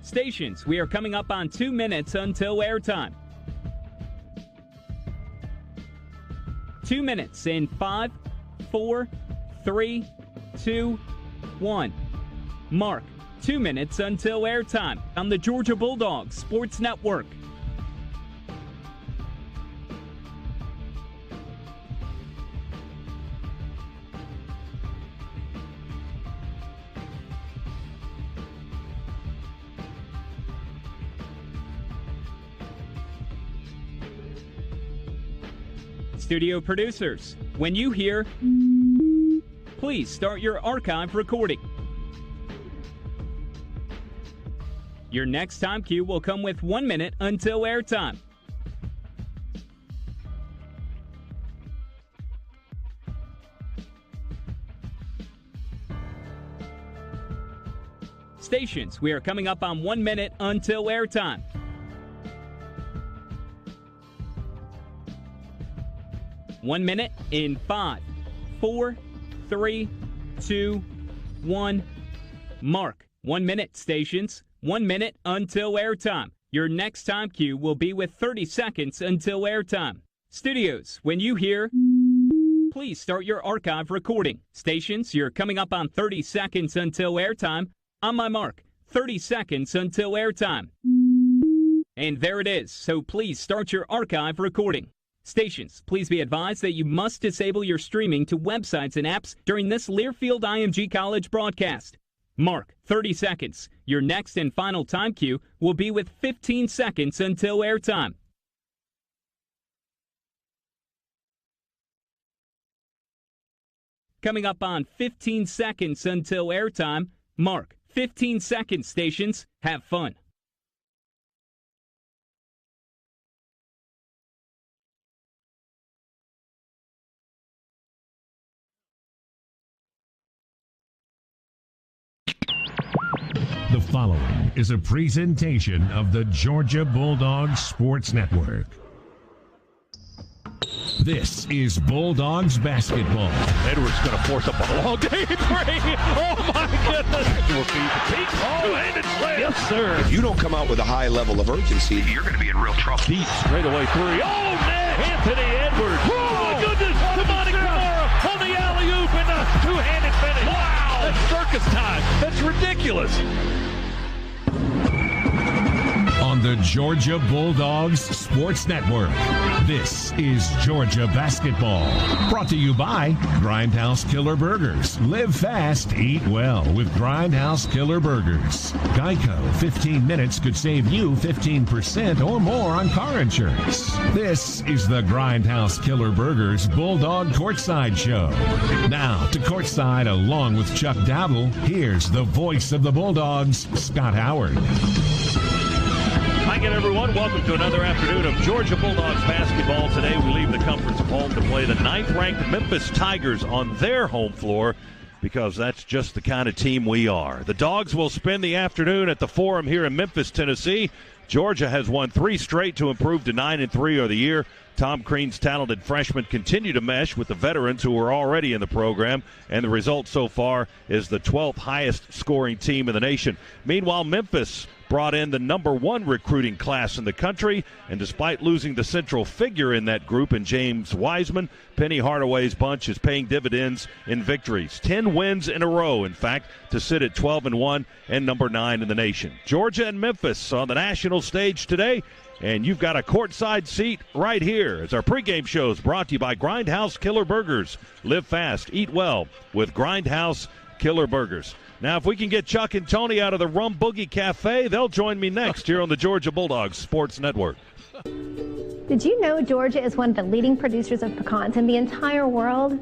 Stations, we are coming up on 2 minutes until airtime. 2 minutes in 5, 4, 3, 2, 1. Mark, 2 minutes until airtime on the Georgia Bulldogs Sports Network. Studio producers, when you hear, please start your archive recording. Your next time cue will come with 1 minute until airtime. Stations, we are coming up on 1 minute until airtime. One minute in 5, 4, 3, 2, 1. Mark, 1 minute, stations. 1 minute until airtime. Your next time cue will be with 30 seconds until airtime. Studios, when you hear, please start your archive recording. Stations, you're coming up on 30 seconds until airtime. On my mark, 30 seconds until airtime. And there it is, so please start your archive recording. Stations, please be advised that you must disable your streaming to websites and apps during this Learfield IMG College broadcast. Mark, 30 seconds. Your next and final time cue will be with 15 seconds until airtime. Coming up on 15 seconds until airtime. Mark, 15 seconds, stations. Have fun. The following is a presentation of the Georgia Bulldogs Sports Network. This is Bulldogs basketball. Edwards going to force up a long day three. Oh, my goodness. Two-handed slam. Yes, sir. If you don't come out with a high level of urgency, you're going to be in real trouble. Deep straightaway three. Oh, Anthony Edwards. Oh, my goodness. Kamani Kamara on the alley-oop and a two-handed finish. Wow. That's circus time. That's ridiculous. On the Georgia Bulldogs Sports Network, this is Georgia Basketball. Brought to you by Grindhouse Killer Burgers. Live fast, eat well with Grindhouse Killer Burgers. Geico, 15 minutes could save you 15% or more on car insurance. This is the Grindhouse Killer Burgers Bulldog Courtside Show. Now to Courtside along with Chuck Dowdle, here's the voice of the Bulldogs, Scott Howard. Hi again, everyone. Welcome to another afternoon of Georgia Bulldogs basketball. Today we leave the comforts of home to play the 9th-ranked Memphis Tigers on their home floor because that's just the kind of team we are. The Dogs will spend the afternoon at the Forum here in Memphis, Tennessee. Georgia has won 3 straight to improve to 9-3 of the year. Tom Crean's talented freshmen continue to mesh with the veterans who are already in the program, and the result so far is the 12th highest scoring team in the nation. Meanwhile, Memphis brought in the #1 recruiting class in the country, and despite losing the central figure in that group in James Wiseman, Penny Hardaway's bunch is paying dividends in victories. 10 wins in a row, in fact, to sit at 12-1 and #9 in the nation. Georgia and Memphis on the national stage today, and you've got a courtside seat right here as our pregame show is brought to you by Grindhouse Killer Burgers. Live fast, eat well with Grindhouse Killer Burgers. Now, if we can get Chuck and Tony out of the Rum Boogie Cafe, they'll join me next here on the Georgia Bulldogs Sports Network. Did you know Georgia is one of the leading producers of pecans in the entire world?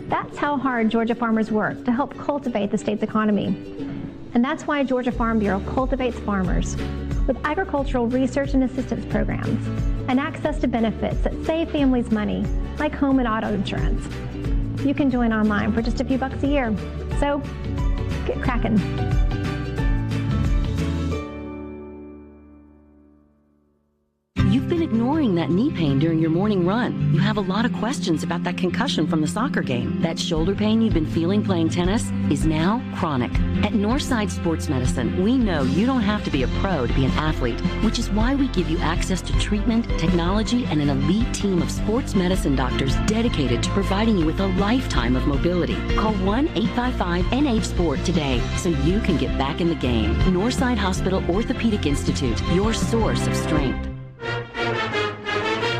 That's how hard Georgia farmers work to help cultivate the state's economy. And that's why Georgia Farm Bureau cultivates farmers with agricultural research and assistance programs and access to benefits that save families money, like home and auto insurance. You can join online for just a few bucks a year. So, get cracking. You've been ignoring that knee pain during your morning run. You have a lot of questions about that concussion from the soccer game. That shoulder pain you've been feeling playing tennis is now chronic. At Northside Sports Medicine, we know you don't have to be a pro to be an athlete, which is why we give you access to treatment, technology, and an elite team of sports medicine doctors dedicated to providing you with a lifetime of mobility. Call 1-855-NH-SPORT today so you can get back in the game. Northside Hospital Orthopedic Institute, your source of strength.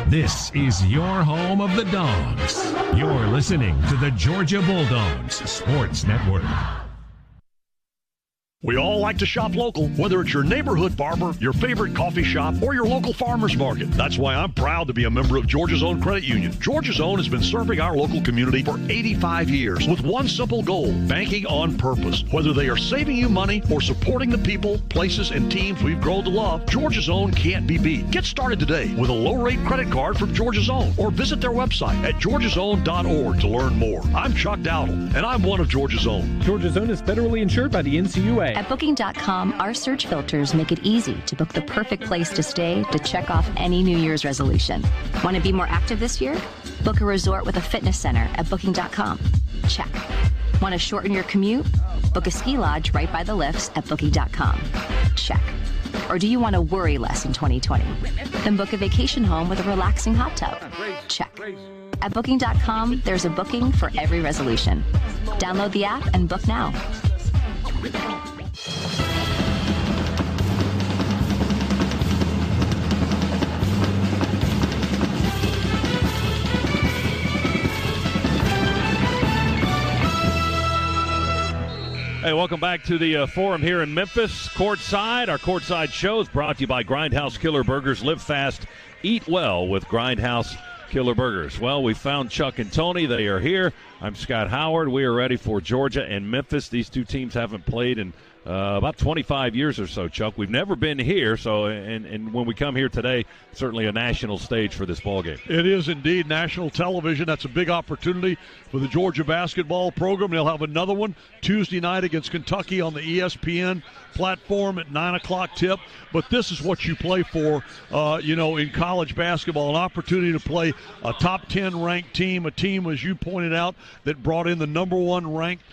This is your home of the Dogs. You're listening to the Georgia Bulldogs Sports Network. We all like to shop local, whether it's your neighborhood barber, your favorite coffee shop, or your local farmer's market. That's why I'm proud to be a member of Georgia's Own Credit Union. Georgia's Own has been serving our local community for 85 years with one simple goal, banking on purpose. Whether they are saving you money or supporting the people, places, and teams we've grown to love, Georgia's Own can't be beat. Get started today with a low-rate credit card from Georgia's Own or visit their website at georgiasown.org to learn more. I'm Chuck Dowdle, and I'm one of Georgia's Own. Georgia's Own is federally insured by the NCUA. At Booking.com, our search filters make it easy to book the perfect place to stay to check off any New Year's resolution. Want to be more active this year? Book a resort with a fitness center at Booking.com. Check. Want to shorten your commute? Book a ski lodge right by the lifts at Booking.com. Check. Or do you want to worry less in 2020? Then book a vacation home with a relaxing hot tub. Check. At Booking.com, there's a booking for every resolution. Download the app and book now. Hey, welcome back to the Forum here in Memphis. Courtside, our Courtside show is brought to you by Grindhouse Killer Burgers. Live fast, eat well with Grindhouse Killer Burgers. Well, we found Chuck and Tony. They are here. I'm Scott Howard. We are ready for Georgia and Memphis. These two teams haven't played in about 25 years or so, Chuck. We've never been here, so and when we come here today, certainly a national stage for this ball game. It is indeed national television. That's a big opportunity for the Georgia basketball program. They'll have another one Tuesday night against Kentucky on the ESPN platform at 9 o'clock tip. But this is what you play for, in college basketball, an opportunity to play a top 10 ranked team, a team, as you pointed out, that brought in the number one ranked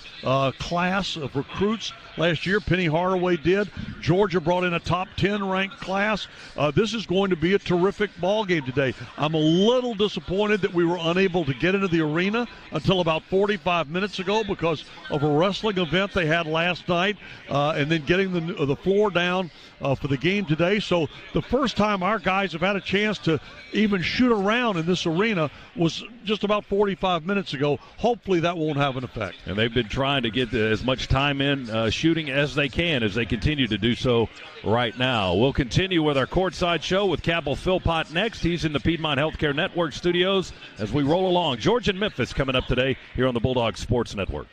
class of recruits last year. Penny Hardaway did. Georgia brought in a top 10 ranked class. This is going to be a terrific ball game today. I'm a little disappointed that we were unable to get into the arena until about 45 minutes ago because of a wrestling event they had last night, and then getting the floor down for the game today. So the first time our guys have had a chance to even shoot around in this arena was just about 45 minutes ago. Hopefully that won't have an effect. And they've been trying to get as much time in shooting as they can, as they continue to do so right now. We'll continue with our Courtside show with Cabell Philpott next. He's in the Piedmont Healthcare Network studios as we roll along. Georgia and Memphis coming up today here on the Bulldogs Sports Network.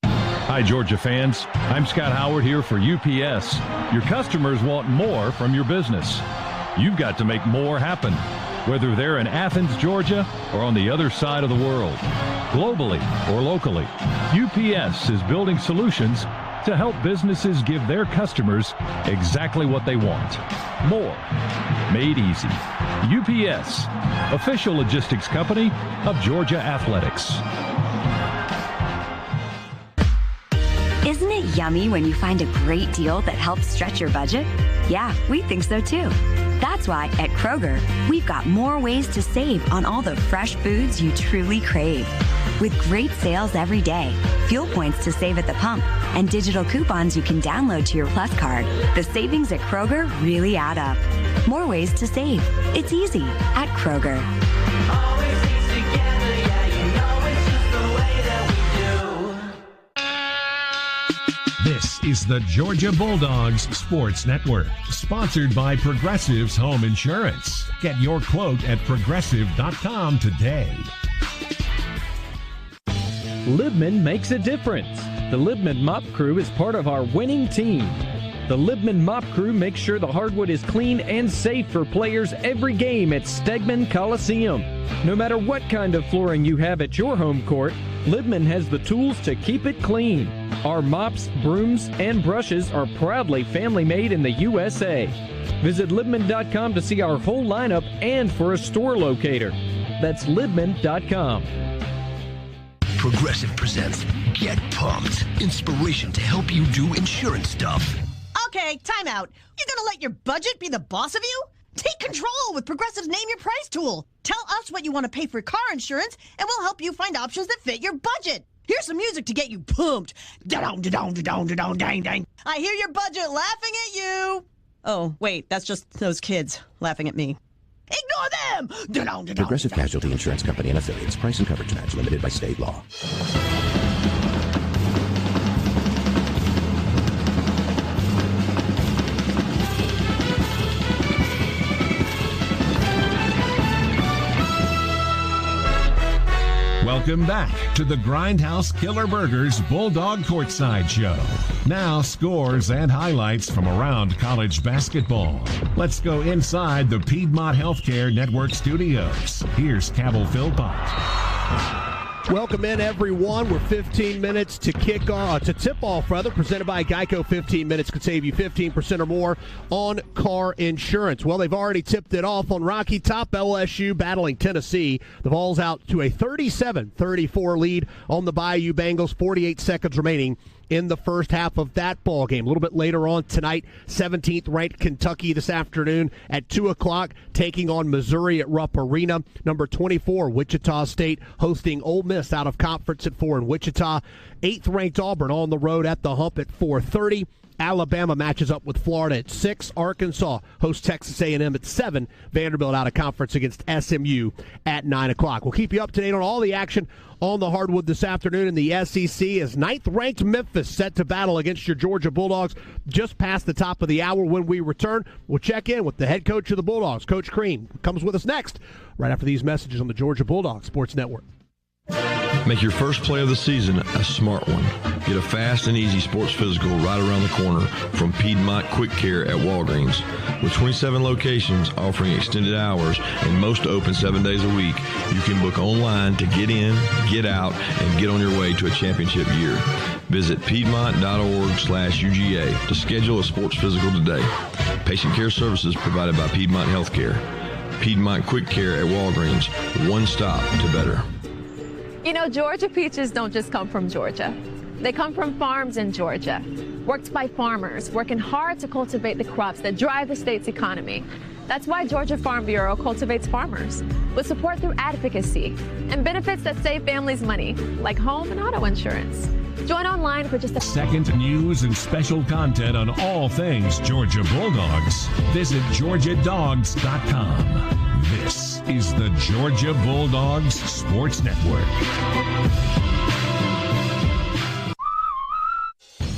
Hi, Georgia fans. I'm Scott Howard here for UPS. Your customers want more from your business. You've got to make more happen, whether they're in Athens, Georgia, or on the other side of the world. Globally or locally, UPS is building solutions to help businesses give their customers exactly what they want. More. Made easy. UPS, official logistics company of Georgia Athletics. Isn't it yummy when you find a great deal that helps stretch your budget? Yeah, we think so too. That's why at Kroger, we've got more ways to save on all the fresh foods you truly crave. With great sales every day, fuel points to save at the pump, and digital coupons you can download to your Plus card, the savings at Kroger really add up. More ways to save. It's easy at Kroger. This is the Georgia Bulldogs Sports Network, sponsored by Progressive's Home Insurance. Get your quote at progressive.com today. Libman makes a difference. The Libman Mop Crew is part of our winning team. The Libman Mop Crew makes sure the hardwood is clean and safe for players every game at Stegman Coliseum. No matter what kind of flooring you have at your home court, Libman has the tools to keep it clean. Our mops, brooms, and brushes are proudly family-made in the USA. Visit Libman.com to see our whole lineup and for a store locator. That's Libman.com. Progressive presents Get Pumped. Inspiration to help you do insurance stuff. Okay, time out. You're gonna let your budget be the boss of you? Take control with Progressive's Name Your Price tool. Tell us what you want to pay for car insurance, and we'll help you find options that fit your budget. Here's some music to get you pumped. Da-dong, da-dong, da-dong, da-dong, dang, dang. I hear your budget laughing at you. Oh, wait, that's just those kids laughing at me. Ignore them! Da-dong, da-dong, Progressive da-dong. Casualty Insurance Company and affiliates. Price and coverage match limited by state law. Welcome back to the Grindhouse Killer Burgers Bulldog Courtside Show. Now scores and highlights from around college basketball. Let's go inside the Piedmont Healthcare Network studios. Here's Cabell Philpott. Welcome in, everyone. We're 15 minutes to tip off, presented by Geico. 15 minutes could save you 15% or more on car insurance. Well, they've already tipped it off on Rocky Top. LSU battling Tennessee. The Vols out to a 37-34 lead on the Bayou Bengals. 48 seconds remaining in the first half of that ball game. A little bit later on tonight, 17th ranked Kentucky this afternoon at 2 o'clock, taking on Missouri at Rupp Arena. Number 24, Wichita State, hosting Ole Miss out of conference at 4 in Wichita. 8th ranked Auburn on the road at the Hump at 4:30. Alabama matches up with Florida at 6. Arkansas hosts Texas A&M at 7. Vanderbilt out of conference against SMU at 9 o'clock. We'll keep you up to date on all the action on the hardwood this afternoon in the SEC as 9th-ranked Memphis set to battle against your Georgia Bulldogs just past the top of the hour. When we return, we'll check in with the head coach of the Bulldogs, Coach Crean, comes with us next, right after these messages on the Georgia Bulldogs Sports Network. Make your first play of the season a smart one. Get a fast and easy sports physical right around the corner from Piedmont Quick Care at Walgreens. With 27 locations offering extended hours and most open 7 days a week, you can book online to get in, get out, and get on your way to a championship year. Visit piedmont.org/UGA to schedule a sports physical today. Patient care services provided by Piedmont Healthcare. Piedmont Quick Care at Walgreens. One stop to better. You know, Georgia peaches don't just come from Georgia. They come from farms in Georgia, worked by farmers, working hard to cultivate the crops that drive the state's economy. That's why Georgia Farm Bureau cultivates farmers, with support through advocacy and benefits that save families money, like home and auto insurance. Join online for just a second. News and special content on all things Georgia Bulldogs. Visit GeorgiaDogs.com. This is the Georgia Bulldogs Sports Network.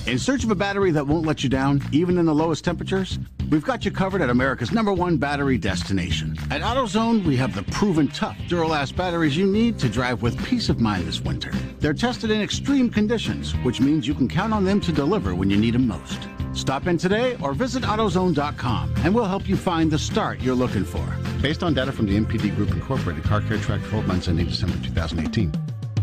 In search of a battery that won't let you down, even in the lowest temperatures? We've got you covered at America's #1 battery destination. At AutoZone, we have the proven tough Duralast batteries you need to drive with peace of mind this winter. They're tested in extreme conditions, which means you can count on them to deliver when you need them most. Stop in today or visit AutoZone.com, and we'll help you find the start you're looking for. Based on data from the MPD Group Incorporated, car care track 12 months ending December 2018.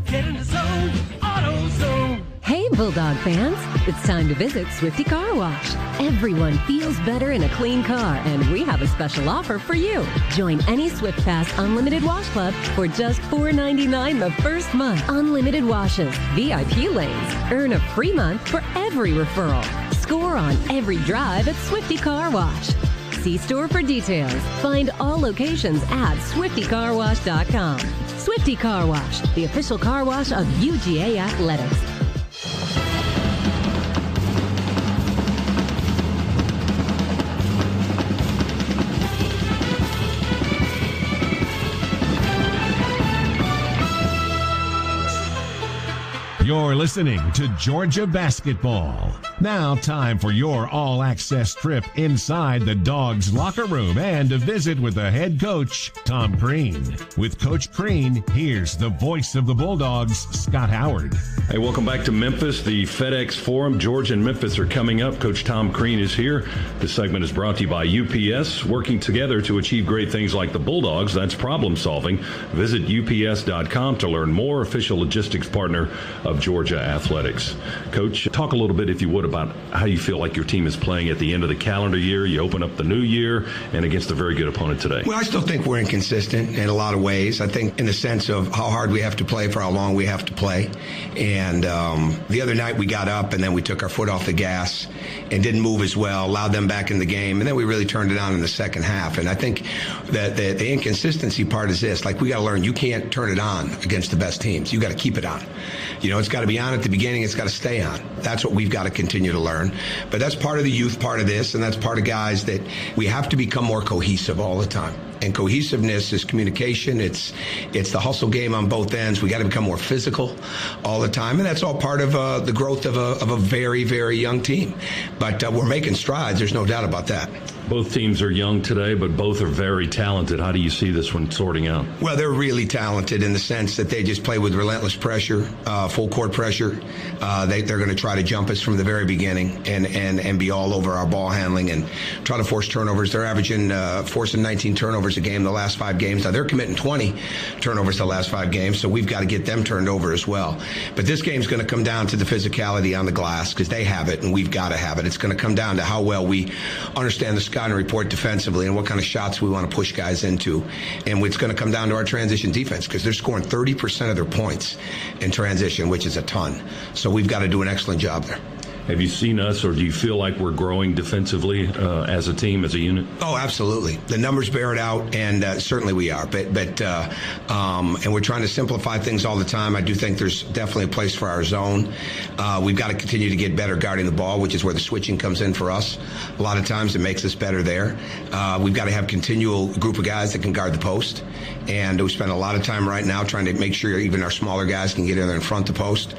Get in the zone, AutoZone. Hey, Bulldog fans, it's time to visit Swifty Car Wash. Everyone feels better in a clean car, and we have a special offer for you. Join any Swift Pass Unlimited Wash Club for just $4.99 the first month. Unlimited washes, VIP lanes, earn a free month for every referral. Score on every drive at Swifty Car Wash. See store for details. Find all locations at SwiftyCarWash.com. Swifty Car Wash, the official car wash of UGA Athletics. You're listening to Georgia Basketball. Now time for your all-access trip inside the Dogs' locker room and a visit with the head coach, Tom Crean. With Coach Crean, here's the voice of the Bulldogs, Scott Howard. Hey, welcome back to Memphis. The FedEx Forum. Georgia and Memphis are coming up. Coach Tom Crean is here. This segment is brought to you by UPS, working together to achieve great things like the Bulldogs. That's problem solving. Visit UPS.com to learn more. Official logistics partner of Georgia Athletics. Coach, talk a little bit, if you would, about how you feel like your team is playing at the end of the calendar year. You open up the new year and against a very good opponent today. Well, I still think we're inconsistent in a lot of ways. I think in the sense of how hard we have to play for how long we have to play. And the other night we got up and then we took our foot off the gas and didn't move as well, allowed them back in the game, and then we really turned it on in the second half. And I think that the inconsistency part is this. Like, we got to learn you can't turn it on against the best teams. You got to keep it on. You know, it's got to be on at the beginning. It's got to stay on. That's what we've got to continue to learn. But that's part of the youth part of this, and that's part of guys that we have to become more cohesive all the time. And cohesiveness is communication. It's the hustle game on both ends. We got to become more physical all the time, and that's all part of the growth of a very, very young team. But we're making strides. There's no doubt about that. Both teams are young today, but both are very talented. How do you see this one sorting out? Well, they're really talented in the sense that they just play with relentless pressure, full court pressure. They're going to try to jump us from the very beginning and be all over our ball handling and try to force turnovers. They're averaging forcing 19 turnovers a game the last 5 games. Now, they're committing 20 turnovers the last 5 games, so we've got to get them turned over as well. But this game's going to come down to the physicality on the glass because they have it and we've got to have it. It's going to come down to how well we understand the scouting report defensively and what kind of shots we want to push guys into. And it's going to come down to our transition defense because they're scoring 30% of their points in transition, which is a ton. So we've got to do an excellent job there. Have you seen us, or do you feel like we're growing defensively as a team, as a unit? Oh, absolutely. The numbers bear it out, and certainly we are. But and we're trying to simplify things all the time. I do think there's definitely a place for our zone. We've got to continue to get better guarding the ball, which is where the switching comes in for us. A lot of times it makes us better there. We've got to have continual group of guys that can guard the post. And we spend a lot of time right now trying to make sure even our smaller guys can get in there in front of the post.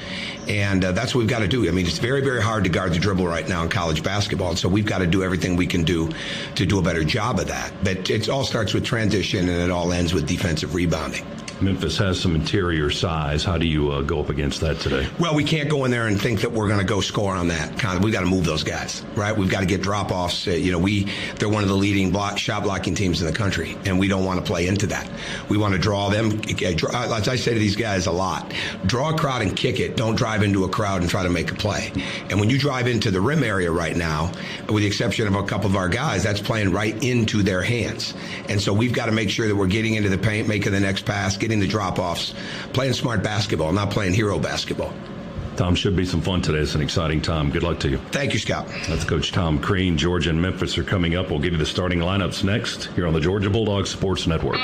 And that's what we've got to do. I mean, it's very, very hard to guard the dribble right now in college basketball. And so we've got to do everything we can do to do a better job of that. But it all starts with transition and it all ends with defensive rebounding. Memphis has some interior size. How do you go up against that today? Well, we can't go in there and think that we're going to go score on that. We've got to move those guys, right? We've got to get drop-offs. They're one of the leading shot blocking teams in the country, and we don't want to play into that. We want to draw them. As I say to these guys a lot, draw a crowd and kick it. Don't drive into a crowd and try to make a play. And when you drive into the rim area right now, with the exception of a couple of our guys, that's playing right into their hands. And so we've got to make sure that we're getting into the paint, making the next pass, getting the drop-offs, playing smart basketball, not playing hero basketball. Tom, should be some fun today. It's an exciting time. Good luck to you. Thank you, Scott. That's Coach Tom Crean. Georgia and Memphis are coming up. We'll give you the starting lineups next here on the Georgia Bulldogs Sports Network.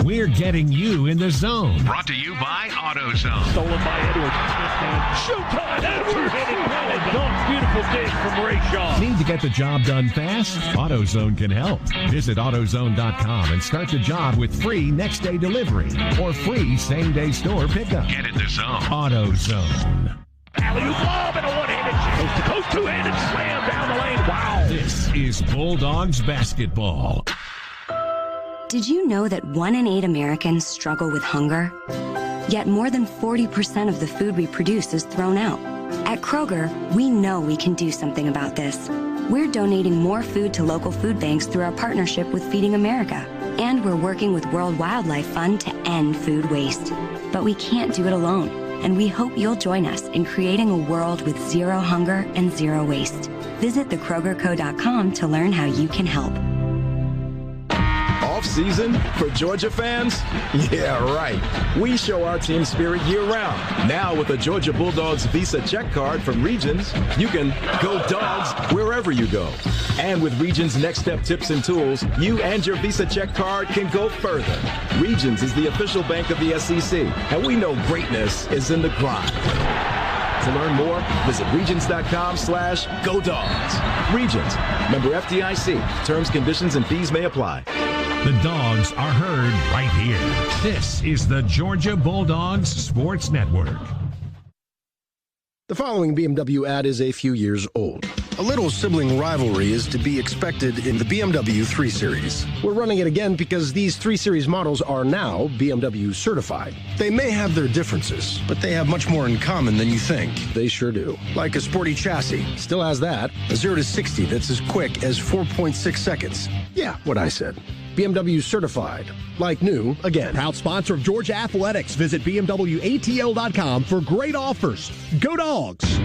We're getting you in the zone. Brought to you by AutoZone. Stolen by Edwards. Showtime. Edwards hit it. Dunk. Beautiful dig from Ray Shaw. Need to get the job done fast? AutoZone can help. Visit AutoZone.com and start the job with free next-day delivery or free same-day store pickup. Get in the zone. AutoZone. Alley-oop lob and a one-handed coast-to-coast two-handed slam down the lane. Wow. This is Bulldogs basketball. Did you know that 1 in 8 Americans struggle with hunger? Yet more than 40% of the food we produce is thrown out. At Kroger, we know we can do something about this. We're donating more food to local food banks through our partnership with Feeding America. And we're working with World Wildlife Fund to end food waste. But we can't do it alone, and we hope you'll join us in creating a world with zero hunger and zero waste. Visit thekrogerco.com to learn how you can help. Off-season for Georgia fans? Yeah, right. We show our team spirit year-round. Now with the Georgia Bulldogs Visa check card from Regions, you can go dogs wherever you go. And with Regions Next Step tips and tools, you and your Visa check card can go further. Regions is the official bank of the SEC, and we know greatness is in the grind. To learn more, visit regions.com/go dogs. Regions, member FDIC. Terms, conditions, and fees may apply. The Dogs are heard right here. This is the Georgia Bulldogs Sports Network. The following BMW ad is a few years old. A little sibling rivalry is to be expected in the BMW 3 Series. We're running it again because these 3 Series models are now BMW certified. They may have their differences, but they have much more in common than you think. They sure do. Like a sporty chassis. Still has that. A 0 to 60 that's as quick as 4.6 seconds. Yeah, what I said. BMW certified. Like new, again. Proud sponsor of Georgia Athletics. Visit BMWATL.com for great offers. Go Dogs!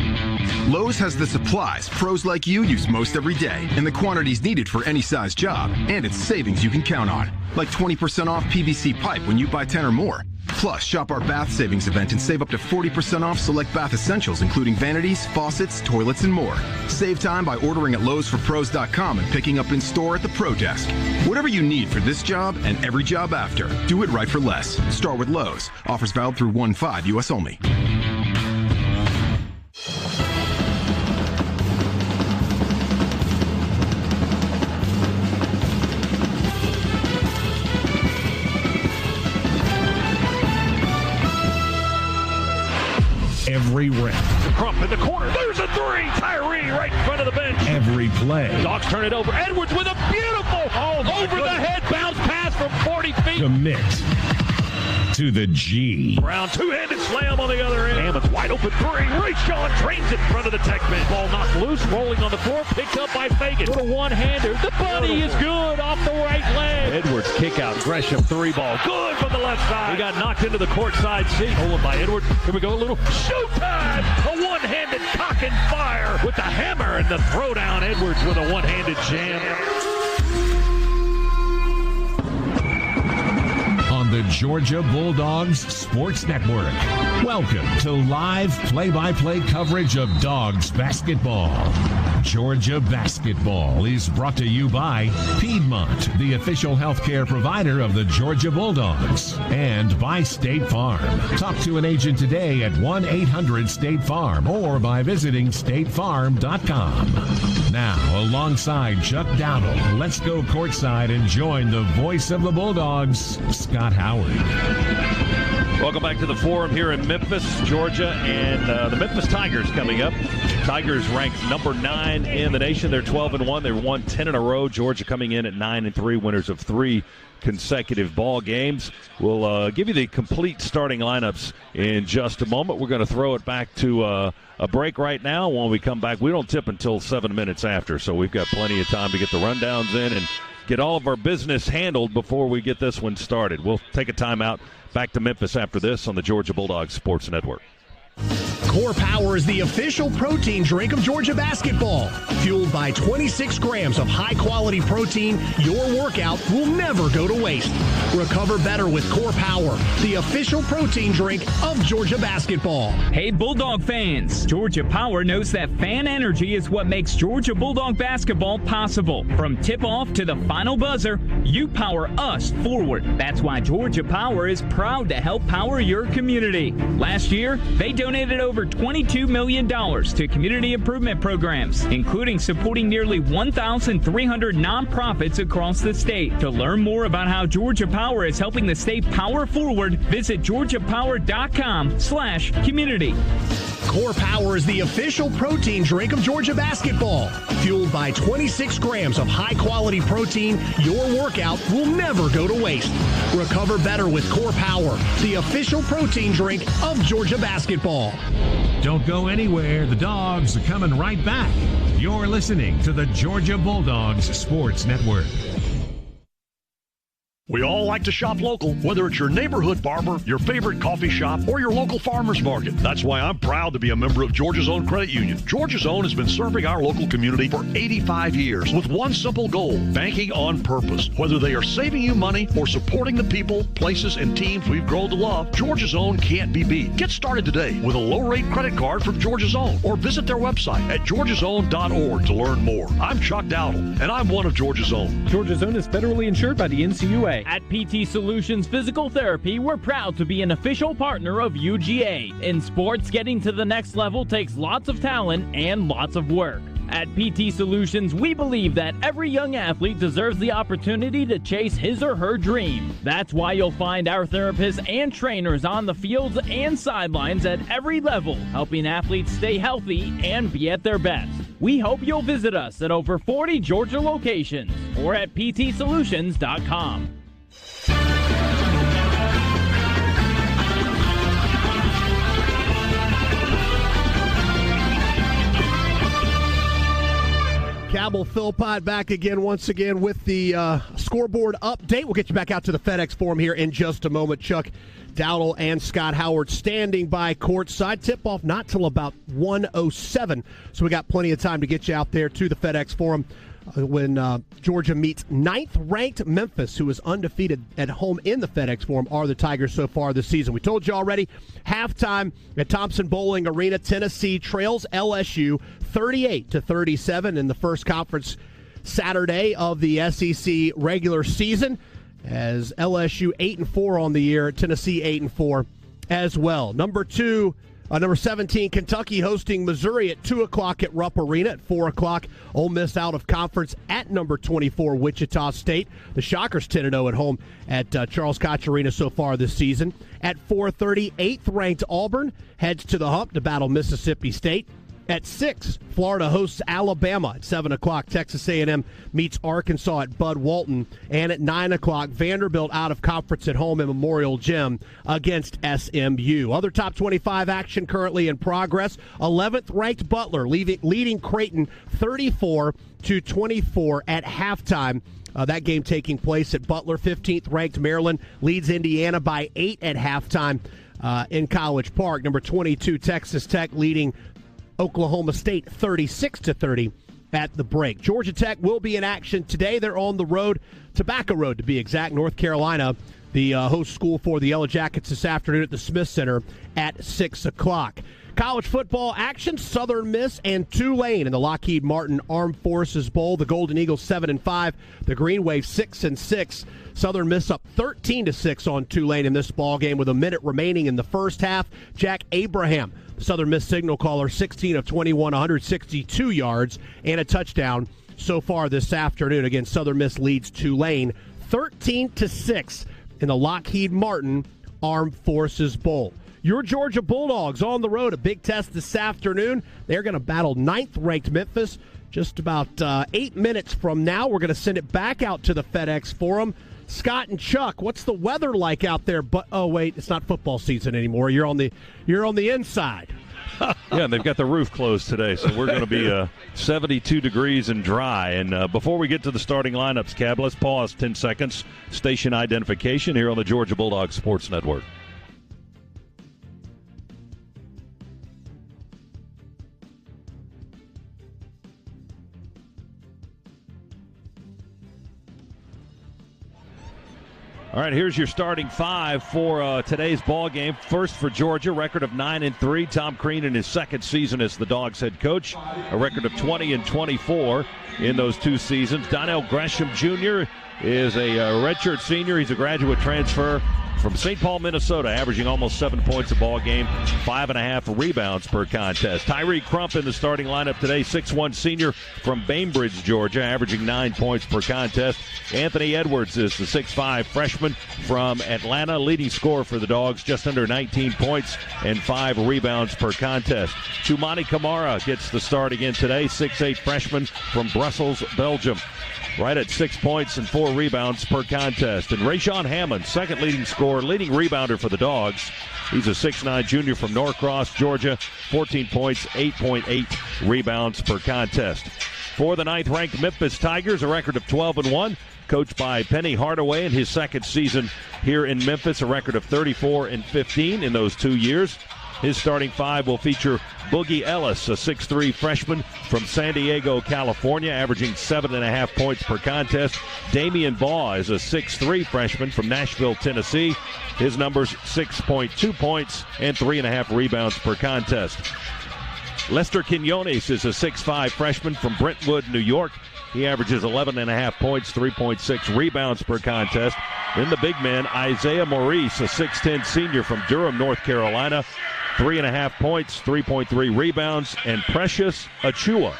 Lowe's has the supplies pros like you use most every day and the quantities needed for any size job. And it's savings you can count on, like 20% off PVC pipe when you buy 10 or more. Plus, shop our bath savings event and save up to 40% off select bath essentials, including vanities, faucets, toilets, and more. Save time by ordering at lowesforpros.com and picking up in store at the Pro Desk. Whatever you need for this job and every job after, do it right for less. Start with Lowe's. Offers valid through 1/5 U.S. only. Every rep. Crump in the corner. There's a three. Tyree right in front of the bench. Every play. Dogs turn it over. Edwards with a beautiful over-the-head bounce pass from 40 feet. Commit to the G. Brown two-handed slam on the other end. Hammond's wide open three. Rayshawn trains it in front of the tech bench. Ball knocked loose, rolling on the floor, picked up by Fagan. With a one-hander. The buddy is good off the right leg. Edwards kick out. Gresham three ball. Good from the left side. He got knocked into the courtside seat. Stolen by Edwards. Here we go. A little showtime. A one-handed cock and fire with the hammer and the throwdown. Edwards with a one-handed jam. The Georgia Bulldogs Sports Network. Welcome to live play-by-play coverage of Dogs basketball. Georgia basketball is brought to you by Piedmont, the official healthcare provider of the Georgia Bulldogs, and by State Farm. Talk to an agent today at 1-800-STATE-FARM or by visiting statefarm.com. Now, alongside Chuck Dowdle, let's go courtside and join the voice of the Bulldogs, Scott Howard. Welcome back to the Forum here in Memphis, Georgia, and the Memphis Tigers coming up. Tigers ranked number 9 in the nation. They're 12-1. They've won 10 in a row. Georgia coming in at 9-3, winners of 3 consecutive ball games. We'll give you the complete starting lineups in just a moment. We're going to throw it back to a break right now. When we come back, we don't tip until 7 minutes after, so we've got plenty of time to get the rundowns in and get all of our business handled before we get this one started. We'll take a timeout. Back to Memphis after this on the Georgia Bulldogs Sports Network. Core Power is the official protein drink of Georgia basketball. Fueled by 26 grams of high-quality protein, your workout will never go to waste. Recover better with Core Power, the official protein drink of Georgia basketball. Hey, Bulldog fans! Georgia Power knows that fan energy is what makes Georgia Bulldog basketball possible. From tip-off to the final buzzer, you power us forward. That's why Georgia Power is proud to help power your community. Last year, they donated over $22 million to community improvement programs, including supporting nearly 1,300 nonprofits across the state. To learn more about how Georgia Power is helping the state power forward, visit georgiapower.com/community. Core Power is the official protein drink of Georgia basketball. Fueled by 26 grams of high-quality protein, your workout will never go to waste. Recover better with Core Power, the official protein drink of Georgia basketball. Don't go anywhere. The Dogs are coming right back. You're listening to the Georgia Bulldogs Sports Network. We all like to shop local, whether it's your neighborhood barber, your favorite coffee shop, or your local farmer's market. That's why I'm proud to be a member of Georgia's Own Credit Union. Georgia's Own has been serving our local community for 85 years with one simple goal, banking on purpose. Whether they are saving you money or supporting the people, places, and teams we've grown to love, Georgia's Own can't be beat. Get started today with a low-rate credit card from Georgia's Own or visit their website at georgiasown.org to learn more. I'm Chuck Dowdle, and I'm one of Georgia's Own. Georgia's Own is federally insured by the NCUA. At PT Solutions Physical Therapy, we're proud to be an official partner of UGA. In sports, getting to the next level takes lots of talent and lots of work. At PT Solutions, we believe that every young athlete deserves the opportunity to chase his or her dream. That's why you'll find our therapists and trainers on the fields and sidelines at every level, helping athletes stay healthy and be at their best. We hope you'll visit us at over 40 Georgia locations or at ptsolutions.com. Cabell Philpott back again once again with the scoreboard update. We'll get you back out to the FedEx Forum here in just a moment. Chuck, Dowdle and Scott Howard standing by courtside. Tip-off not till about 1:07, so we got plenty of time to get you out there to the FedEx Forum when Georgia meets 9th-ranked Memphis, who is undefeated at home in the FedEx Forum, are the Tigers so far this season. We told you already, halftime at Thompson-Boling Arena, Tennessee trails LSU 38-37 in the first conference Saturday of the SEC regular season, as LSU 8-4 on the year, Tennessee 8-4 as well. Number 17, Kentucky hosting Missouri at 2 o'clock at Rupp Arena. At 4 o'clock, Ole Miss out of conference at number 24, Wichita State. The Shockers 10-0 at home at Charles Koch Arena so far this season. At 4:30, 8th-ranked Auburn heads to the Hump to battle Mississippi State. At 6, Florida hosts Alabama. At 7 o'clock, Texas A&M meets Arkansas at Bud Walton. And at 9 o'clock, Vanderbilt out of conference at home at Memorial Gym against SMU. Other top 25 action currently in progress. 11th-ranked Butler leading Creighton 34-24 at halftime. That game taking place at Butler. 15th-ranked Maryland leads Indiana by 8 at halftime in College Park. Number 22, Texas Tech leading Oklahoma State 36-30 at the break. Georgia Tech will be in action today. They're on the road, Tobacco Road to be exact, North Carolina, the host school for the Yellow Jackets this afternoon at the Smith Center at 6 o'clock. College football action, Southern Miss and Tulane in the Lockheed Martin Armed Forces Bowl. The Golden Eagles 7-5, the Green Wave 6-6. Southern Miss up 13-6 on Tulane in this ball game with a minute remaining in the first half. Jack Abraham, Southern Miss signal caller, 16 of 21, 162 yards and a touchdown so far this afternoon. Again, Southern Miss leads Tulane 13-6 in the Lockheed Martin Armed Forces Bowl. Your Georgia Bulldogs on the road, a big test this afternoon. They're going to battle 9th-ranked Memphis just about 8 minutes from now. We're going to send it back out to the FedEx Forum. Scott and Chuck, what's the weather like out there? But oh wait, it's not football season anymore. You're on the inside. Yeah, and they've got the roof closed today, so we're going to be 72 degrees and dry. And before we get to the starting lineups, Cab, let's pause 10 seconds. Station identification here on the Georgia Bulldogs Sports Network. All right, here's your starting five for today's ball game. First for Georgia, record of 9-3. Tom Crean in his second season as the Dogs head coach, a record of 20-24 in those two seasons. Donnell Gresham Jr. is a redshirt senior. He's a graduate transfer from St. Paul, Minnesota, averaging almost 7 points a ball game, 5.5 rebounds per contest. Tyree Crump in the starting lineup today, 6'1 senior from Bainbridge, Georgia, averaging 9 points per contest. Anthony Edwards is the 6'5 freshman from Atlanta, leading scorer for the Dogs, just under 19 points and 5 rebounds per contest. Tumani Kamara gets the start again today, 6'8 freshman from Brussels, Belgium, right at 6 points and 4 rebounds per contest. And Rayshawn Hammond, second leading scorer, leading rebounder for the Dogs. He's a 6'9 junior from Norcross, Georgia, 14 points, 8.8 rebounds per contest. For the 9th-ranked Memphis Tigers, a record of 12-1, coached by Penny Hardaway in his second season here in Memphis, a record of 34-15 in those 2 years. His starting five will feature Boogie Ellis, a 6'3 freshman from San Diego, California, averaging 7.5 points per contest. Damian Baugh is a 6'3 freshman from Nashville, Tennessee. His numbers 6.2 points and 3.5 rebounds per contest. Lester Quinones is a 6'5 freshman from Brentwood, New York. He averages 11.5 points, 3.6 rebounds per contest. Then the big man, Isaiah Maurice, a 6'10 senior from Durham, North Carolina. 3.5 points, 3.3 rebounds. And Precious Achua,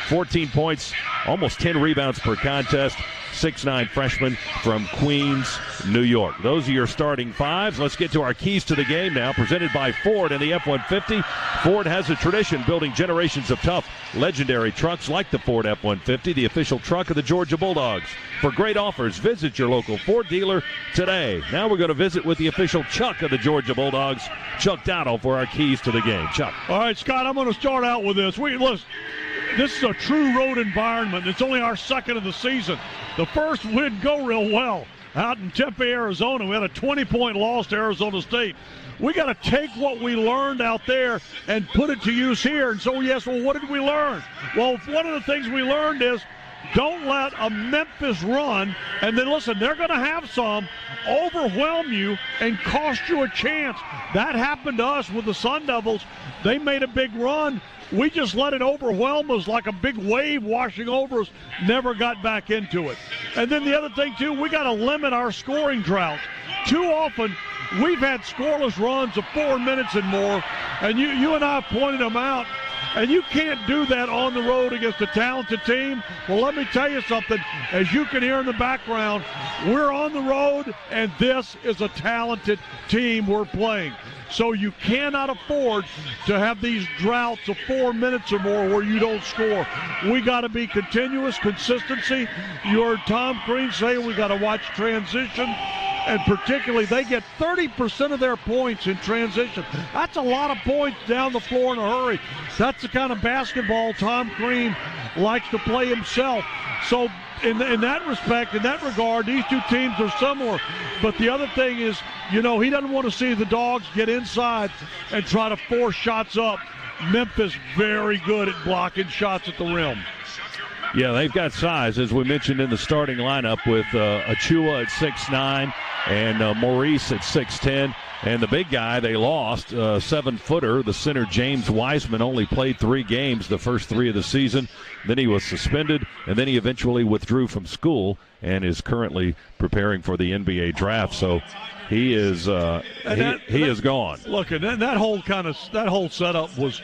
14 points, almost 10 rebounds per contest. 6'9 freshman from Queens, New York. Those are your starting fives. Let's get to our keys to the game now, presented by Ford and the F-150. Ford has a tradition building generations of tough, legendary trucks like the Ford F-150, the official truck of the Georgia Bulldogs. For great offers, visit your local Ford dealer today. Now we're going to visit with the official Chuck of the Georgia Bulldogs, Chuck Dowdle, for our keys to the game. Chuck. All right, Scott, I'm going to start out with this. Listen, this is a true road environment. It's only our second of the season. The first didn't go real well. out in Tempe, Arizona. We had a 20-point loss to Arizona State. We got to take what we learned out there and put it to use here. And so, yes, well, what did we learn? Well, one of the things we learned is don't let a Memphis run, and then, listen, they're going to have some, overwhelm you and cost you a chance. That happened to us with the Sun Devils. They made a big run. We just let it overwhelm us like a big wave washing over us, never got back into it. And then the other thing, too, we got to limit our scoring drought. Too often, we've had scoreless runs of 4 minutes and more, and you and I pointed them out, and you can't do that on the road against a talented team. Well, let me tell you something. As you can hear in the background, we're on the road, and this is a talented team we're playing. So you cannot afford to have these droughts of 4 minutes or more where you don't score. We got to be continuous, consistency. You heard Tom Crean say we got to watch transition. And particularly, they get 30% of their points in transition. That's a lot of points down the floor in a hurry. That's the kind of basketball Tom Crean likes to play himself. So in that respect, in that regard, these two teams are similar. But the other thing is, he doesn't want to see the Dogs get inside and try to force shots up. Memphis very good at blocking shots at the rim. Yeah, they've got size, as we mentioned in the starting lineup, with Achua at 6'9", and Maurice at 6'10", and the big guy they lost, 7-footer, the center James Wiseman, only played 3 games the first 3 of the season. Then he was suspended, and then he eventually withdrew from school and is currently preparing for the NBA draft. So he is he is gone. Look, and that whole setup was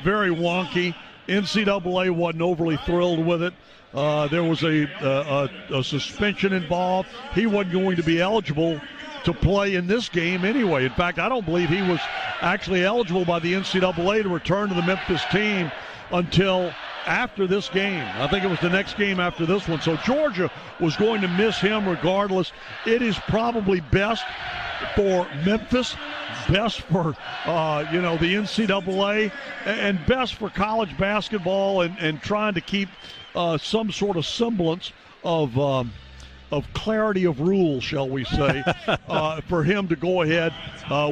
very wonky. NCAA wasn't overly thrilled with it. There was a suspension involved. He wasn't going to be eligible to play in this game anyway. In fact, I don't believe he was actually eligible by the NCAA to return to the Memphis team until after this game. I think it was the next game after this one. So Georgia was going to miss him regardless. It is probably best for Memphis, best for the NCAA, and best for college basketball, and trying to keep some sort of semblance of clarity of rule, shall we say, for him to go ahead,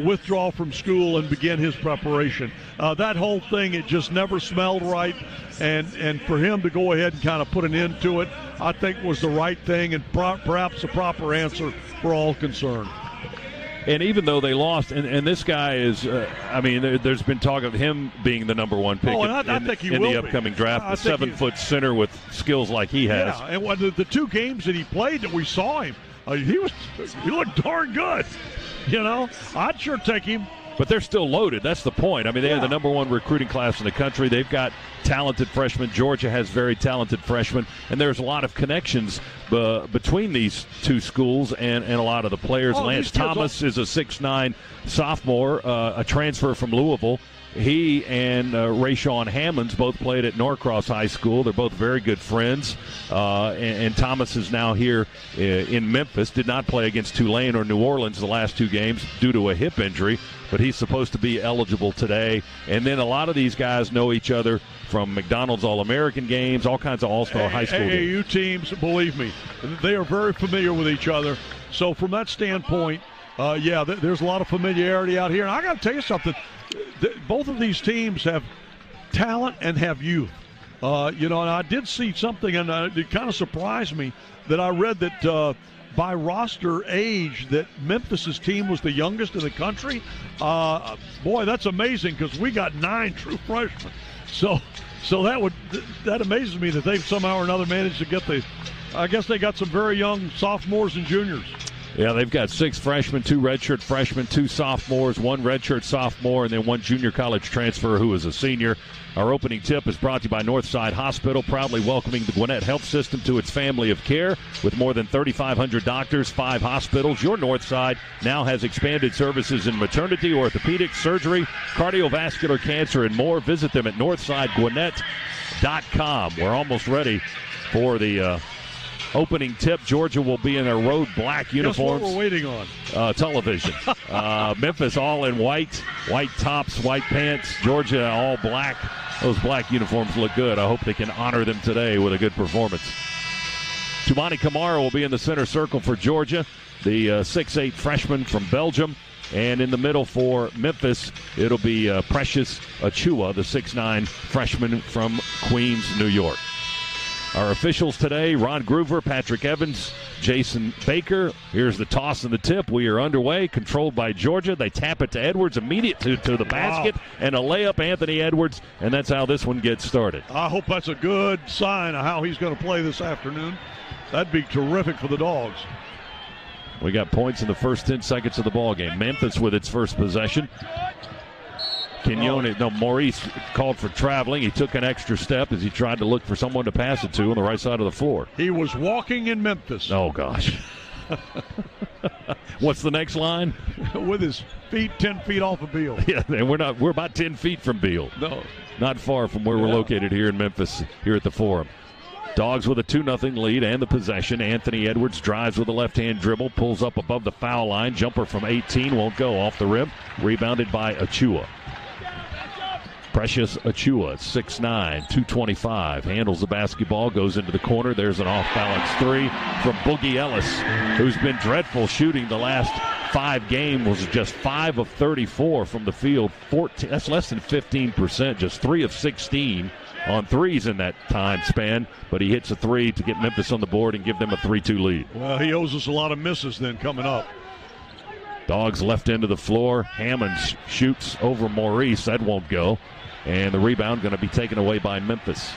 withdraw from school and begin his preparation. That whole thing, it just never smelled right, and for him to go ahead and kind of put an end to it, I think was the right thing and perhaps the proper answer for all concerned. And even though they lost, and this guy is, there's been talk of him being the number 1 pick in the upcoming draft, the 7-foot center with skills like he has. Yeah, and the 2 games that he played that we saw him, he looked darn good. I'd sure take him. But they're still loaded. That's the point. I mean, they have the number 1 recruiting class in the country. They've got talented freshmen. Georgia has very talented freshmen. And there's a lot of connections between these 2 schools and a lot of the players. Lance Thomas is a 6'9" sophomore, a transfer from Louisville. He and Rayshawn Hammonds both played at Norcross High School. They're both very good friends. And Thomas is now here in Memphis. Did not play against Tulane or New Orleans the last 2 games due to a hip injury, but he's supposed to be eligible today. And then a lot of these guys know each other from McDonald's All-American games, all kinds of all-star high school games. AAU teams, believe me, they are very familiar with each other. So from that standpoint, there's a lot of familiarity out here. And I got to tell you something. Both of these teams have talent and have youth. And I did see something, and it kind of surprised me that I read that by roster age that Memphis's team was the youngest in the country. Boy, that's amazing, because we got 9 true freshmen. So that amazes me that they've somehow or another managed to get I guess they got some very young sophomores and juniors. Yeah, they've got 6 freshmen, 2 redshirt freshmen, 2 sophomores, 1 redshirt sophomore, and then 1 junior college transfer who is a senior. Our opening tip is brought to you by Northside Hospital, proudly welcoming the Gwinnett Health System to its family of care. With more than 3,500 doctors, 5 hospitals, your Northside now has expanded services in maternity, orthopedics, surgery, cardiovascular cancer, and more. Visit them at northsidegwinnett.com. We're almost ready for the opening tip. Georgia will be in their road black uniforms. Guess what we're waiting on? Television. Memphis all in white tops, white pants. Georgia all black. Those black uniforms look good. I hope they can honor them today with a good performance. Tumani Kamara will be in the center circle for Georgia, the 6'8 freshman from Belgium. And in the middle for Memphis, it'll be Precious Achua, the 6'9 freshman from Queens, New York. Our officials today, Ron Groover, Patrick Evans, Jason Baker. Here's the toss and the tip. We are underway, controlled by Georgia. They tap it to Edwards, immediate to the basket, and a layup, Anthony Edwards, and that's how this one gets started. I hope that's a good sign of how he's going to play this afternoon. That'd be terrific for the Dogs. We got points in the first 10 seconds of the ball game. Memphis with its first possession. Maurice called for traveling. He took an extra step as he tried to look for someone to pass it to on the right side of the floor. He was walking in Memphis. Oh, gosh. What's the next line? With his feet 10 feet off of Beal. Yeah, and we're about 10 feet from Beal. No. Not far from where we're located here in Memphis, here at the Forum. Dogs with a 2-0 lead and the possession. Anthony Edwards drives with a left-hand dribble, pulls up above the foul line. Jumper from 18 won't go, off the rim. Rebounded by Achua. Precious Achua, 6'9", 225, handles the basketball, goes into the corner. There's an off-balance three from Boogie Ellis, who's been dreadful shooting the last 5 games, was just 5 of 34 from the field. 14, that's less than 15%, just 3 of 16 on threes in that time span, but he hits a three to get Memphis on the board and give them a 3-2 lead. Well, he owes us a lot of misses then coming up. Dogs left end of the floor. Hammond shoots over Maurice. That won't go. And the rebound going to be taken away by Memphis.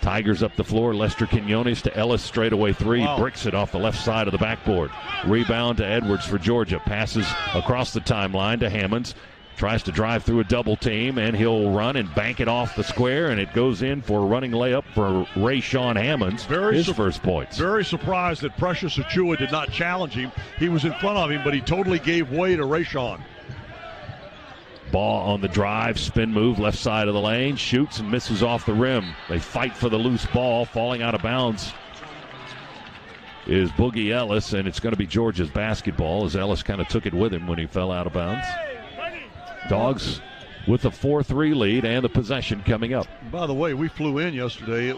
Tigers up the floor. Lester Quinones to Ellis, straightaway three. Wow. Bricks it off the left side of the backboard. Rebound to Edwards for Georgia. Passes across the timeline to Hammonds. Tries to drive through a double team, and he'll run and bank it off the square, and it goes in for a running layup for Rayshawn Hammonds, his first points. Very surprised that Precious Achua did not challenge him. He was in front of him, but he totally gave way to Rayshawn. Ball on the drive, spin move, left side of the lane, shoots and misses off the rim. They fight for the loose ball, falling out of bounds is Boogie Ellis, and it's going to be Georgia's basketball as Ellis kind of took it with him when he fell out of bounds. Dogs with a 4-3 lead and the possession coming up. By the way, we flew in yesterday.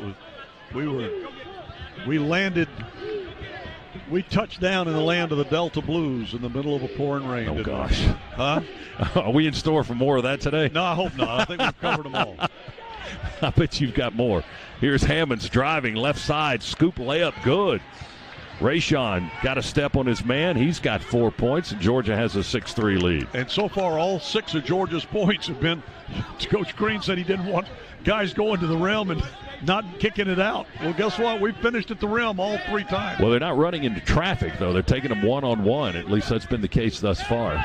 We touched down in the land of the Delta Blues in the middle of a pouring rain. Oh, gosh. Huh? Are we in store for more of that today? No, I hope not. I think we've covered them all. I bet you've got more. Here's Hammonds driving left side, scoop layup, good. Rayshawn got a step on his man. He's got 4 points, and Georgia has a 6-3 lead. And so far, all 6 of Georgia's points have been, Coach Green said he didn't want guys going to the rim and not kicking it out. Well, guess what? We finished at the rim all 3 times. Well, they're not running into traffic, though. They're taking them one-on-one. At least that's been the case thus far.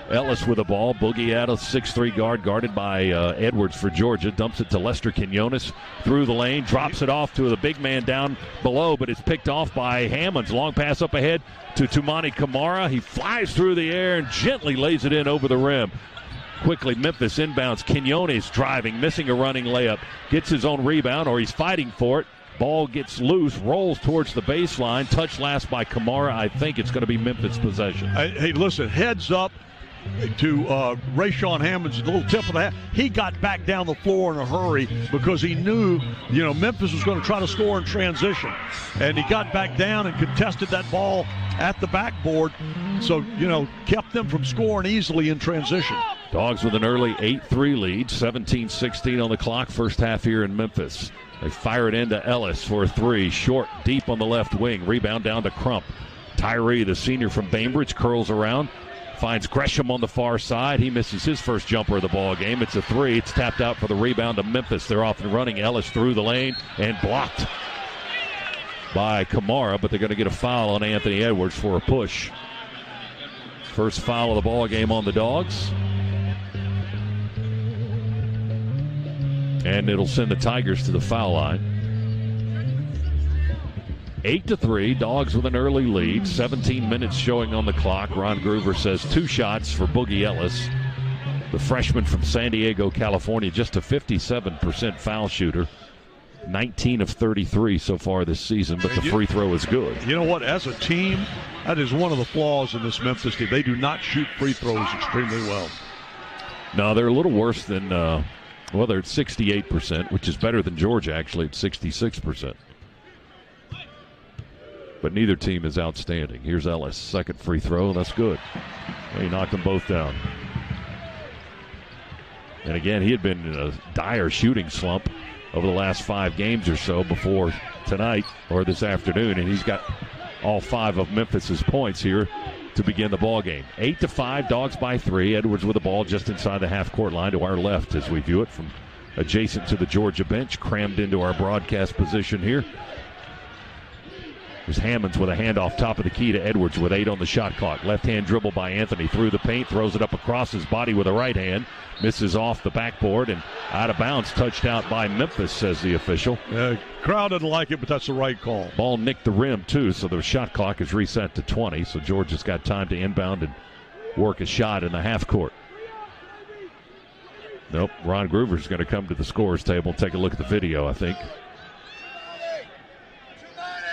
Ellis with the ball. Boogie out, a 6'3 guard guarded by Edwards for Georgia. Dumps it to Lester Quinones through the lane. Drops it off to the big man down below, but it's picked off by Hammonds. Long pass up ahead to Tumani Kamara. He flies through the air and gently lays it in over the rim. Quickly, Memphis inbounds. Quinones driving, missing a running layup. Gets his own rebound, or he's fighting for it. Ball gets loose, rolls towards the baseline. Touch last by Kamara. I think it's going to be Memphis possession. Hey, listen, heads up to Rayshawn Hammonds, a little tip of the hat. He got back down the floor in a hurry because he knew, Memphis was going to try to score in transition. And he got back down and contested that ball at the backboard. So, kept them from scoring easily in transition. Dogs with an early 8-3 lead, 17-16 on the clock, first half here in Memphis. They fire it into Ellis for a three, short, deep on the left wing. Rebound down to Crump. Tyree, the senior from Bainbridge, curls around, finds Gresham on the far side. He misses his first jumper of the ball game. It's a three. It's tapped out for the rebound to Memphis. They're off and running. Ellis through the lane and blocked by Kamara, but they're going to get a foul on Anthony Edwards for a push. First foul of the ball game on the Dogs. And it'll send the Tigers to the foul line. 8-3, Dogs with an early lead. 17 minutes showing on the clock. Ron Groover says 2 shots for Boogie Ellis, the freshman from San Diego, California, just a 57% foul shooter. 19 of 33 so far this season, but the free throw is good. You know what? As a team, that is one of the flaws in this Memphis team. They do not shoot free throws extremely well. No, they're a little worse than, they're at 68%, which is better than Georgia, actually, at 66%. but neither team is outstanding. Here's Ellis, second free throw. That's good. He knocked them both down. And again, he had been in a dire shooting slump over the last 5 games or so before tonight or this afternoon, and he's got all 5 of Memphis's points here to begin the ball game. 8-5, Dogs by 3. Edwards with the ball just inside the half-court line to our left as we view it from adjacent to the Georgia bench, crammed into our broadcast position here. There's Hammonds with a handoff top of the key to Edwards with 8 on the shot clock. Left-hand dribble by Anthony through the paint, throws it up across his body with a right hand, misses off the backboard and out of bounds, touched out by Memphis, says the official. Crowd doesn't like it, but that's the right call. Ball nicked the rim, too, so the shot clock is reset to 20, so Georgia's got time to inbound and work a shot in the half court. Nope, Ron Groover's going to come to the scorer's table and take a look at the video, I think.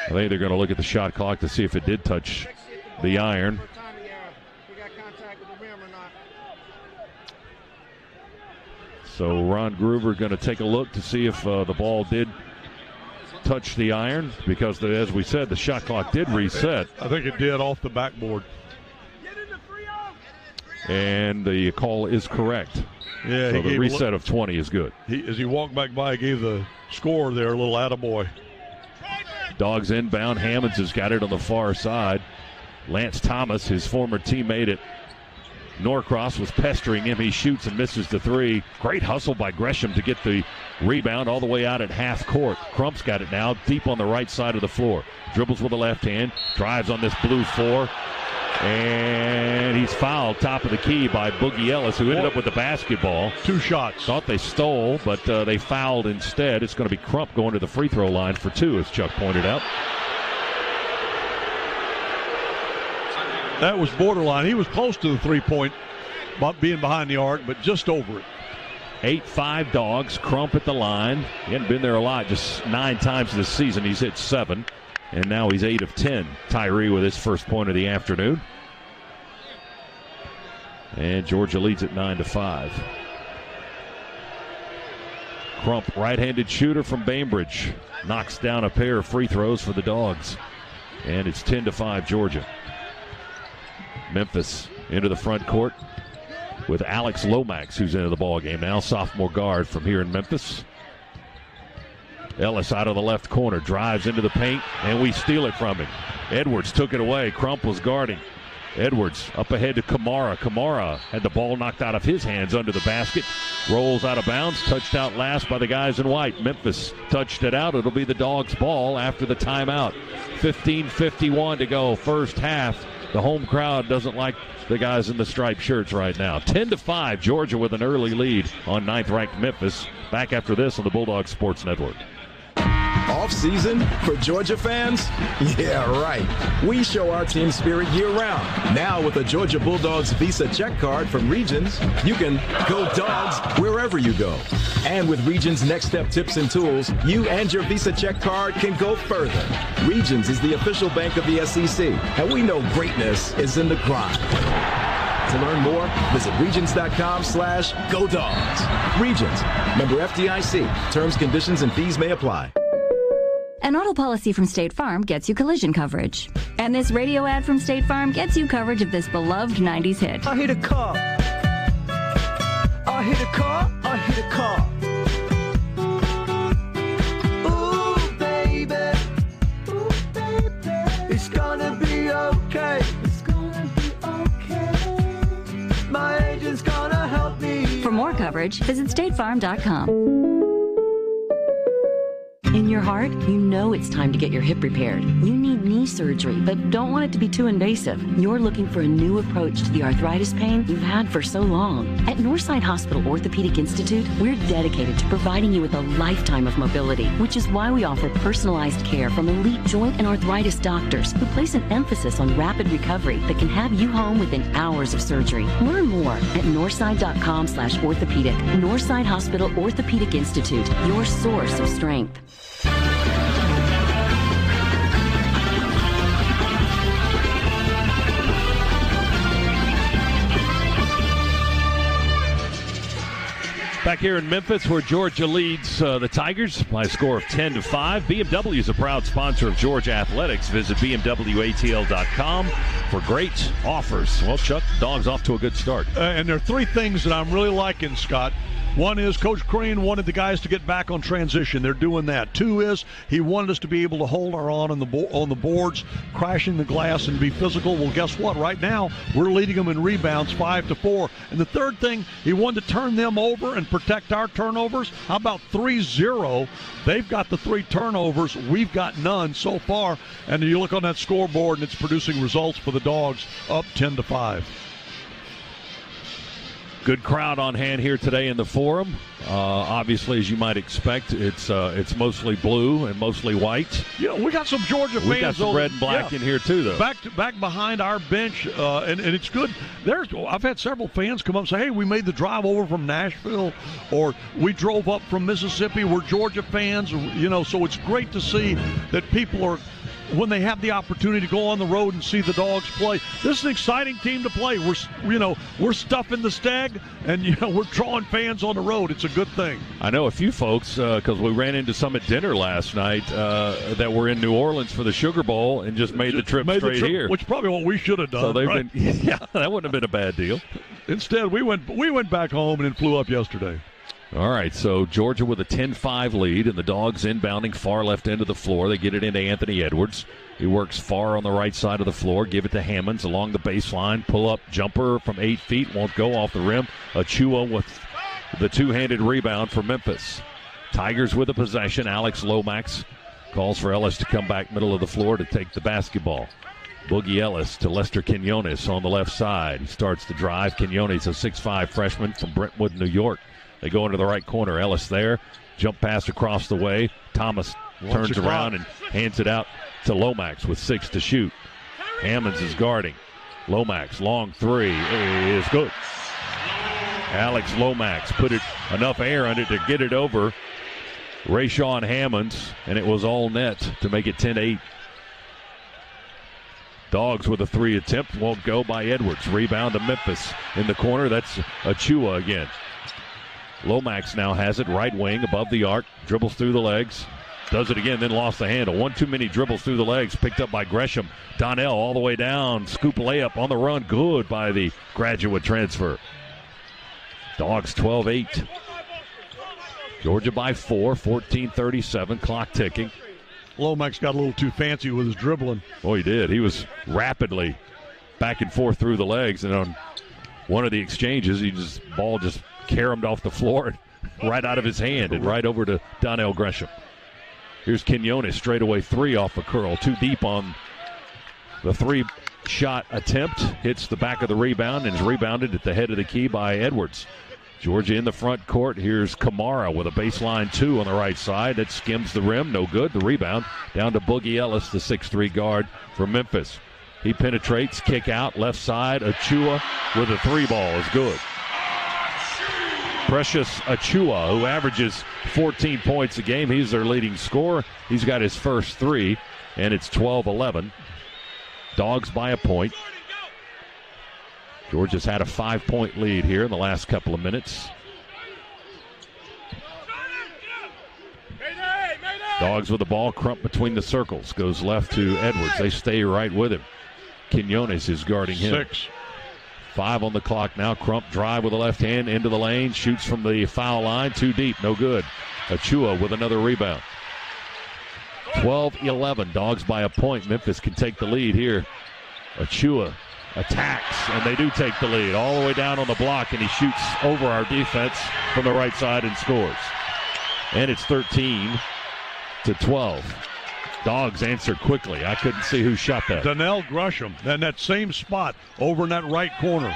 I think they're going to look at the shot clock to see if it did touch the iron. So Ron Groover going to take a look to see if the ball did touch the iron, because as we said, the shot clock did reset. I think it did off the backboard. And the call is correct. Yeah, so the reset of 20 is good. As he walked back by, he gave the scorer there a little attaboy. Dogs inbound. Hammonds has got it on the far side. Lance Thomas, his former teammate at Norcross, was pestering him. He shoots and misses the 3. Great hustle by Gresham to get the rebound all the way out at half court. Crump's got it now deep on the right side of the floor. Dribbles with the left hand. Drives on this blue 4. And he's fouled top of the key by Boogie Ellis, who ended up with the basketball. 2 shots. Thought they stole, but they fouled instead. It's going to be Crump going to the free throw line for 2, as Chuck pointed out. That was borderline. He was close to the 3-point, being behind the arc, but just over it. 8-5 Dogs. Crump at the line. He hadn't been there a lot, just 9 times this season. He's hit 7. And now he's 8 of 10. Tyree with his first point of the afternoon. And Georgia leads at 9-5. Crump, right-handed shooter from Bainbridge, knocks down a pair of free throws for the Dogs. And it's 10-5 Georgia. Memphis into the front court with Alex Lomax, who's into the ball game now, sophomore guard from here in Memphis. Ellis out of the left corner, drives into the paint, and we steal it from him. Edwards took it away. Crump was guarding. Edwards up ahead to Kamara. Kamara had the ball knocked out of his hands under the basket. Rolls out of bounds, touched out last by the guys in white. Memphis touched it out. It'll be the Dogs' ball after the timeout. 15:51 to go, first half. The home crowd doesn't like the guys in the striped shirts right now. 10-5, Georgia with an early lead on 9th-ranked Memphis. Back after this on the Bulldogs Sports Network. Off season for Georgia fans? Yeah, right. We show our team spirit year-round. Now with a Georgia Bulldogs Visa check card from Regions, you can go Dogs wherever you go. And with Regions Next Step tips and tools, you and your Visa check card can go further. Regions is the official bank of the SEC, and we know greatness is in the grind. To learn more, visit Regions.com/Go Dogs. Regions, member FDIC. Terms, conditions, and fees may apply. An auto policy from State Farm gets you collision coverage. And this radio ad from State Farm gets you coverage of this beloved 90s hit. I hit a car. I hit a car. I hit a car. Ooh, baby. Ooh, baby. It's gonna be okay. It's gonna be okay. My agent's gonna help me. For more coverage, visit statefarm.com. In your heart, you know it's time to get your hip repaired. You need knee surgery, but don't want it to be too invasive. You're looking for a new approach to the arthritis pain you've had for so long. At Northside Hospital Orthopedic Institute, we're dedicated to providing you with a lifetime of mobility, which is why we offer personalized care from elite joint and arthritis doctors who place an emphasis on rapid recovery that can have you home within hours of surgery. Learn more at northside.com/orthopedic. Northside Hospital Orthopedic Institute, your source of strength. Back back here in Memphis where Georgia leads the Tigers by a score of 10-5. BMW is a proud sponsor of Georgia Athletics. Visit BMWATL.com for great offers. Well, Chuck, Dogs off to a good start. And there are three things that I'm really liking, Scott. One is Coach Crane wanted the guys to get back on transition. They're doing that. Two is he wanted us to be able to hold our own on the boards, crashing the glass and be physical. Well, guess what? Right now, we're leading them in rebounds 5-4. And the third thing, he wanted to turn them over and protect our turnovers. How about 3-0? They've got the 3 turnovers. We've got none so far. And you look on that scoreboard, and it's producing results for the Dogs, up 10-5. Good crowd on hand here today in the Forum. Obviously, as you might expect, it's mostly blue and mostly white. Yeah, we got some Georgia fans. We got some red and black in here too, though. Back behind our bench, and it's good. I've had several fans come up and say, "Hey, we made the drive over from Nashville, or we drove up from Mississippi. We're Georgia fans." So it's great to see that people are, when they have the opportunity to go on the road and see the Dogs play. This is an exciting team to play. We're stuffing the Stag, and we're drawing fans on the road. It's a good thing. I know a few folks because we ran into some at dinner last night that were in New Orleans for the Sugar Bowl and just made the trip straight here, which is probably what we should have done. So they've been, yeah, that wouldn't have been a bad deal. Instead, we went back home and then flew up yesterday. All right, so Georgia with a 10-5 lead, and the Dogs inbounding far left end of the floor. They get it into Anthony Edwards. He works far on the right side of the floor. Give it to Hammonds along the baseline. Pull-up jumper from 8 feet. Won't go off the rim. Achua with the two-handed rebound for Memphis. Tigers with a possession. Alex Lomax calls for Ellis to come back middle of the floor to take the basketball. Boogie Ellis to Lester Quinones on the left side. He starts to drive. Quinones, a 6'5 freshman from Brentwood, New York. They go into the right corner. Ellis there. Jump pass across the way. Thomas turns around and hands it out to Lomax with 6 to shoot. Hammonds is guarding. Lomax, long three is good. Alex Lomax put it enough air on it to get it over Rayshawn Hammonds, and it was all net to make it 10-8. Dogs with a 3 attempt. Won't go by Edwards. Rebound to Memphis in the corner. That's Achua again. Lomax now has it, right wing, above the arc, dribbles through the legs, does it again, then lost the handle. 1 too many dribbles through the legs, picked up by Gresham. Donnell all the way down, scoop layup on the run, good by the graduate transfer. Dogs 12-8. Georgia by 4, 14-37, clock ticking. Lomax got a little too fancy with his dribbling. Oh, he did. He was rapidly back and forth through the legs, and on one of the exchanges, ball just caromed off the floor right out of his hand and right over to Donnell Gresham. Here's Quinones, straightaway 3 off a curl. Too deep on the 3-shot attempt. Hits the back of the rebound and is rebounded at the head of the key by Edwards. Georgia in the front court. Here's Kamara with a baseline 2 on the right side. That skims the rim. No good. The rebound down to Boogie Ellis, the 6'3 guard for Memphis. He penetrates, kick out, left side. Achua with a 3 ball is good. Precious Achua, who averages 14 points a game. He's their leading scorer. He's got his first 3, and it's 12-11. Dogs by a point. Georgia's had a 5-point lead here in the last couple of minutes. Dogs with the ball. Crump between the circles. Goes left to Edwards. They stay right with him. Quinones is guarding him. 6. 5 on the clock now. Crump drive with the left hand into the lane. Shoots from the foul line. Too deep. No good. Achua with another rebound. 12-11. Dogs by a point. Memphis can take the lead here. Achua attacks, and they do take the lead all the way down on the block, and he shoots over our defense from the right side and scores. And it's 13-12. Dogs answer quickly. I couldn't see who shot that. Donnell Gresham, in that same spot over in that right corner.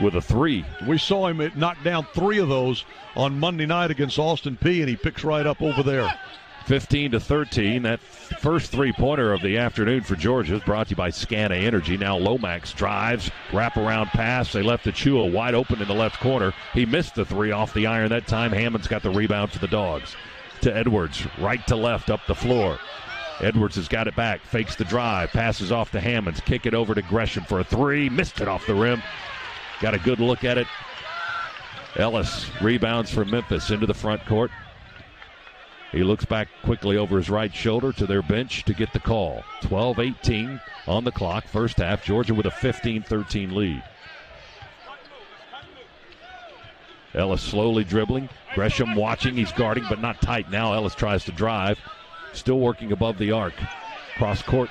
With a 3. We saw him knock down 3 of those on Monday night against Austin Peay, and he picks right up over there. 15-13. That first 3-pointer of the afternoon for Georgia is brought to you by Scana Energy. Now Lomax drives, wraparound pass. They left Achua wide open in the left corner. He missed the 3 off the iron that time. Hammond's got the rebound for the Dogs. To Edwards, right to left up the floor. Edwards has got it back, fakes the drive, passes off to Hammonds, kick it over to Gresham for a 3, missed it off the rim. Got a good look at it. Ellis rebounds for Memphis into the front court. He looks back quickly over his right shoulder to their bench to get the call. 12-18 on the clock. First half, Georgia with a 15-13 lead. Ellis slowly dribbling. Gresham watching. He's guarding, but not tight now. Ellis tries to drive. Still working above the arc. Cross court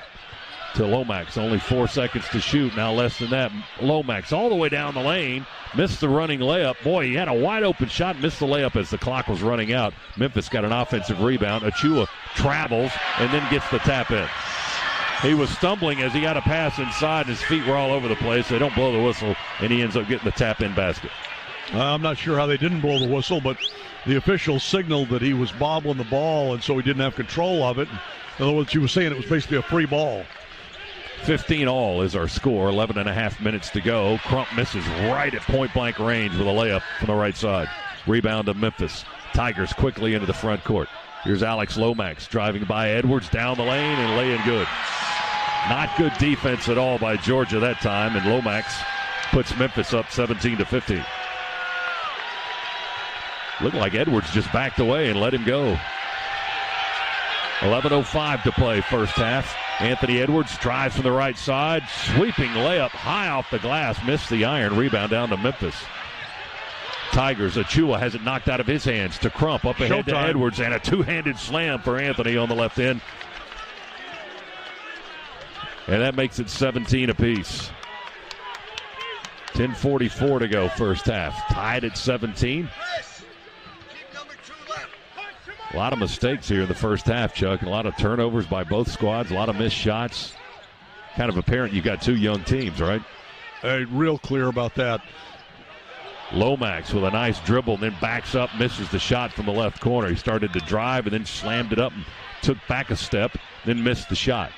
to Lomax. Only 4 seconds to shoot. Now less than that. Lomax all the way down the lane. Missed the running layup. Boy, he had a wide open shot. Missed the layup as the clock was running out. Memphis got an offensive rebound. Achua travels and then gets the tap in. He was stumbling as he got a pass inside. His feet were all over the place. They don't blow the whistle, and he ends up getting the tap in basket. I'm not sure how they didn't blow the whistle, but the official signaled that he was bobbling the ball, and so he didn't have control of it. In other words, she was saying it was basically a free ball. 15 all is our score. 11 and a half minutes to go. Crump misses right at point-blank range with a layup from the right side. Rebound to Memphis. Tigers quickly into the front court. Here's Alex Lomax driving by Edwards down the lane and laying good. Not good defense at all by Georgia that time, and Lomax puts Memphis up 17-15. Looked like Edwards just backed away and let him go. 11:05 to play first half. Anthony Edwards drives from the right side. Sweeping layup high off the glass. Missed the iron. Rebound down to Memphis. Tigers. Achua has it knocked out of his hands to Crump. Up ahead to Edwards. And a two-handed slam for Anthony on the left end. And that makes it 17 apiece. 10:44 to go first half. Tied at 17. A lot of mistakes here in the first half, Chuck. A lot of turnovers by both squads. A lot of missed shots. Kind of apparent you've got two young teams, right? Real clear about that. Lomax with a nice dribble and then backs up, misses the shot from the left corner. He started to drive and then slammed it up and took back a step, then missed the shot.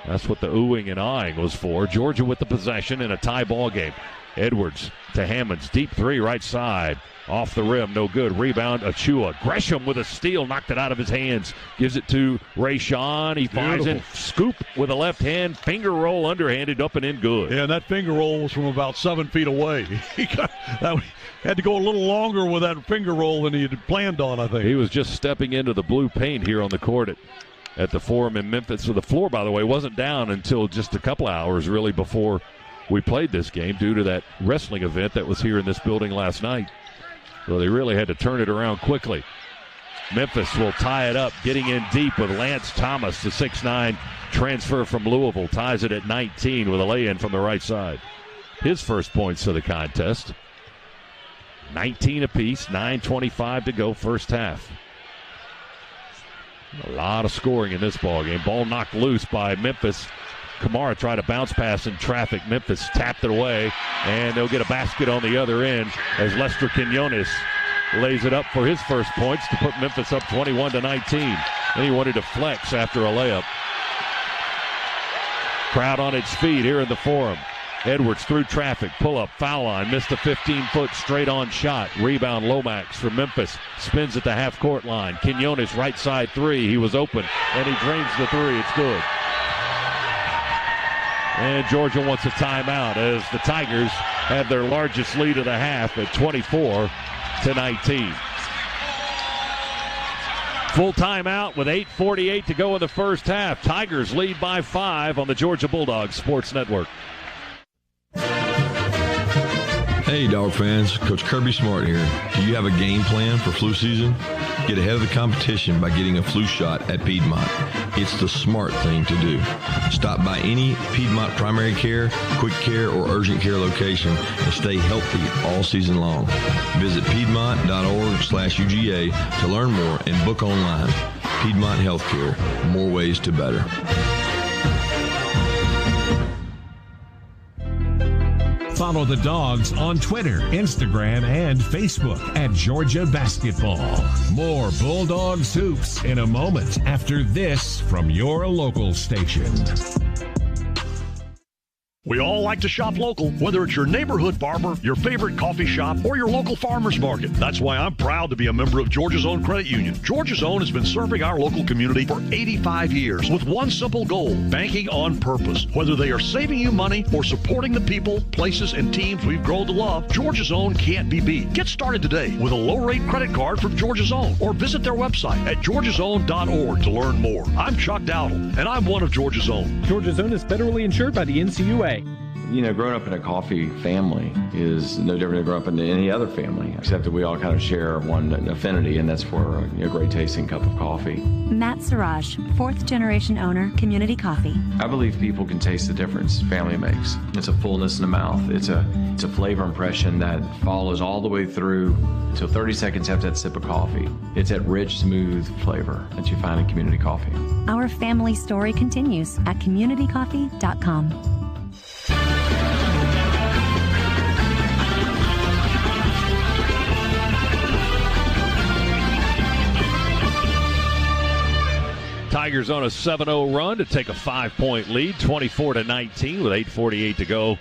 That's what the oohing and aahing was for. Georgia with the possession in a tie ball game. Edwards to Hammonds. Deep three, right side. Off the rim, no good. Rebound, Achua. Gresham with a steal, knocked it out of his hands. Gives it to Rayshawn. He flies in, scoop with a left hand, finger roll underhanded, up and in good. Yeah, and that finger roll was from about 7 feet away. He had to go a little longer with that finger roll than he had planned on, I think. He was just stepping into the blue paint here on the court at the Forum in Memphis. So the floor, by the way, wasn't down until just a couple hours really before we played this game due to that wrestling event that was here in this building last night. So they really had to turn it around quickly. Memphis will tie it up, getting in deep with Lance Thomas, the 6'9" transfer from Louisville. Ties it at 19 with a lay-in from the right side. His first points of the contest. 19 apiece, 9:25 to go first half. A lot of scoring in this ballgame. Ball knocked loose by Memphis. Kamara tried to bounce pass in traffic. Memphis tapped it away, and they'll get a basket on the other end as Lester Quinones lays it up for his first points to put Memphis up 21-19. Then he wanted to flex after a layup. Crowd on its feet here in the Forum. Edwards through traffic, pull-up, foul line, missed a 15-foot straight-on shot. Rebound, Lomax from Memphis, spins at the half-court line. Quinones, right side three, he was open, and he drains the three. It's good. And Georgia wants a timeout as the Tigers have their largest lead of the half at 24-19. Full timeout with 8:48 to go in the first half. Tigers lead by 5 on the Georgia Bulldogs Sports Network. Hey, Dog fans. Coach Kirby Smart here. Do you have a game plan for flu season? Get ahead of the competition by getting a flu shot at Piedmont. It's the smart thing to do. Stop by any Piedmont primary care, quick care, or urgent care location and stay healthy all season long. Visit Piedmont.org/UGA to learn more and book online. Piedmont Healthcare. More ways to better. Follow the Dogs on Twitter, Instagram, and Facebook at Georgia Basketball. More Bulldogs hoops in a moment after this from your local station. We all like to shop local, whether it's your neighborhood barber, your favorite coffee shop, or your local farmer's market. That's why I'm proud to be a member of Georgia's Own Credit Union. Georgia's Own has been serving our local community for 85 years with one simple goal, banking on purpose. Whether they are saving you money or supporting the people, places, and teams we've grown to love, Georgia's Own can't be beat. Get started today with a low-rate credit card from Georgia's Own or visit their website at georgiasown.org to learn more. I'm Chuck Dowdle, and I'm one of Georgia's Own. Georgia's Own is federally insured by the NCUA. You know, growing up in a coffee family is no different than growing up in any other family, except that we all kind of share one affinity, and that's for a great tasting cup of coffee. Matt Siraj, 4th generation owner, Community Coffee. I believe people can taste the difference family makes. It's a fullness in the mouth. It's a flavor impression that follows all the way through until 30 seconds after that sip of coffee. It's that rich, smooth flavor that you find in Community Coffee. Our family story continues at communitycoffee.com. Tigers on a 7-0 run to take a 5-point lead, 24-19 with 8:48 to go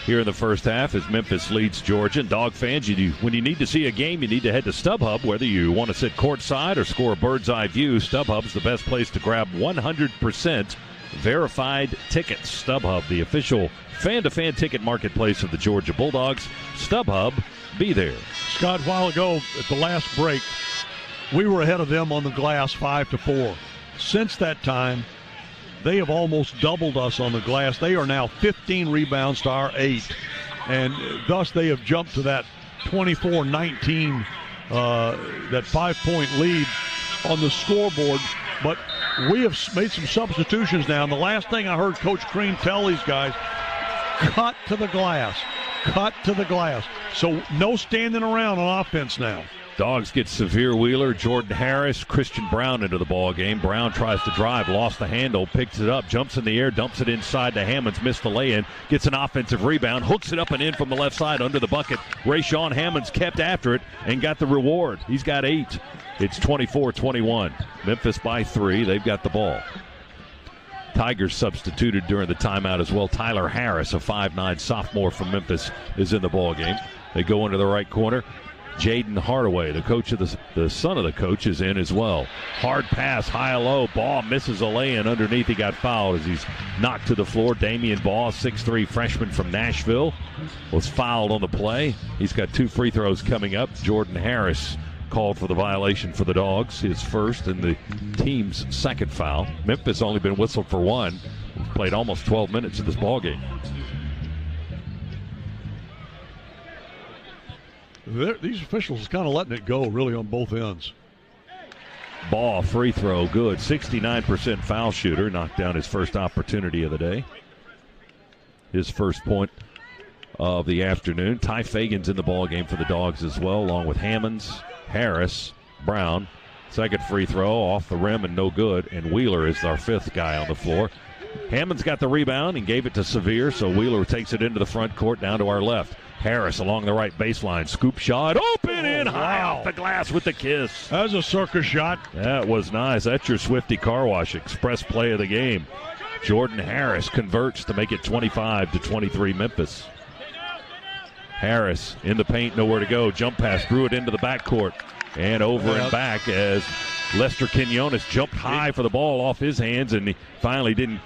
here in the first half as Memphis leads Georgia. And Dog fans, when you need to see a game, you need to head to StubHub. Whether you want to sit courtside or score a bird's eye view, StubHub's the best place to grab 100% verified tickets. StubHub, the official fan-to-fan ticket marketplace of the Georgia Bulldogs. StubHub, be there. Scott, a while ago at the last break, we were ahead of them on the glass 5-4. Since that time, they have almost doubled us on the glass. They are now 15 rebounds to our 8, and thus they have jumped to that 24-19, that 5-point lead on the scoreboard. But we have made some substitutions now, and the last thing I heard Coach Crean tell these guys, cut to the glass. Cut to the glass. So no standing around on offense now. Dogs get Severe Wheeler, Jordan Harris, Christian Brown into the ball game. Brown tries to drive, lost the handle, picks it up, jumps in the air, dumps it inside to Hammonds, missed the lay-in, gets an offensive rebound, hooks it up and in from the left side under the bucket. Rayshawn Hammonds kept after it and got the reward. He's got 8. It's 24-21. Memphis by 3. They've got the ball. Tigers substituted during the timeout as well. Tyler Harris, a 5'9 sophomore from Memphis, is in the ball game. They go into the right corner. Jaden Hardaway, the coach of the son of the coach, is in as well. Hard pass, high-low. Ball misses a lay-in underneath. He got fouled as he's knocked to the floor. Damian Ball, 6'3 freshman from Nashville, was fouled on the play. He's got 2 free throws coming up. Jordan Harris called for the violation for the Dogs, his first and the team's second foul. Memphis only been whistled for 1. Played almost 12 minutes of this ball game. These officials are kind of letting it go, really, on both ends. Ball, free throw, good. 69% foul shooter, knocked down his first opportunity of the day. His first point of the afternoon. Ty Fagan's in the ball game for the Dogs as well, along with Hammonds, Harris, Brown. Second free throw off the rim and no good, and Wheeler is our 5th guy on the floor. Hammonds got the rebound and gave it to Severe, so Wheeler takes it into the front court down to our left. Harris along the right baseline. Scoop shot. Open in high off the glass with the kiss. That was a circus shot. That was nice. That's your Swifty Car Wash express play of the game. Jordan Harris converts to make it 25-23 Memphis. Harris in the paint, nowhere to go. Jump pass, threw it into the backcourt. And over and back as Lester Quinones jumped high for the ball off his hands, and he finally didn't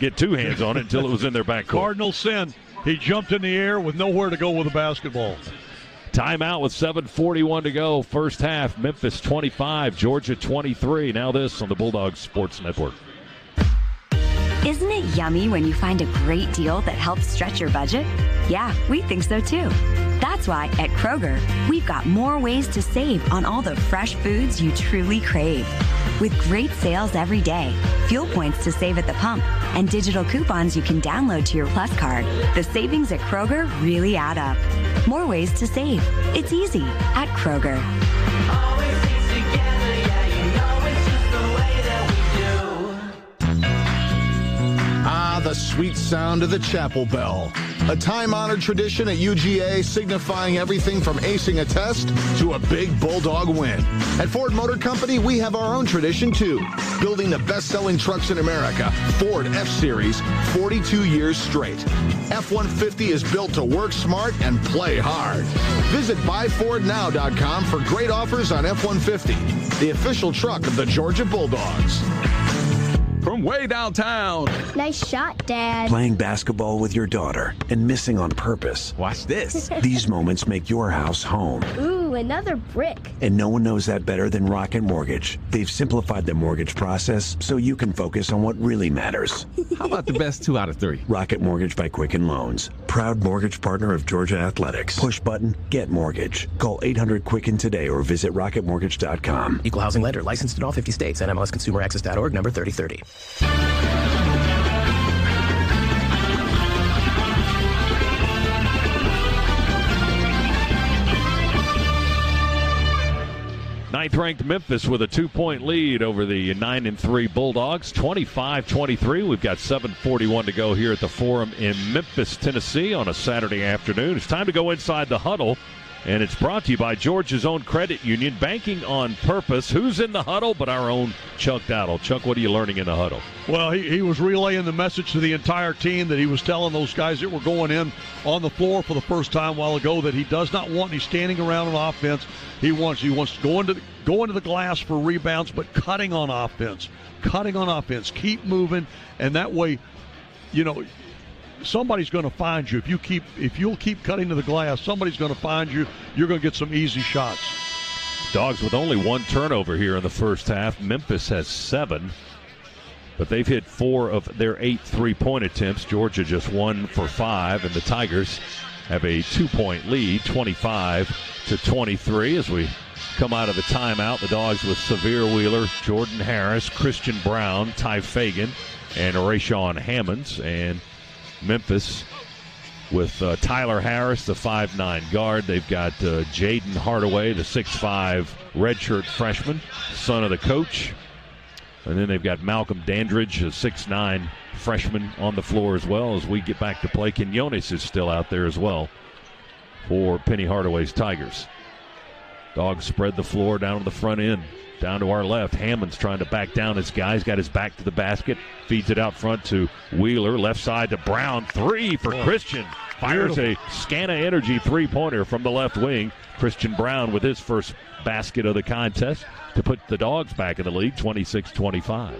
get 2 hands on it until it was in their backcourt. Cardinal sin. He jumped in the air with nowhere to go with the basketball. Timeout with 7:41 to go. First half, Memphis 25, Georgia 23. Now this on the Bulldogs Sports Network. Isn't it yummy when you find a great deal that helps stretch your budget? Yeah, we think so too. That's why at Kroger, we've got more ways to save on all the fresh foods you truly crave. With great sales every day, fuel points to save at the pump, and digital coupons you can download to your Plus card, the savings at Kroger really add up. More ways to save. It's easy at Kroger. the sweet sound of the chapel bell. A time-honored tradition at UGA signifying everything from acing a test to a big Bulldog win. At Ford Motor Company, we have our own tradition, too. Building the best-selling trucks in America, Ford F-Series, 42 years straight. F-150 is built to work smart and play hard. Visit buyfordnow.com for great offers on F-150, the official truck of the Georgia Bulldogs. From way downtown. Nice shot, Dad. Playing basketball with your daughter and missing on purpose. Watch this. These moments make your house home. Ooh, another brick. And no one knows that better than Rocket Mortgage. They've simplified the mortgage process so you can focus on what really matters. How about the best 2 out of 3? Rocket Mortgage by Quicken Loans. Proud mortgage partner of Georgia Athletics. Push button, get mortgage. Call 800-QUICKEN today or visit rocketmortgage.com. Equal housing lender. Licensed in all 50 states. NMLSConsumerAccess.org. Number 3030. Ninth-ranked Memphis with a 2-point lead over the 9-3 Bulldogs, 25-23. We've got 7:41 to go here at the Forum in Memphis, Tennessee on a Saturday afternoon. It's time to go inside the huddle, and it's brought to you by Georgia's own credit union, banking on purpose. Who's in the huddle but our own Chuck Dowdle? Chuck, what are you learning in the huddle? Well, he was relaying the message to the entire team that he was telling those guys that were going in on the floor for the first time a while ago that he does not want any standing around on offense. He wants to go into the glass for rebounds, but cutting on offense. Keep moving, and that way, somebody's going to find you. If you'll keep cutting to the glass, somebody's going to find you. You're going to get some easy shots. Dogs with only 1 turnover here in the first half. Memphis has 7, but they've hit 4 of their 8 3-point attempts. Georgia just 1 for 5, and the Tigers have a 2-point lead, 25-23. As we come out of the timeout, the Dogs with Severe Wheeler, Jordan Harris, Christian Brown, Ty Fagan, and Rayshawn Hammonds. And Memphis with Tyler Harris, the 5'9 guard. They've got Jaden Hardaway, the 6'5 redshirt freshman, son of the coach. And then they've got Malcolm Dandridge, a 6'9 freshman, on the floor as well as we get back to play. Quinones is still out there as well for Penny Hardaway's Tigers. Dogs spread the floor down to the front end. Down to our left, Hammond's trying to back down his guy. He's got his back to the basket. Feeds it out front to Wheeler. Left side to Brown. 3 for Christian. Fires a Scana Energy 3-pointer from the left wing. Christian Brown with his first basket of the contest to put the Dogs back in the lead, 26-25.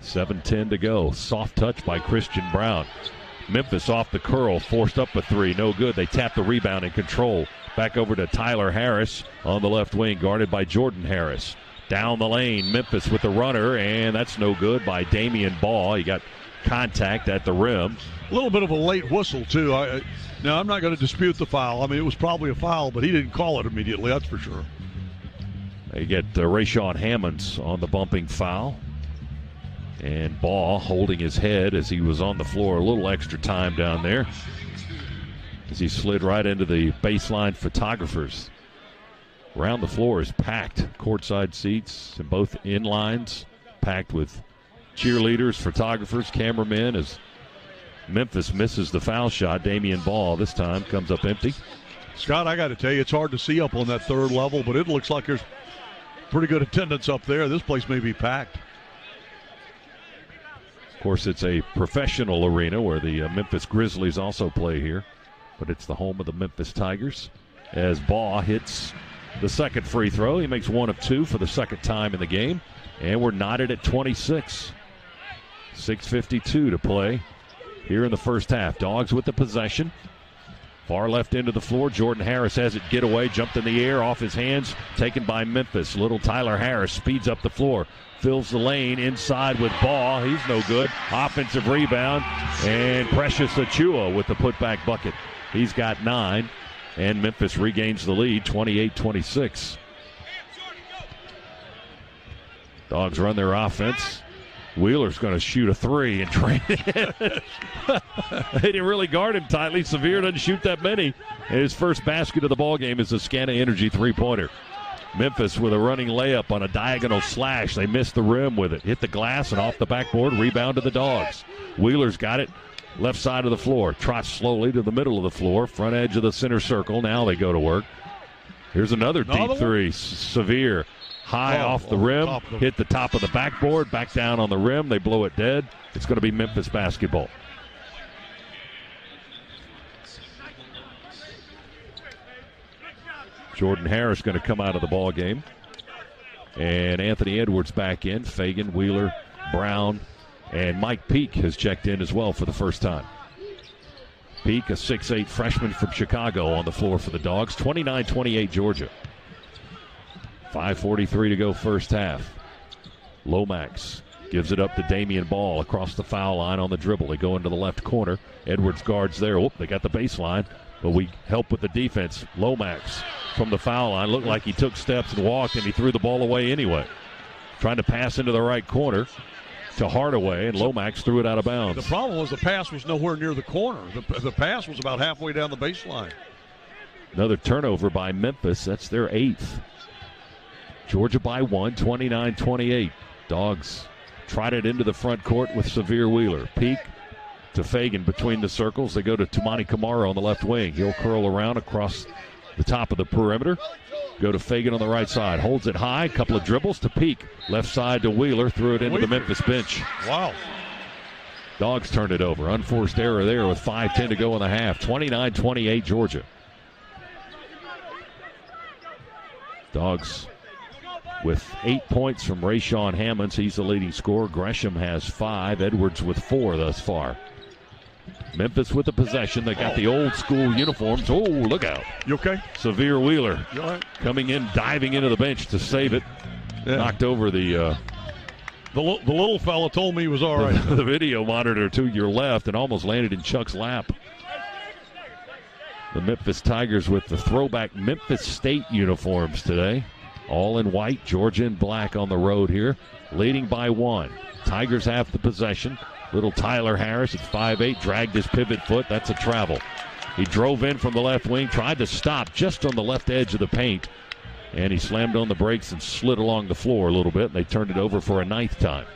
7:10 to go. Soft touch by Christian Brown. Memphis off the curl, forced up a 3. No good. They tap the rebound in control. Back over to Tyler Harris on the left wing, guarded by Jordan Harris. Down the lane, Memphis with the runner, and that's no good by Damian Ball. He got contact at the rim. A little bit of a late whistle, too. Now, I'm not going to dispute the foul. I mean, it was probably a foul, but he didn't call it immediately, that's for sure. They get Rayshawn Hammonds on the bumping foul. And Ball holding his head as he was on the floor. A little extra time down there as he slid right into the baseline photographers. Around the floor is packed. Courtside seats and both in lines packed with cheerleaders, photographers, cameramen as Memphis misses the foul shot. Damian Ball this time comes up empty. Scott, I got to tell you, it's hard to see up on that third level, but it looks like there's pretty good attendance up there. This place may be packed. Of course, it's a professional arena where the Memphis Grizzlies also play here, but it's the home of the Memphis Tigers. As Ball hits the second free throw, he makes 1 of 2 for the second time in the game, and we're knotted at 26. 6:52 to play here in the first half. Dogs with the possession. Far left end of the floor. Jordan Harris has it get away, jumped in the air off his hands, taken by Memphis. Little Tyler Harris speeds up the floor, fills the lane inside with Ball. He's no good. Offensive rebound, and Precious Achua with the putback bucket. He's got 9, and Memphis regains the lead, 28-26. Dogs run their offense. Wheeler's going to shoot a 3 and train it. They didn't really guard him tightly. Severe doesn't shoot that many. And his first basket of the ball game is a Scana Energy 3-pointer. Memphis with a running layup on a diagonal slash. They missed the rim with it. Hit the glass and off the backboard. Rebound to the Dogs. Wheeler's got it. Left side of the floor. Trots slowly to the middle of the floor. Front edge of the center circle. Now they go to work. Here's another deep three. Severe. High off the rim. Hit the top of the backboard. Back down on the rim. They blow it dead. It's going to be Memphis basketball. Jordan Harris going to come out of the ball game. And Anthony Edwards back in. Fagan, Wheeler, Brown, and Mike Peake has checked in as well for the first time. Peake, a 6'8 freshman from Chicago, on the floor for the Dogs. 29-28 Georgia. 5:43 to go first half. Lomax gives it up to Damian Ball across the foul line on the dribble. They go into the left corner. Edwards guards there. Oh, they got the baseline, but we help with the defense. Lomax from the foul line. Looked like he took steps and walked, and he threw the ball away anyway. Trying to pass into the right corner to Hardaway, and Lomax threw it out of bounds. The problem was the pass was nowhere near the corner. The pass was about halfway down the baseline. Another turnover by Memphis. That's their 8th. Georgia by 1, 29-28. Dogs tried it into the front court with Severe Wheeler. Peake to Fagan between the circles. They go to Tumani Kamara on the left wing. He'll curl around across the top of the perimeter. Go to Fagan on the right side. Holds it high. Couple of dribbles to Peake. Left side to Wheeler. Threw it into the Memphis bench. Wow. Dogs turned it over. Unforced error there with 5:10 to go in the half. 29-28 Georgia. Dogs with 8 points from Rayshawn Hammonds. He's the leading scorer. Gresham has 5. Edwards with 4 thus far. Memphis with the possession. They got the old school uniforms. Oh, look out. You okay? Severe Wheeler you all right? Coming in, diving into the bench to save it. Yeah. Knocked over the little fella told me he was all right. The video monitor to your left and almost landed in Chuck's lap. The Memphis Tigers with the throwback Memphis State uniforms today. All in white, Georgia in black on the road here. Leading by 1. Tigers have the possession. Little Tyler Harris at 5'8", dragged his pivot foot. That's a travel. He drove in from the left wing, tried to stop just on the left edge of the paint, and he slammed on the brakes and slid along the floor a little bit, and they turned it over for a 9th time.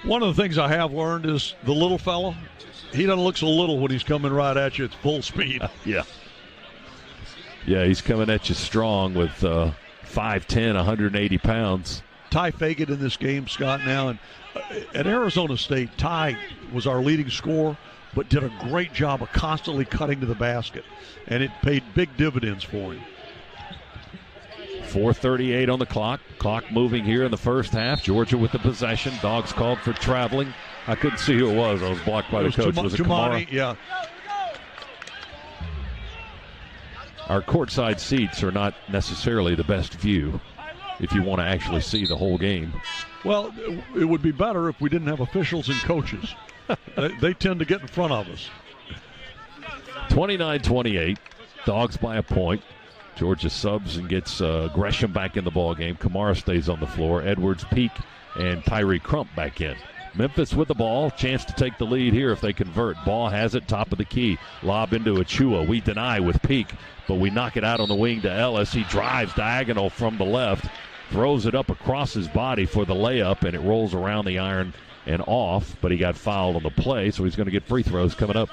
One of the things I have learned is the little fella, he doesn't look so little when he's coming right at you at full speed. Yeah, he's coming at you strong with 5'10", 180 pounds. Ty Fagan in this game, Scott, now. And at Arizona State, Ty was our leading scorer, but did a great job of constantly cutting to the basket. And it paid big dividends for him. 4:38 on the clock. Clock moving here in the first half. Georgia with the possession. Dogs called for traveling. I couldn't see who it was. I was blocked by the coach. Was it Kamara? Yeah. Our courtside seats are not necessarily the best view if you want to actually see the whole game. Well, it would be better if we didn't have officials and coaches. They tend to get in front of us. 29-28. Dogs by a point. Georgia subs and gets Gresham back in the ball game. Kamara stays on the floor. Edwards, Peake, and Tyree Crump back in. Memphis with the ball. Chance to take the lead here if they convert. Ball has it, top of the key. Lob into Achua. We deny with Peake, but we knock it out on the wing to Ellis. He drives diagonal from the left, throws it up across his body for the layup, and it rolls around the iron and off, but he got fouled on the play, so he's going to get free throws coming up.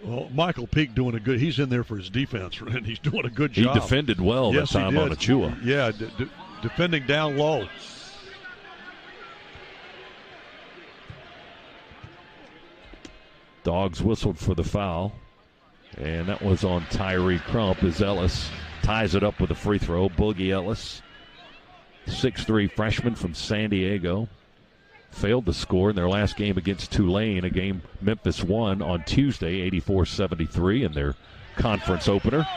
Well, Michael Peake doing a good – he's in there for his defense, and he's doing a good job. He defended well that time on Achua. Yeah, defending down low. Dogs whistled for the foul, and that was on Tyree Crump as Ellis ties it up with a free throw. Boogie Ellis, 6'3" freshman from San Diego, failed to score in their last game against Tulane, a game Memphis won on Tuesday, 84-73 in their conference opener.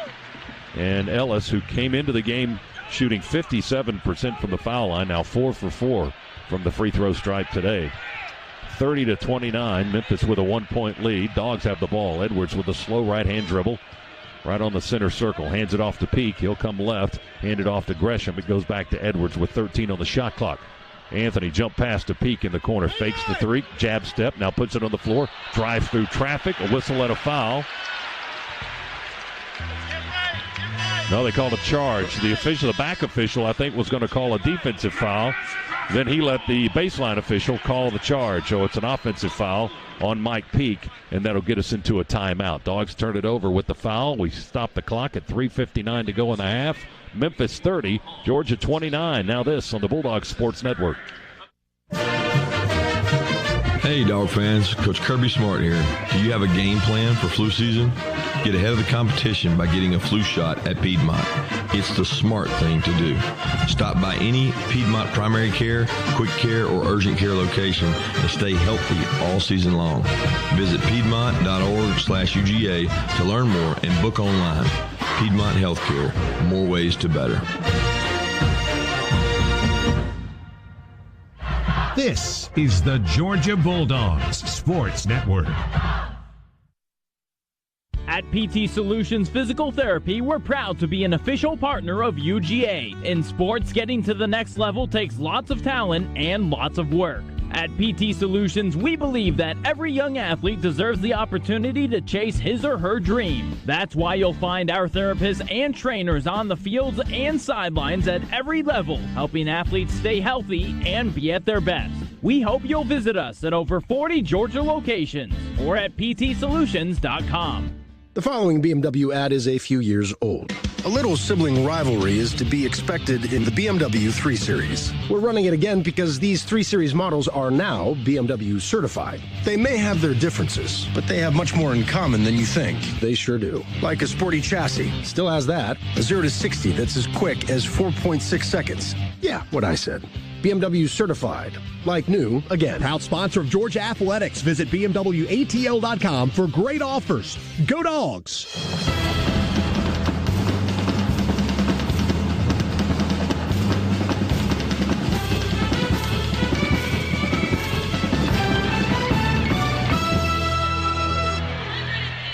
And Ellis, who came into the game shooting 57% from the foul line, now 4 for 4 from the free throw stripe today. 30-29, Memphis with a 1-point lead. Dogs have the ball. Edwards with a slow right-hand dribble right on the center circle. Hands it off to Peake. He'll come left. Hand it off to Gresham. It goes back to Edwards with 13 on the shot clock. Anthony jump pass to Peake in the corner. Fakes the three. Jab step. Now puts it on the floor. Drives through traffic. A whistle and a foul. No, they called a charge. The back official, I think, was going to call a defensive foul. Then he let the baseline official call the charge. So it's an offensive foul on Mike Peake, and that'll get us into a timeout. Dogs turn it over with the foul. We stop the clock at 3:59 to go in the half. Memphis 30, Georgia 29. Now this on the Bulldogs Sports Network. Hey, Dog fans. Coach Kirby Smart here. Do you have a game plan for flu season? Get ahead of the competition by getting a flu shot at Piedmont. It's the smart thing to do. Stop by any Piedmont primary care, quick care, or urgent care location and stay healthy all season long. Visit piedmont.org/UGA to learn more and book online. Piedmont Healthcare, more ways to better. This is the Georgia Bulldogs Sports Network. At PT Solutions Physical Therapy, we're proud to be an official partner of UGA. In sports, getting to the next level takes lots of talent and lots of work. At PT Solutions, we believe that every young athlete deserves the opportunity to chase his or her dream. That's why you'll find our therapists and trainers on the fields and sidelines at every level, helping athletes stay healthy and be at their best. We hope you'll visit us at over 40 Georgia locations or at ptsolutions.com. The following BMW ad is a few years old. A little sibling rivalry is to be expected in the BMW 3 Series. We're running it again because these 3 Series models are now BMW certified. They may have their differences, but they have much more in common than you think. They sure do. Like a sporty chassis, still has that. A 0 to 60 that's as quick as 4.6 seconds. Yeah, what I said. BMW certified. Like new, again. Proud sponsor of Georgia Athletics. Visit BMWATL.com for great offers. Go Dogs!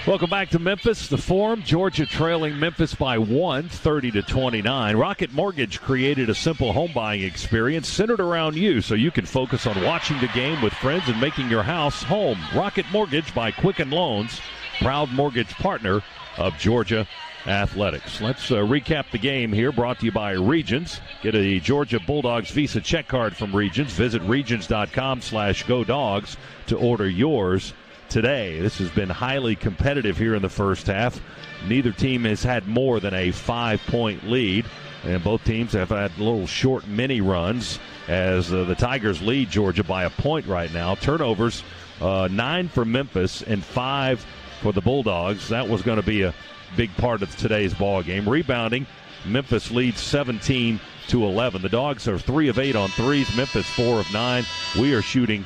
Welcome back to Memphis. The Forum, Georgia trailing Memphis by 1, 30-29. Rocket Mortgage created a simple home buying experience centered around you so you can focus on watching the game with friends and making your house home. Rocket Mortgage by Quicken Loans, proud mortgage partner of Georgia Athletics. Let's recap the game here, brought to you by Regions. Get a Georgia Bulldogs Visa check card from Regions. Visit regions.com/GoDogs to order yours today. This has been highly competitive here in the first half. Neither team has had more than a 5-point lead, and both teams have had little short mini runs as the Tigers lead Georgia by a point right now. Turnovers, 9 for Memphis and 5 for the Bulldogs. That was going to be a big part of today's ball game. Rebounding, Memphis leads 17-11. The Dogs are 3 of 8 on threes. Memphis 4 of 9. We are shooting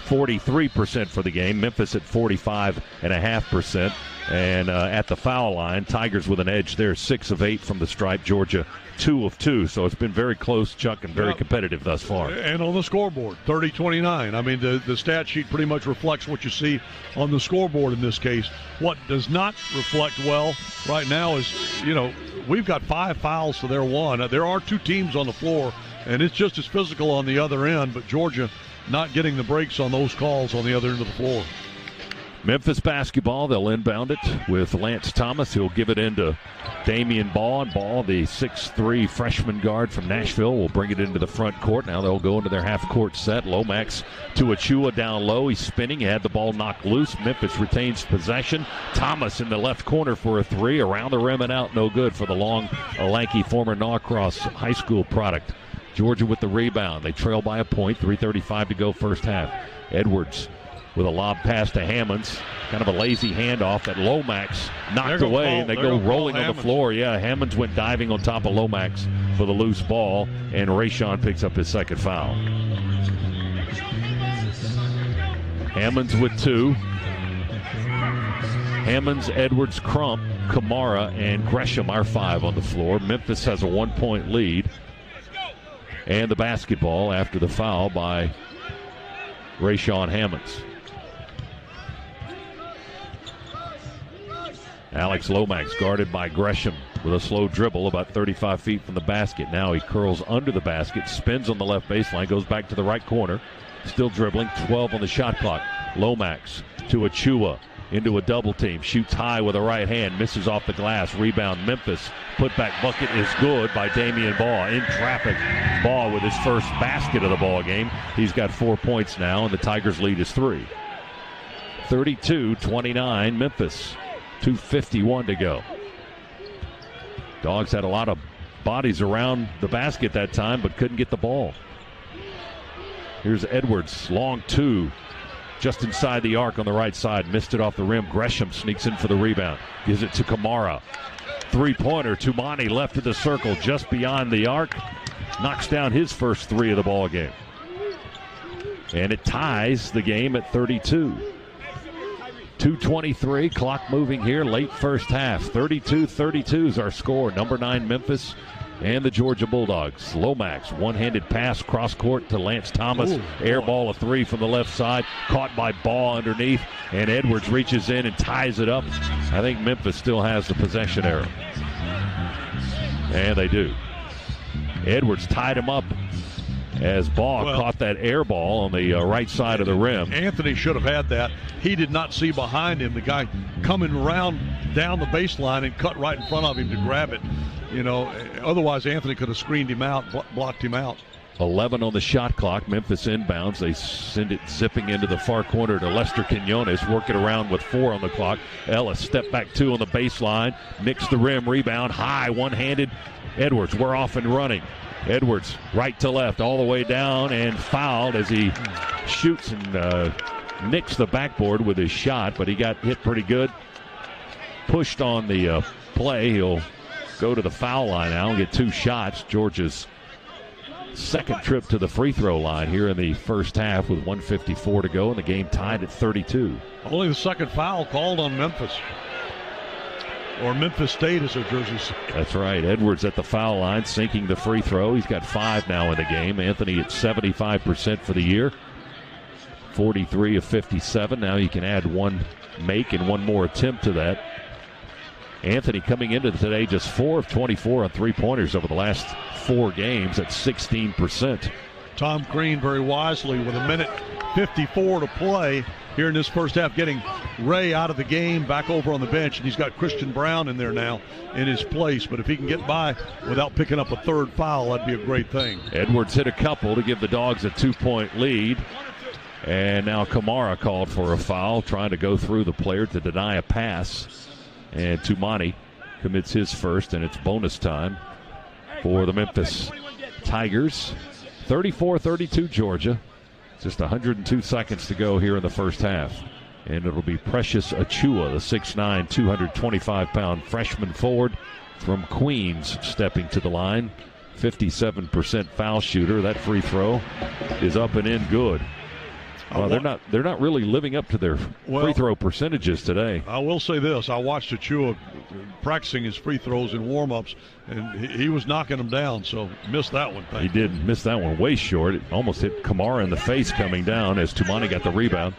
43% for the game. Memphis at 45.5%. And at the foul line, Tigers with an edge there, 6 of 8 from the stripe. Georgia 2 of 2. So it's been very close, Chuck, and very competitive thus far. And on the scoreboard, 30-29. I mean, the stat sheet pretty much reflects what you see on the scoreboard in this case. What does not reflect well right now is, we've got 5 fouls to their 1. There are 2 teams on the floor, and it's just as physical on the other end, but Georgia not getting the breaks on those calls on the other end of the floor. Memphis basketball, they'll inbound it with Lance Thomas. He'll give it into Damian Ball. And Ball, the 6'3 freshman guard from Nashville, will bring it into the front court. Now they'll go into their half-court set. Lomax to Achua down low. He's spinning. He had the ball knocked loose. Memphis retains possession. Thomas in the left corner for a 3. Around the rim and out, no good for the long, lanky former Norcross High School product. Georgia with the rebound. They trail by a point. 3:35 to go first half. Edwards with a lob pass to Hammonds. Kind of a lazy handoff that Lomax knocked away, and they go rolling on the floor. Yeah, Hammonds went diving on top of Lomax for the loose ball, and Rayshon picks up his second foul. Hammonds with 2. Hammonds, Edwards, Crump, Kamara, and Gresham are 5 on the floor. Memphis has a 1-point lead. And the basketball after the foul by Rayshon Hammonds. Alex Lomax guarded by Gresham with a slow dribble about 35 feet from the basket. Now he curls under the basket, spins on the left baseline, goes back to the right corner. Still dribbling, 12 on the shot clock. Lomax to Achua. into a double team. Shoots high with a right hand, misses off the glass. Rebound, Memphis. Putback bucket is good by Damian Baugh. In traffic, Baugh with his first basket of the ball game. He's got 4 points now, and the Tigers' lead is 3. 32-29 Memphis. 2:51 to go. Dogs had a lot of bodies around the basket that time, but couldn't get the ball. Here's Edwards, long 2. Just inside the arc on the right side. Missed it off the rim. Gresham sneaks in for the rebound. Gives it to Kamara. Three-pointer. Tumani left of the circle just beyond the arc. Knocks down his first 3 of the ball game. And it ties the game at 32. 2:23. Clock moving here. Late first half. 32-32 is our score. Number 9 Memphis and the Georgia Bulldogs. Lomax, one-handed pass cross-court to Lance Thomas. Air ball, a 3 from the left side. Caught by Baugh underneath, and Edwards reaches in and ties it up. I think Memphis still has the possession arrow. And they do. Edwards tied him up as Baugh caught that air ball on the right side of the rim. Anthony should have had that. He did not see behind him. The guy coming around down the baseline and cut right in front of him to grab it. You know, otherwise Anthony could have screened him out, blocked him out. 11 on the shot clock. Memphis inbounds. They send it zipping into the far corner to Lester Quinones. Work it around with 4 on the clock. Ellis step back 2 on the baseline. Nicks the rim. Rebound high. One-handed. Edwards, we're off and running. Edwards right to left all the way down and fouled as he shoots and nicks the backboard with his shot, but he got hit pretty good. Pushed on the play. He'll go to the foul line now and get 2 shots. Georgia's second trip to the free throw line here in the first half with 1:54 to go, and the game tied at 32. Only the second foul called on Memphis. Or Memphis State as their jerseys. That's right. Edwards at the foul line, sinking the free throw. He's got 5 now in the game. Anthony at 75% for the year. 43 of 57. Now you can add 1 make and 1 more attempt to that. Anthony coming into today just 4 of 24 on three-pointers over the last 4 games at 16%. Tom Crean very wisely with 1:54 to play here in this first half, getting Ray out of the game, back over on the bench, and he's got Christian Brown in there now in his place. But if he can get by without picking up a 3rd foul, that'd be a great thing. Edwards hit a couple to give the Dogs a 2-point lead. And now Kamara called for a foul, trying to go through the player to deny a pass. And Tumani commits his first, and it's bonus time for the Memphis Tigers. 34-32 Georgia. Just 102 seconds to go here in the first half. And it'll be Precious Achua, the 6'9", 225-pound freshman forward from Queens, stepping to the line. 57% foul shooter. That free throw is up and in good. They're not really living up to their free throw percentages today. I will say this. I watched Achua practicing his free throws in warm-ups, and he was knocking them down, so missed that one. He did miss that one way short. It almost hit Kamara in the face coming down as Tumani got the rebound.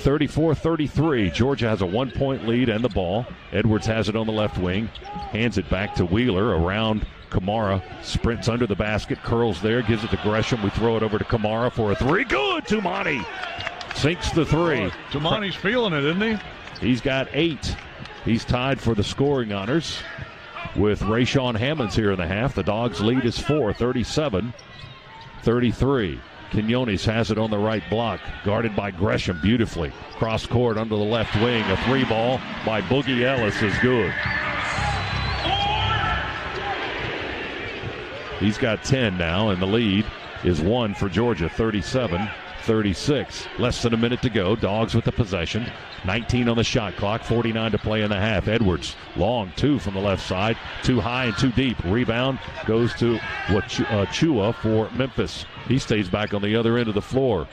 34-33. Georgia has a 1-point lead and the ball. Edwards has it on the left wing. Hands it back to Wheeler around Kamara. Sprints under the basket. Curls there. Gives it to Gresham. We throw it over to Kamara for a 3. Good! Tumani sinks the 3. Tumani's feeling it, isn't he? He's got 8. He's tied for the scoring honors with Rayshawn Hammonds here in the half. The Dogs' lead is 4, 37-33. Quinones has it on the right block, guarded by Gresham beautifully. Cross court under the left wing. A 3-ball by Boogie Ellis is good. He's got 10 now, and the lead is 1 for Georgia, 37-36. Less than a minute to go. Dogs with the possession. 19 on the shot clock, 49 to play in the half. Edwards, long 2 from the left side. Too high and too deep. Rebound goes to Chua for Memphis. He stays back on the other end of the floor.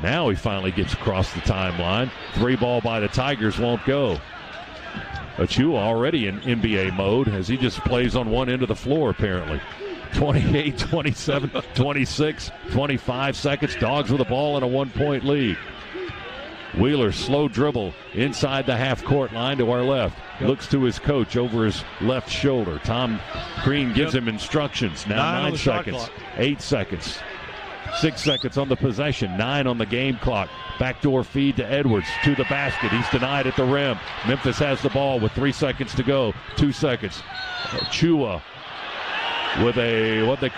Now he finally gets across the timeline. 3-ball by the Tigers won't go. Chua already in NBA mode as he just plays on one end of the floor apparently. 28, 27, 26, 25 seconds. Dogs with the ball and a 1-point lead. Wheeler, slow dribble inside the half-court line to our left. Looks to his coach over his left shoulder. Tom Crean gives him instructions. Now 9 seconds. 8 seconds. 6 seconds on the possession, 9 on the game clock. Backdoor feed to Edwards to the basket. He's denied at the rim. Memphis has the ball with 3 seconds to go. 2 seconds. Chua with what they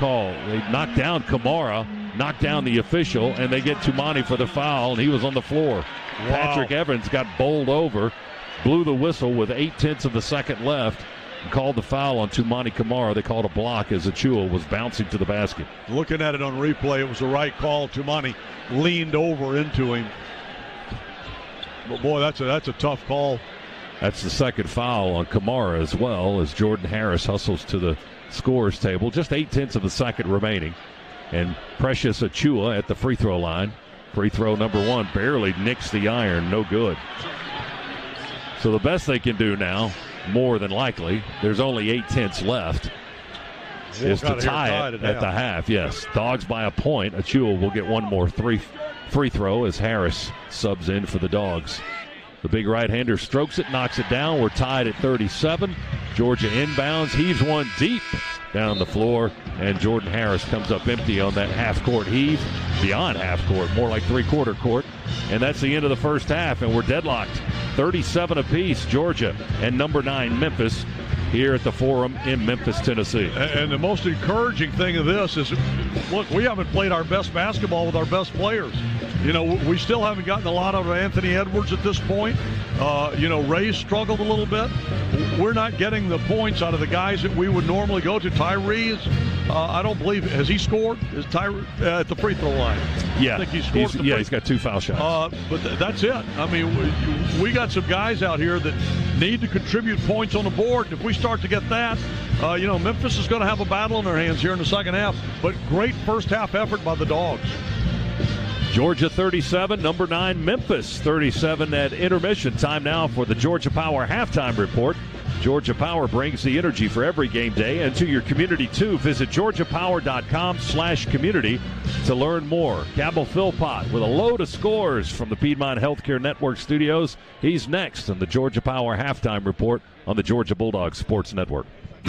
knocked down Kamara, knocked down the official, and they get Tumani for the foul, and he was on the floor. Wow. Patrick Evans got bowled over, blew the whistle with 0.8 of the second left, and called the foul on Tumani Kamara. They called a block as Achua was bouncing to the basket. Looking at it on replay, it was the right call. Tumani leaned over into him. But, boy, that's a tough call. That's the second foul on Kamara as well, as Jordan Harris hustles to the scorer's table. Just 0.8 of the second remaining. And Precious Achua at the free throw line. Free throw number 1 barely nicks the iron. No good. So the best they can do now, more than likely, there's only 0.8 left, is to tie it at the half. Yes, Dogs by a point. Achua will get one more free throw as Harris subs in for the Dogs. The big right-hander strokes it, knocks it down. We're tied at 37. Georgia inbounds, heaves one deep down the floor, and Jordan Harris comes up empty on that half-court heave, beyond half-court, more like three-quarter court. And that's the end of the first half, and we're deadlocked. 37 apiece, Georgia and number 9, Memphis, here at the Forum in Memphis, Tennessee. And the most encouraging thing of this is, look, we haven't played our best basketball with our best players. You know, we still haven't gotten a lot out of Anthony Edwards at this point. Ray struggled a little bit. We're not getting the points out of the guys that we would normally go to. Tyree is, I don't believe, has he scored? Is Tyree at the free throw line? Yeah, I think he scored. He's got 2 foul shots. But that's it. I mean, we got some guys out here that need to contribute points on the board. If we start to get that, Memphis is going to have a battle in their hands here in the second half. But great first half effort by the Dogs. Georgia 37, number 9, Memphis 37 at intermission. Time now for the Georgia Power halftime report. Georgia Power brings the energy for every game day and to your community too. Visit georgiapower.com/community to learn more. Cabell Philpott with a load of scores from the Piedmont Healthcare Network studios. He's next on the Georgia Power halftime report on the Georgia Bulldogs Sports Network.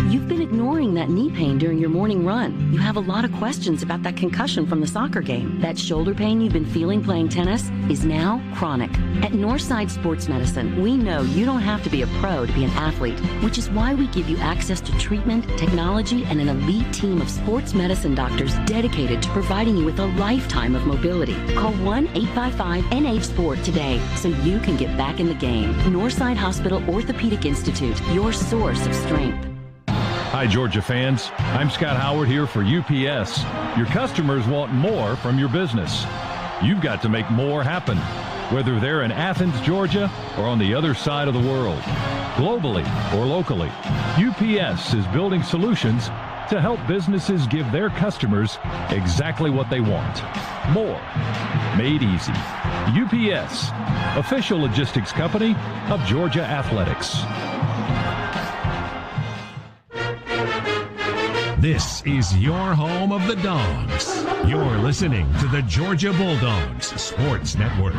You've been ignoring that knee pain during your morning run. You have a lot of questions about that concussion from the soccer game. That shoulder pain you've been feeling playing tennis is now chronic. At Northside Sports Medicine, we know you don't have to be a pro to be an athlete, which is why we give you access to treatment, technology, and an elite team of sports medicine doctors dedicated to providing you with a lifetime of mobility. Call 1-855-NH-SPORT today so you can get back in the game. Northside Hospital Orthopedic Institute, your source of strength. Hi, Georgia fans. I'm Scott Howard here for UPS. Your customers want more from your business. You've got to make more happen, whether they're in Athens, Georgia, or on the other side of the world. Globally or locally, UPS is building solutions to help businesses give their customers exactly what they want. More. Made easy. UPS, official logistics company of Georgia Athletics. This is your home of the Dogs. You're listening to the Georgia Bulldogs Sports Network.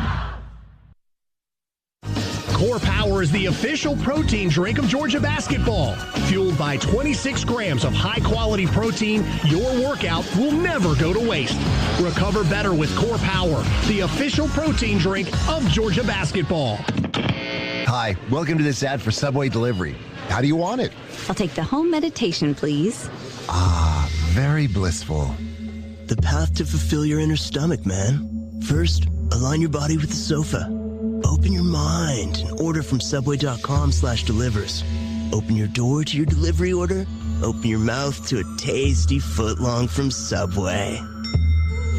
Core Power is the official protein drink of Georgia basketball. Fueled by 26 grams of high-quality protein, your workout will never go to waste. Recover better with Core Power, the official protein drink of Georgia basketball. Hi, welcome to this ad for Subway Delivery. How do you want it? I'll take the home meditation, please. Ah, very blissful. The path to fulfill your inner stomach, man. First, align your body with the sofa. Open your mind and order from subway.com/delivers. Open your door to your delivery order. Open your mouth to a tasty footlong from Subway.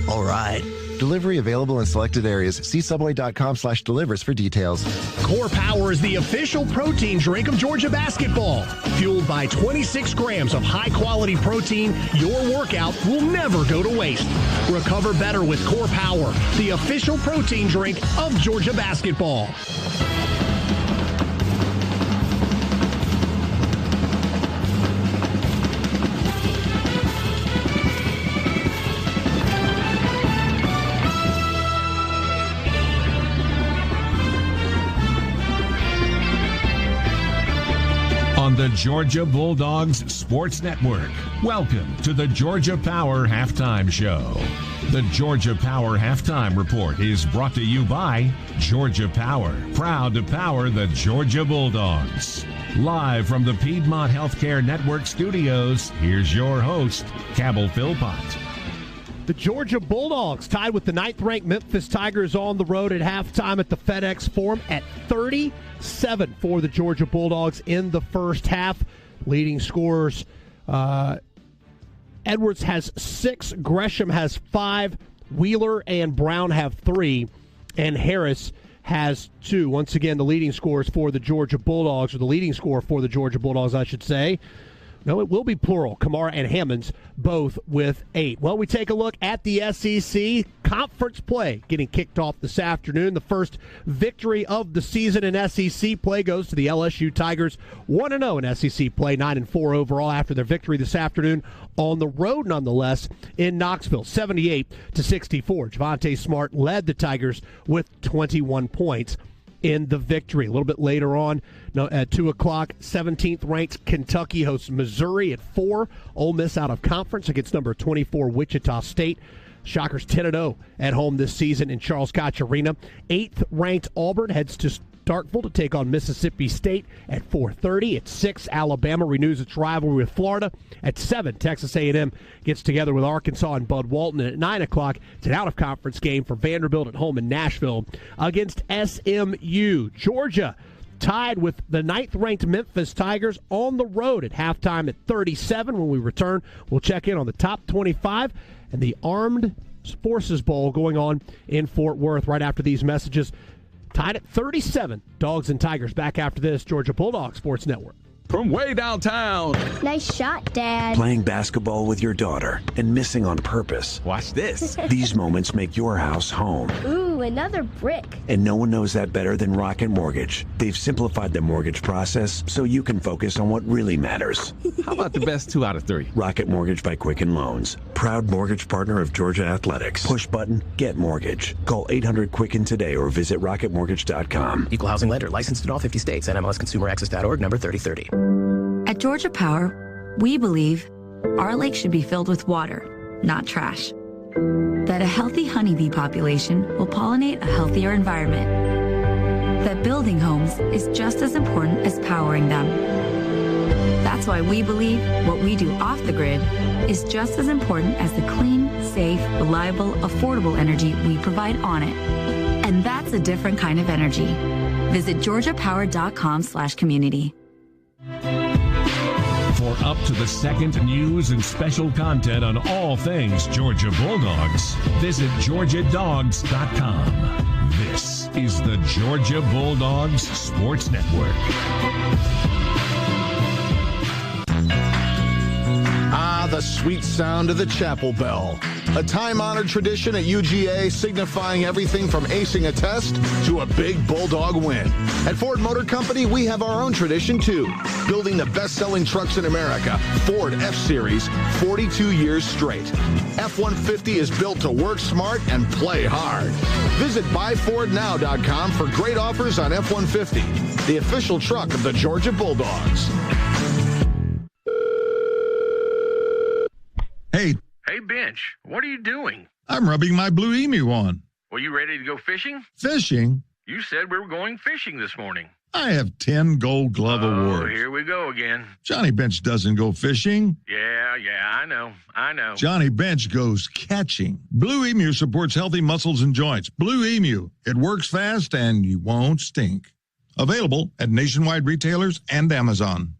All right. Delivery available in selected areas. See subway.com/delivers for details. Core Power is the official protein drink of Georgia basketball. Fueled by 26 grams of high-quality protein, your workout will never go to waste. Recover better with Core Power, the official protein drink of Georgia basketball. On the Georgia Bulldogs Sports Network. Welcome to the Georgia Power Halftime Show. The Georgia Power Halftime Report is brought to you by Georgia Power, proud to power the Georgia Bulldogs. Live from the Piedmont Healthcare Network studios, here's your host, Cabell Philpott. The Georgia Bulldogs tied with the 9th-ranked Memphis Tigers on the road at halftime at the FedEx Forum at 37 for the Georgia Bulldogs in the first half. Leading scorers, Edwards has 6, Gresham has 5, Wheeler and Brown have 3, and Harris has 2. Once again, the leading scorers for the Georgia Bulldogs, or the leading scorer for the Georgia Bulldogs, I should say. No, it will be plural. Kamara and Hammonds both with 8. Well, we take a look at the SEC conference play getting kicked off this afternoon. The first victory of the season in SEC play goes to the LSU Tigers, 1-0 in SEC play, 9-4 overall after their victory this afternoon on the road, nonetheless, in Knoxville, 78-64. Javonte Smart led the Tigers with 21 points in the victory. A little bit later on, at 2 o'clock, 17th-ranked Kentucky hosts Missouri at 4. Ole Miss out of conference against number 24 Wichita State. Shockers 10-0 at home this season in Charles Koch Arena. 8th-ranked Auburn heads to Starkville to take on Mississippi State at 4:30. At 6, Alabama renews its rivalry with Florida. At 7, Texas A&M gets together with Arkansas and Bud Walton. And at 9 o'clock, it's an out-of-conference game for Vanderbilt at home in Nashville against SMU. Georgia tied with the 9th-ranked Memphis Tigers on the road at halftime at 37. When we return, we'll check in on the top 25 and the Armed Forces Bowl going on in Fort Worth right after these messages. Tied at 37. Dogs and Tigers back after this. Georgia Bulldogs Sports Network. From way downtown. Nice shot, Dad. Playing basketball with your daughter and missing on purpose. Watch this. These moments make your house home. Ooh, another brick. And no one knows that better than Rocket Mortgage. They've simplified the mortgage process so you can focus on what really matters. How about the best 2 out of 3? Rocket Mortgage by Quicken Loans. Proud mortgage partner of Georgia Athletics. Push button, get mortgage. Call 800-QUICKEN today or visit rocketmortgage.com. Equal housing lender. Licensed in all 50 states. NMLSConsumerAccess.org. Number 3030. At Georgia Power, we believe our lake should be filled with water, not trash. That a healthy honeybee population will pollinate a healthier environment. That building homes is just as important as powering them. That's why we believe what we do off the grid is just as important as the clean, safe, reliable, affordable energy we provide on it. And that's a different kind of energy. Visit georgiapower.com/community. For up-to-the-second news and special content on all things Georgia Bulldogs, visit GeorgiaDogs.com. This is the Georgia Bulldogs Sports Network. The sweet sound of the chapel bell. A time-honored tradition at UGA signifying everything from acing a test to a big Bulldog win. At Ford Motor Company, we have our own tradition, too. Building the best-selling trucks in America, Ford F-Series, 42 years straight. F-150 is built to work smart and play hard. Visit buyfordnow.com for great offers on F-150, the official truck of the Georgia Bulldogs. Hey, Bench, what are you doing? I'm rubbing my Blue Emu on. Were you ready to go fishing? Fishing? You said we were going fishing this morning. I have 10 Gold Glove awards. Here we go again. Johnny Bench doesn't go fishing. Yeah, I know. Johnny Bench goes catching. Blue Emu supports healthy muscles and joints. Blue Emu, it works fast and you won't stink. Available at nationwide retailers and Amazon.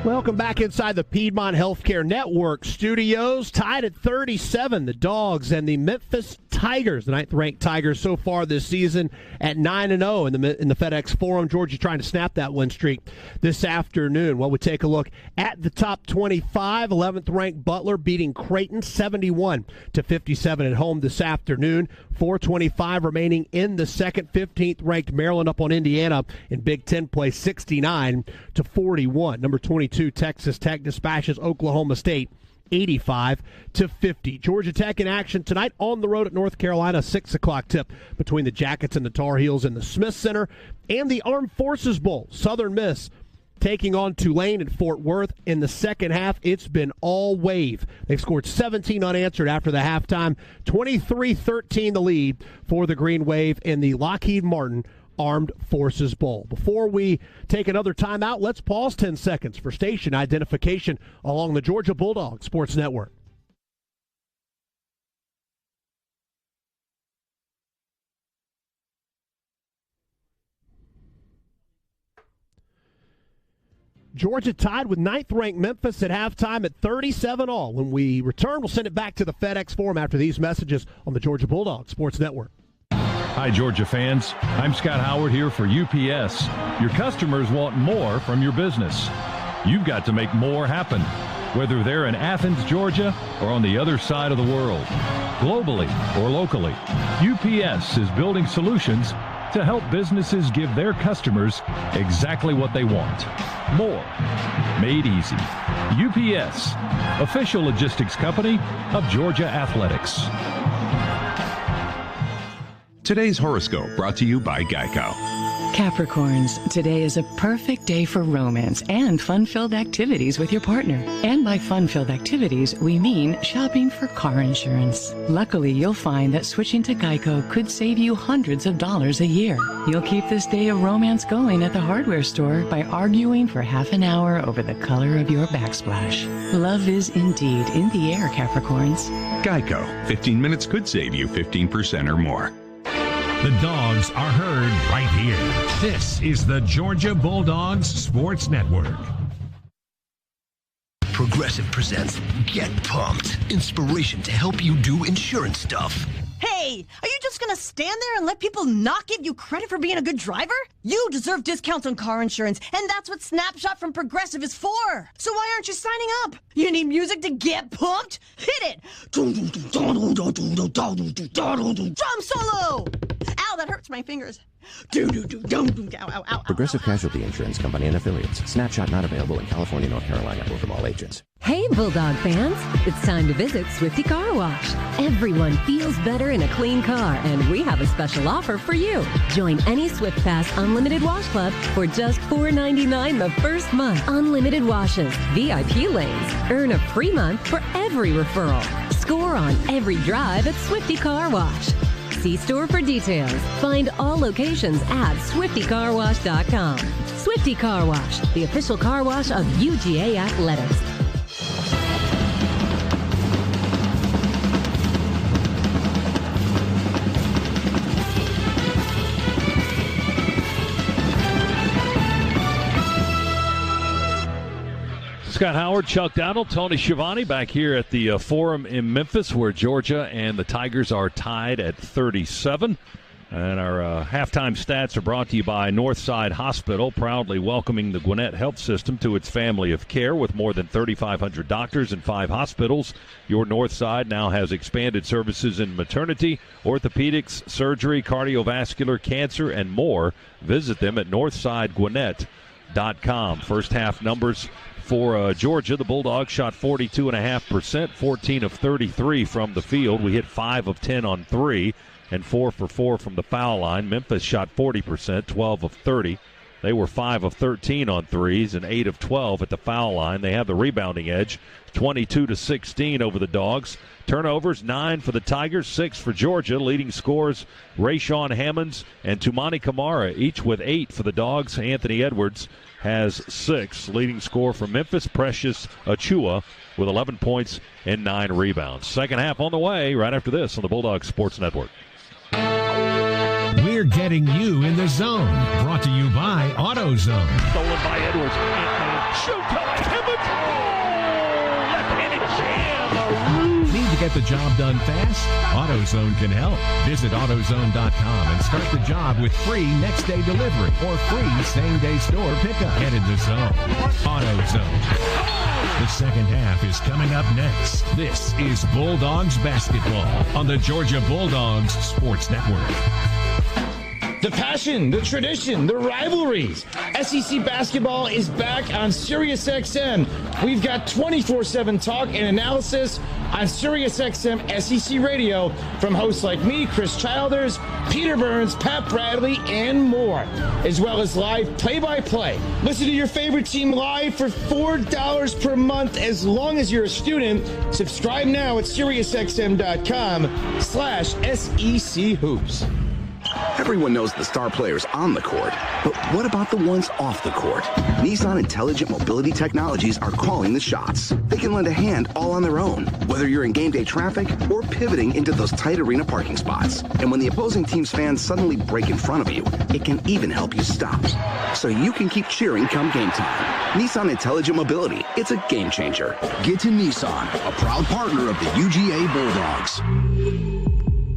Welcome back inside the Piedmont Healthcare Network studios. Tied at 37, the Dogs and the Memphis Tigers, the 9th-ranked Tigers so far this season at 9-0 in the FedEx Forum. Georgia trying to snap that win streak this afternoon. Well, we take a look at the top 25. 11th-ranked Butler beating Creighton 71-57 at home this afternoon. 4:25 remaining in the second. 15th-ranked Maryland up on Indiana in Big Ten play 69-41. Number 22 Texas Tech dispatches Oklahoma State 85-50. Georgia Tech in action tonight on the road at North Carolina. 6 o'clock tip between the Jackets and the Tar Heels in the Smith Center. And the Armed Forces Bowl. Southern Miss taking on Tulane in Fort Worth. In the second half, it's been all wave. They've scored 17 unanswered after the halftime. 23-13 the lead for the Green Wave in the Lockheed Martin Armed Forces Bowl. Before we take another timeout, let's pause 10 seconds for station identification along the Georgia Bulldogs Sports Network. Georgia tied with 9th-ranked Memphis at halftime at 37-all. When we return, we'll send it back to the FedEx Forum after these messages on the Georgia Bulldogs Sports Network. Hi, Georgia fans. I'm Scott Howard here for UPS. Your customers want more from your business. You've got to make more happen, whether they're in Athens, Georgia, or on the other side of the world. Globally or locally, UPS is building solutions to help businesses give their customers exactly what they want. More. Made easy. UPS, official logistics company of Georgia Athletics. Today's horoscope brought to you by Geico. Capricorns, today is a perfect day for romance and fun-filled activities with your partner. And by fun-filled activities, we mean shopping for car insurance. Luckily, you'll find that switching to Geico could save you hundreds of dollars a year. You'll keep this day of romance going at the hardware store by arguing for half an hour over the color of your backsplash. Love is indeed in the air, Capricorns. Geico. 15 minutes could save you 15% or more. The dogs are heard right here. This is the Georgia Bulldogs Sports Network. Progressive presents Get Pumped. Inspiration to help you do insurance stuff. Hey, are you just gonna stand there and let people not give you credit for being a good driver? You deserve discounts on car insurance, and that's what Snapshot from Progressive is for. So why aren't you signing up? You need music to get pumped? Hit it! Drum solo! Ow, that hurts my fingers. Progressive Casualty Insurance Company and Affiliates. Snapshot not available in California, North Carolina, or from all agents. Hey, Bulldog fans. It's time to visit Swifty Car Wash. Everyone feels better in a clean car, and we have a special offer for you. Join any Swift Pass Unlimited Wash Club for just $4.99 the first month. Unlimited washes, VIP lanes. Earn a free month for every referral. Score on every drive at Swifty Car Wash. See store for details. Find all locations at SwiftyCarWash.com. Swifty Car Wash, the official car wash of UGA Athletics. Scott Howard, Chuck Dowdle, Tony Schiavone back here at the Forum in Memphis, where Georgia and the Tigers are tied at 37. And our halftime stats are brought to you by Northside Hospital, proudly welcoming the Gwinnett Health System to its family of care with more than 3,500 doctors and 5 hospitals. Your Northside now has expanded services in maternity, orthopedics, surgery, cardiovascular, cancer, and more. Visit them at northsidegwinnett.com. First half numbers for Georgia. The Bulldogs shot 42.5%, 14 of 33 from the field. We hit 5 of 10 on 3 and 4 for 4 from the foul line. Memphis shot 40%, 12 of 30. They were 5 of 13 on threes and 8 of 12 at the foul line. They have the rebounding edge, 22-16 over the Dogs. Turnovers, 9 for the Tigers, 6 for Georgia. Leading scorers, Rayshawn Hammonds and Tumani Kamara, each with 8 for the Dogs. Anthony Edwards has 6. Leading scorer for Memphis, Precious Achua, with 11 points and 9 rebounds. Second half on the way right after this on the Bulldogs Sports Network. We're getting you in the zone. Brought to you by AutoZone. Stolen by Edwards. Shoot by Hammonds. Left-handed jam. Need to get the job done fast? AutoZone can help. Visit AutoZone.com and start the job with free next-day delivery or free same-day store pickup. Get in the zone. AutoZone. The second half is coming up next. This is Bulldogs basketball on the Georgia Bulldogs Sports Network. The passion, the tradition, the rivalries. SEC basketball is back on SiriusXM. We've got 24/7 talk and analysis on SiriusXM SEC Radio from hosts like me, Chris Childers, Peter Burns, Pat Bradley, and more, as well as live play-by-play. Listen to your favorite team live for $4 per month as long as you're a student. Subscribe now at SiriusXM.com/SEC Hoops. Everyone knows the star players on the court, but what about the ones off the court? Nissan Intelligent Mobility Technologies are calling the shots. They can lend a hand all on their own, whether you're in game day traffic or pivoting into those tight arena parking spots. And when the opposing team's fans suddenly break in front of you, it can even help you stop, so you can keep cheering come game time. Nissan Intelligent Mobility, it's a game changer. Get to Nissan, a proud partner of the UGA Bulldogs.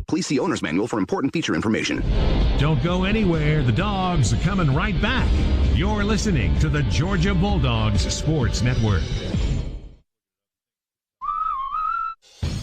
Please see owner's manual for important feature information. Don't go anywhere. The Dogs are coming right back. You're listening to the Georgia Bulldogs Sports Network.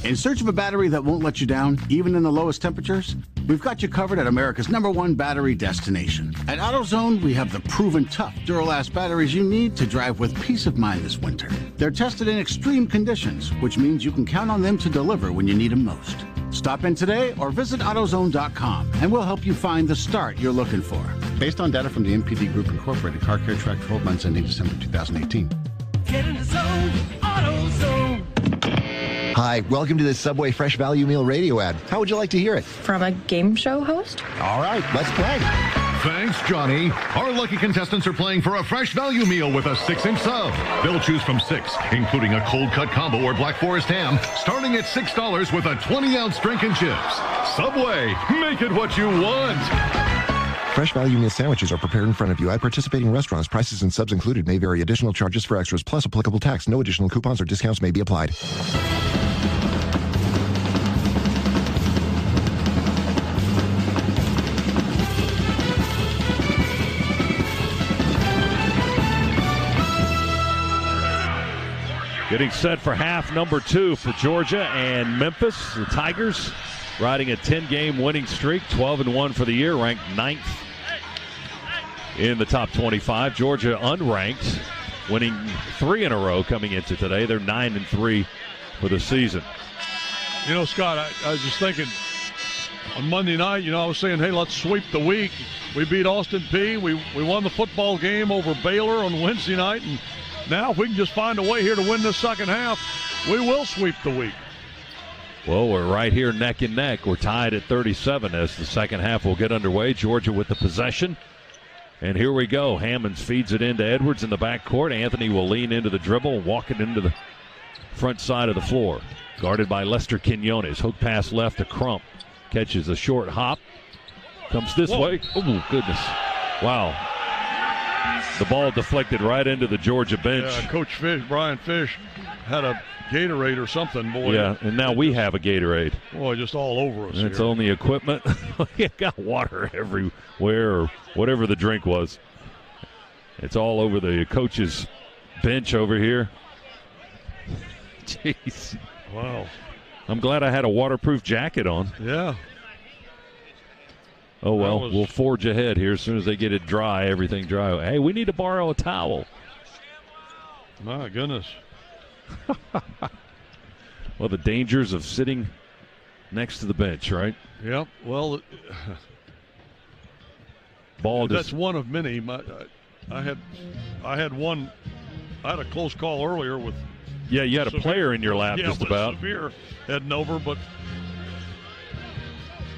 In search of a battery that won't let you down, even in the lowest temperatures? We've got you covered at America's #1 battery destination. At AutoZone, we have the proven tough Duralast batteries you need to drive with peace of mind this winter. They're tested in extreme conditions, which means you can count on them to deliver when you need them most. Stop in today or visit AutoZone.com, and we'll help you find the start you're looking for. Based on data from the MPD Group Incorporated, car care track 12 months ending December 2018. Get in the zone, AutoZone. Hi, welcome to this Subway Fresh Value Meal radio ad. How would you like to hear it? From a game show host? All right, let's play. Thanks, Johnny. Our lucky contestants are playing for a fresh value meal with a 6-inch sub. They'll choose from 6, including a cold cut combo or Black Forest ham, starting at $6 with a 20-ounce drink and chips. Subway, make it what you want. Fresh value meal sandwiches are prepared in front of you at participating restaurants. Prices and subs included may vary. Additional charges for extras plus applicable tax. No additional coupons or discounts may be applied. Getting set for half number 2 for Georgia and Memphis. The Tigers riding a 10-game winning streak, 12-1 for the year, ranked 9th in the top 25. Georgia unranked, winning 3 in a row coming into today. They're 9-3 for the season. You know, Scott, I was just thinking on Monday night, I was saying, hey, let's sweep the week. We beat Austin Peay. We won the football game over Baylor on Wednesday night, and now, if we can just find a way here to win this second half, we will sweep the week. Well, we're right here neck and neck. We're tied at 37 as the second half will get underway. Georgia with the possession. And here we go. Hammonds feeds it into Edwards in the backcourt. Anthony will lean into the dribble, walk it into the front side of the floor. Guarded by Lester Quinones. Hook pass left to Crump. Catches a short hop. Comes this way. Oh, goodness. Wow. The ball deflected right into the Georgia bench. Yeah, Coach Fish, Brian Fish, had a Gatorade or something, boy. Yeah, and now we have a Gatorade. Boy, just all over us. It's only equipment. You got water everywhere, or whatever the drink was. It's all over the coach's bench over here. Jeez. Wow. I'm glad I had a waterproof jacket on. Yeah. Oh, well, we'll forge ahead here as soon as they get it dry, everything dry. Hey, we need to borrow a towel. My goodness. Well, the dangers of sitting next to the bench, right? Yep. Well, that's one of many. I had one. I had a close call earlier with. Yeah, you had a player in your lap just about. Severe heading over, but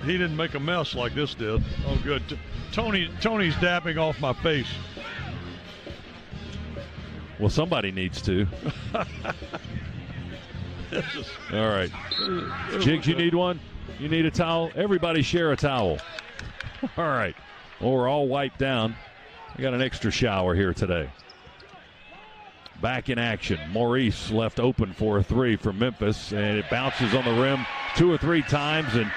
he didn't make a mess like this did. Oh, good. Tony's dapping off my face. Well, somebody needs to. All right. Jiggs, you need one? You need a towel? Everybody share a towel. All right. Well, we're all wiped down. I got an extra shower here today. Back in action. Maurice left open for a 3 for Memphis, and it bounces on the rim 2 or 3 times and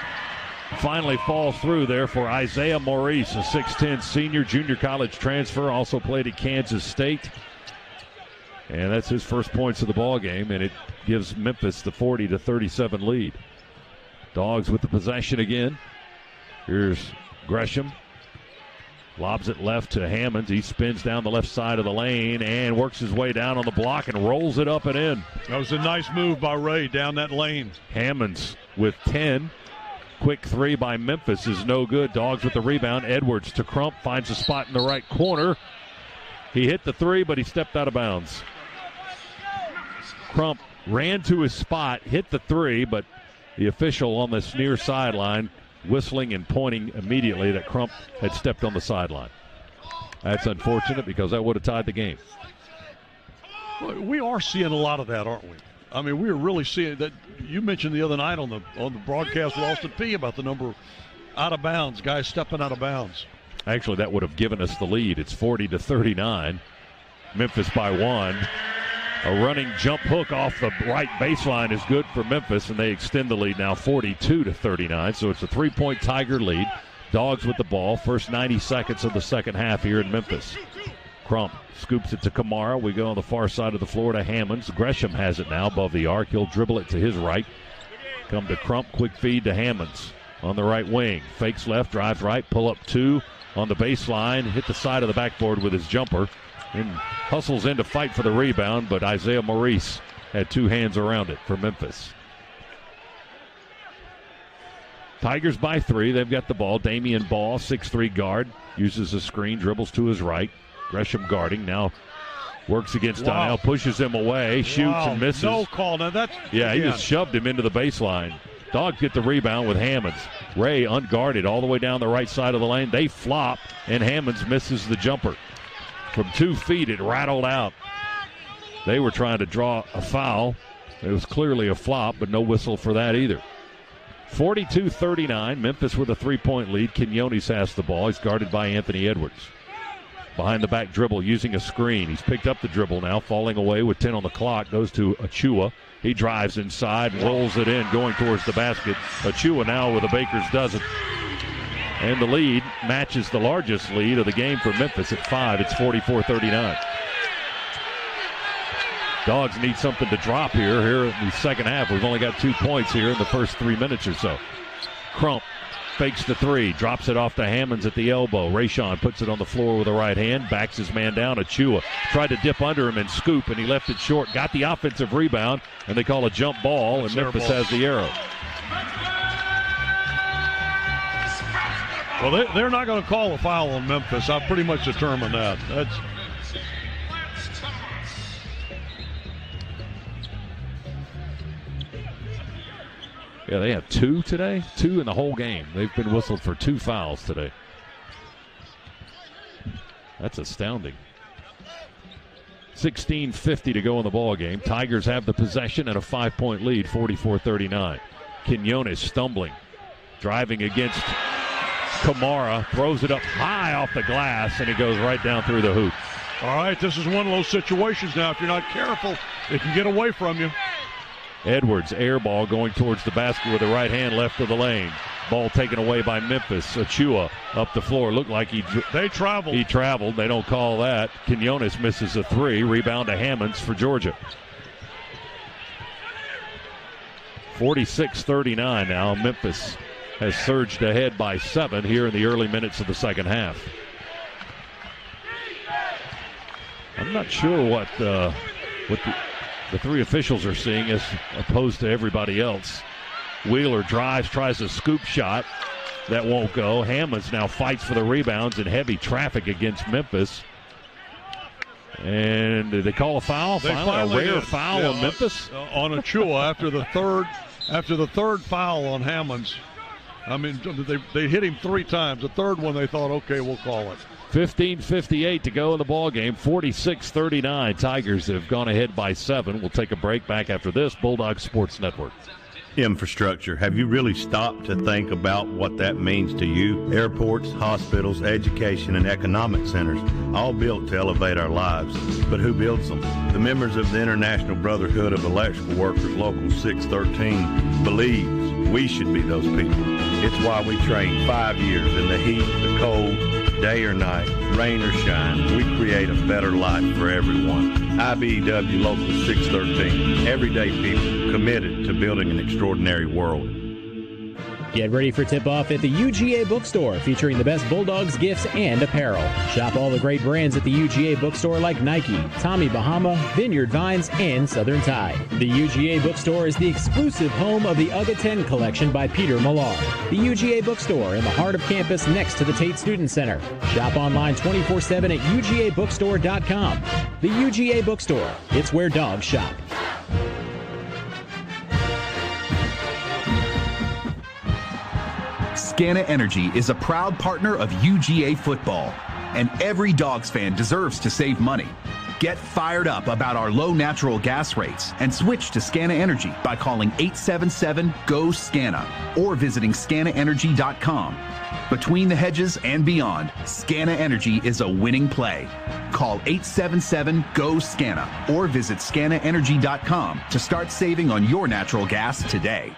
finally falls through there for Isaiah Maurice, a 6'10 senior, junior college transfer, also played at Kansas State. And that's his first points of the ball game, and it gives Memphis the 40-37 lead. Dogs with the possession again. Here's Gresham. Lobs it left to Hammonds. He spins down the left side of the lane and works his way down on the block and rolls it up and in. That was a nice move by Ray down that lane. Hammonds with 10. Quick three by Memphis is no good. Dogs with the rebound. Edwards to Crump. Finds a spot in the right corner. He hit the three, but he stepped out of bounds. Crump ran to his spot, hit the three, but the official on this near sideline whistling and pointing immediately that Crump had stepped on the sideline. That's unfortunate because that would have tied the game. We are seeing a lot of that, aren't we? I mean, we're really seeing that. You mentioned the other night on the broadcast with Austin Peay about the number of out of bounds, guys stepping out of bounds. Actually, that would have given us the lead. It's 40-39. Memphis by 1. A running jump hook off the right baseline is good for Memphis, and they extend the lead now 42-39. So it's a 3-point Tiger lead. Dogs with the ball. First 90 seconds of the second half here in Memphis. Crump scoops it to Kamara. We go on the far side of the floor to Hammonds. Gresham has it now above the arc. He'll dribble it to his right. Come to Crump. Quick feed to Hammonds on the right wing. Fakes left, drives right, pull up 2 on the baseline. Hit the side of the backboard with his jumper. And hustles in to fight for the rebound, but Isaiah Maurice had 2 hands around it for Memphis. Tigers by 3. They've got the ball. Damian Ball, 6'3" guard, uses a screen, dribbles to his right. Gresham guarding, now works against Donnell, pushes him away, shoots and misses. No call. Now that's he just shoved him into the baseline. Dogs get the rebound with Hammonds. Ray unguarded all the way down the right side of the lane. They flop, and Hammonds misses the jumper. From 2 feet, it rattled out. They were trying to draw a foul. It was clearly a flop, but no whistle for that either. 42-39, Memphis with a 3-point lead. Quinones has the ball. He's guarded by Anthony Edwards. Behind the back dribble, using a screen. He's picked up the dribble now, falling away with 10 on the clock. Goes to Achua. He drives inside, rolls it in, going towards the basket. Achua now with a baker's dozen. And the lead matches the largest lead of the game for Memphis at 5. It's 44-39. Dogs need something to drop here in the second half. We've only got 2 points here in the first 3 minutes or so. Crump fakes the 3, drops it off to Hammonds at the elbow. Rayshon puts it on the floor with the right hand, backs his man down. Achua tried to dip under him and scoop, and he left it short. Got the offensive rebound, and they call a jump ball, and Memphis has the arrow. Well, they're not going to call a foul on Memphis. I've pretty much determined that. Yeah, they have 2 today. 2 in the whole game. They've been whistled for 2 fouls today. That's astounding. 16:50 to go in the ball game. Tigers have the possession and a 5-point lead, 44-39. Quinones stumbling, driving against Kamara, throws it up high off the glass, and it goes right down through the hoop. All right, this is one of those situations now. If you're not careful, it can get away from you. Edwards, air ball going towards the basket with the right hand left of the lane. Ball taken away by Memphis. Achua up the floor. Looked like they traveled. He traveled. They don't call that. Quinones misses a 3. Rebound to Hammonds for Georgia. 46-39 now. Memphis has surged ahead by 7 here in the early minutes of the second half. I'm not sure what the 3 officials are seeing as opposed to everybody else. Wheeler drives, tries a scoop shot. That won't go. Hammonds now fights for the rebounds in heavy traffic against Memphis. And did they call a foul? Finally, a rare foul on Memphis? On Achua after the third foul on Hammonds. I mean, they hit him 3 times. The third one they thought, okay, we'll call it. 15:58 to go in the ball game. 46-39. Tigers have gone ahead by 7. We'll take a break. Back after this. Bulldogs Sports Network. Infrastructure. Have you really stopped to think about what that means to you? Airports, hospitals, education, and economic centers, all built to elevate our lives. But who builds them? The members of the International Brotherhood of Electrical Workers, Local 613, believes we should be those people. It's why we train 5 years in the heat, the cold, day or night, rain or shine. We create a better life for everyone. IBEW Local 613. Everyday people committed to building an extraordinary world. Get ready for tip-off at the UGA Bookstore, featuring the best Bulldogs gifts and apparel. Shop all the great brands at the UGA Bookstore like Nike, Tommy Bahama, Vineyard Vines, and Southern Tide. The UGA Bookstore is the exclusive home of the UGA 10 collection by Peter Millar. The UGA Bookstore in the heart of campus next to the Tate Student Center. Shop online 24/7 at UGABookstore.com. The UGA Bookstore. It's where dogs shop. Scana Energy is a proud partner of UGA football, and every Dogs fan deserves to save money. Get fired up about our low natural gas rates and switch to Scana Energy by calling 877-GO-SCANA or visiting scanaenergy.com. Between the hedges and beyond, Scana Energy is a winning play. Call 877-GO-SCANA or visit scanaenergy.com to start saving on your natural gas today.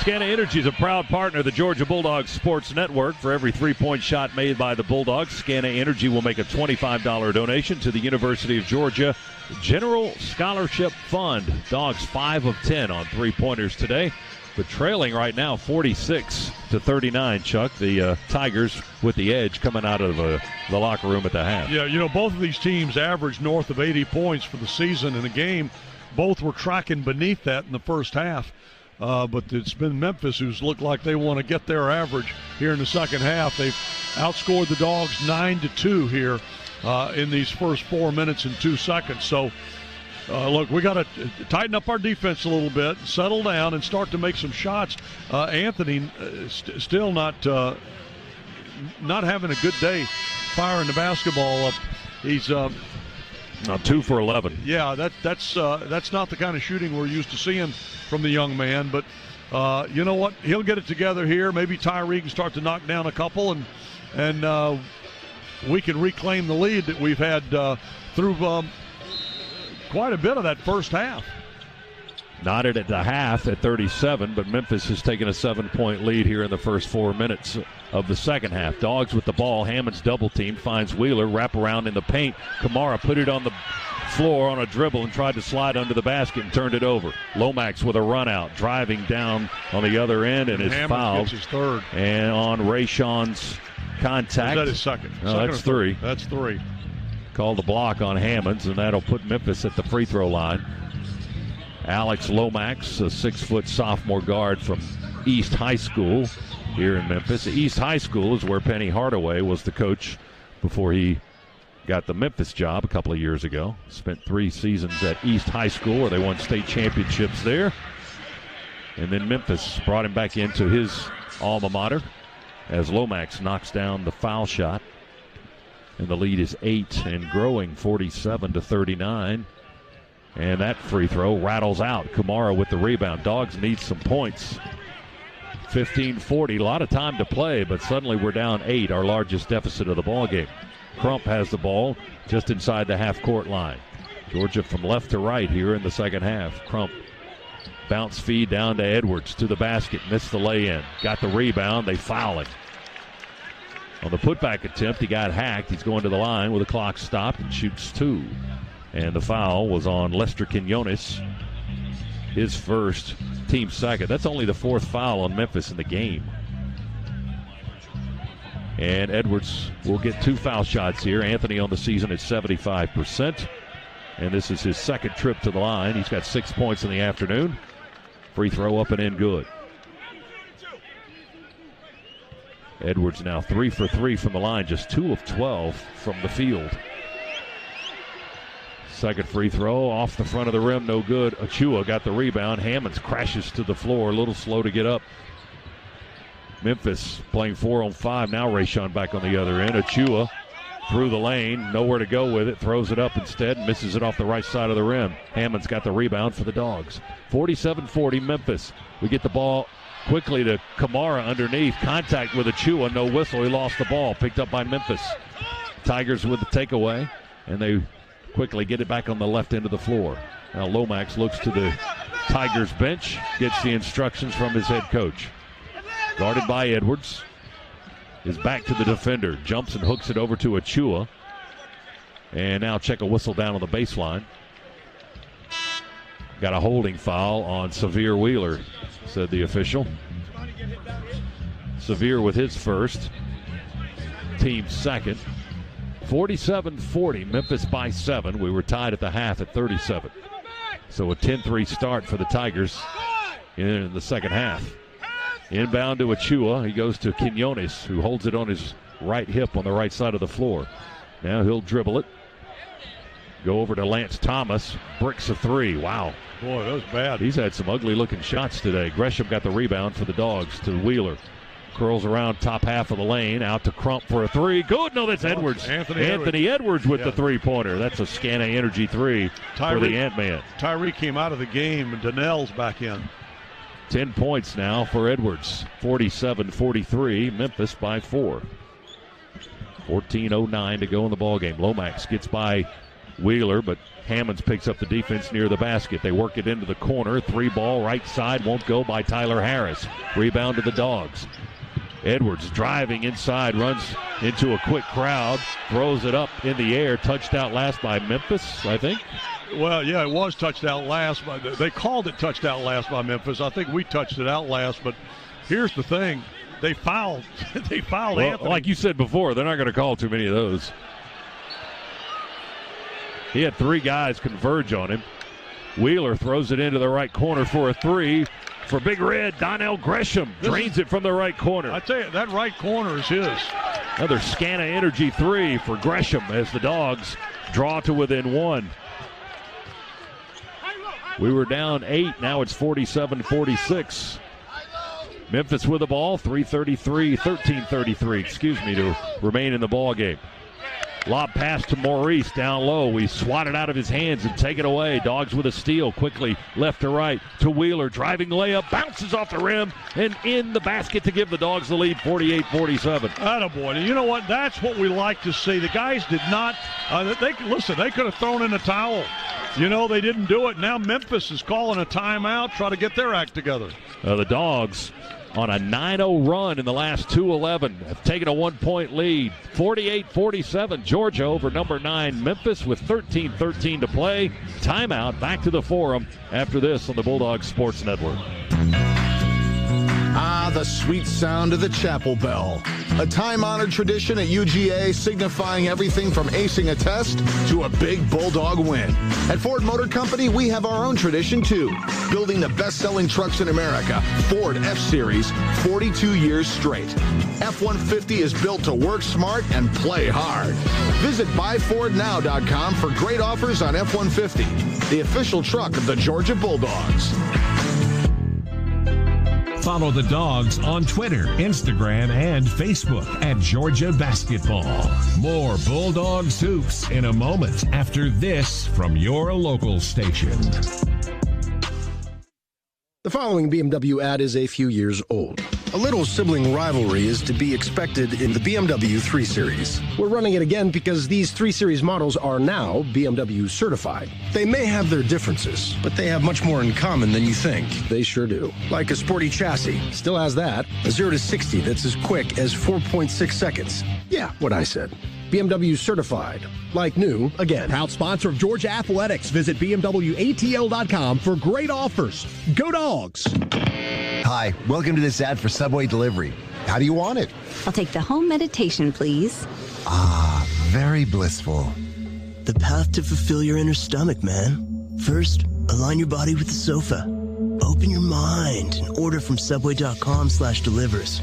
Scana Energy is a proud partner of the Georgia Bulldogs Sports Network. For every three-point shot made by the Bulldogs, Scana Energy will make a $25 donation to the University of Georgia General Scholarship Fund. Dogs 5 of 10 on three-pointers today, but trailing right now 46-39, Chuck. The Tigers with the edge coming out of the locker room at the half. Yeah, you know, both of these teams averaged north of 80 points for the season in a game. Both were tracking beneath that in the first half. But it's been Memphis who's looked like they want to get their average here in the second half. They've outscored the Dogs 9-2 here in these first 4 minutes and 2 seconds. So, look, we got to tighten up our defense a little bit, settle down, and start to make some shots. Anthony still not having a good day firing the basketball up. He's 2 for 11. Yeah, that's not the kind of shooting we're used to seeing from the young man. But you know what? He'll get it together here. Maybe Tyree can start to knock down a couple, and we can reclaim the lead that we've had through quite a bit of that first half. Knotted at the half at 37, but Memphis has taken a 7-point lead here in the first 4 minutes of the second half. Dogs with the ball. Hammond's double team, finds Wheeler, wrap around in the paint. Kamara put it on the floor on a dribble and tried to slide under the basket and turned it over. Lomax with a run out, driving down on the other end, and is fouled. Gets his third. And on Rayshon's contact. Is that his second? No, that's three. That's three. Called the block on Hammonds, and that'll put Memphis at the free throw line. Alex Lomax, a 6-foot sophomore guard from East High School here in Memphis. East High School is where Penny Hardaway was the coach before he got the Memphis job a couple of years ago. Spent 3 seasons at East High School where they won state championships there. And then Memphis brought him back into his alma mater as Lomax knocks down the foul shot. And the lead is 8 and growing, 47-39. And that free throw rattles out. Kamara with the rebound. Dogs need some points. 15-40, a lot of time to play, but suddenly we're down 8, our largest deficit of the ball game. Crump has the ball just inside the half-court line. Georgia from left to right here in the second half. Crump, bounce feed down to Edwards to the basket, missed the lay-in. Got the rebound, they foul him. On the putback attempt, he got hacked. He's going to the line with the clock stopped and shoots 2. And the foul was on Lester Quinones, his first, team second. That's only the 4th foul on Memphis in the game. And Edwards will get 2 foul shots here. Anthony on the season at 75%. And this is his second trip to the line. He's got 6 points in the afternoon. Free throw up and in good. Edwards now 3 for 3 from the line, just 2 of 12 from the field. Second free throw off the front of the rim, no good. Achua got the rebound. Hammonds crashes to the floor, a little slow to get up. Memphis playing 4-on-5. Now Rayshon back on the other end. Achua through the lane, nowhere to go with it. Throws it up instead, misses it off the right side of the rim. Hammonds got the rebound for the Dogs. 47-40 Memphis. We get the ball quickly to Kamara underneath. Contact with Achua, no whistle. He lost the ball, picked up by Memphis. Tigers with the takeaway, and they quickly get it back on the left end of the floor. Now Lomax looks to the Tigers bench, gets the instructions from his head coach. Guarded by Edwards. is back to the defender. Jumps and hooks it over to Achua. And now check a whistle down on the baseline. Got a holding foul on Severe Wheeler, said the official. Severe with his first. Team second. 47-40, Memphis by 7. We were tied at the half at 37. So a 10-3 start for the Tigers in the second half. Inbound to Achua. He goes to Quinones, who holds it on his right hip on the right side of the floor. Now he'll dribble it. Go over to Lance Thomas. Bricks a 3. Wow. Boy, that was bad. He's had some ugly-looking shots today. Gresham got the rebound for the Dogs to Wheeler. Curls around top half of the lane. Out to Crump for a 3. Good. No, that's Edwards. Anthony Edwards with the three-pointer. That's a Scana Energy 3 for the Ant-Man. Tyree came out of the game, and Donnell's back in. 10 points now for Edwards. 47-43. Memphis by 4. 14:09 to go in the ballgame. Lomax gets by Wheeler, but Hammonds picks up the defense near the basket. They work it into the corner. 3-ball right side won't go by Tyler Harris. Rebound to the Dogs. Edwards driving inside, runs into a quick crowd, throws it up in the air. Touched out last by Memphis, I think. Well, yeah, it was touched out last. But they called it touched out last by Memphis. I think we touched it out last. But here's the thing. They fouled. They fouled Anthony. Like you said before, they're not going to call too many of those. He had 3 guys converge on him. Wheeler throws it into the right corner for a 3. For Big Red, Donnell Gresham drains it from the right corner. I tell you, that right corner is his. Another Scana Energy 3 for Gresham as the Dogs draw to within 1. We were down 8. Now it's 47-46. Memphis with the ball. 13:33 to remain in the ball game. Lob pass to Maurice down low. We swat it out of his hands and take it away. Dogs with a steal quickly left to right to Wheeler. Driving layup, bounces off the rim and in the basket to give the Dogs the lead, 48-47. Attaboy. You know what? That's what we like to see. The guys did not, they could have thrown in a towel. You know, they didn't do it. Now Memphis is calling a timeout, try to get their act together. The Dogs on a 9-0 run in the last 2:11 have taken a 1-point lead. 48-47, Georgia over number 9 Memphis with 13:13 to play. Timeout, back to the Forum after this on the Bulldogs Sports Network. Ah, the sweet sound of the chapel bell. A time-honored tradition at UGA signifying everything from acing a test to a big Bulldog win. At Ford Motor Company, we have our own tradition, too. Building the best-selling trucks in America, Ford F-Series, 42 years straight. F-150 is built to work smart and play hard. Visit buyfordnow.com for great offers on F-150, the official truck of the Georgia Bulldogs. Follow the Dogs on Twitter, Instagram, and Facebook at Georgia Basketball. More Bulldogs hoops in a moment after this from your local station. The following BMW ad is a few years old. A little sibling rivalry is to be expected in the BMW 3 Series. We're running it again because these 3 Series models are now BMW certified. They may have their differences, but they have much more in common than you think. They sure do. Like a sporty chassis, still has that. A 0 to 60 that's as quick as 4.6 seconds. Yeah, what I said. BMW certified. Like new, again. Proud sponsor of Georgia Athletics. Visit BMWATL.com for great offers. Go Dogs! Hi, welcome to this ad for Subway Delivery. How do you want it? I'll take the home meditation, please. Ah, very blissful. The path to fulfill your inner stomach, man. First, align your body with the sofa. Open your mind and order from Subway.com/delivers.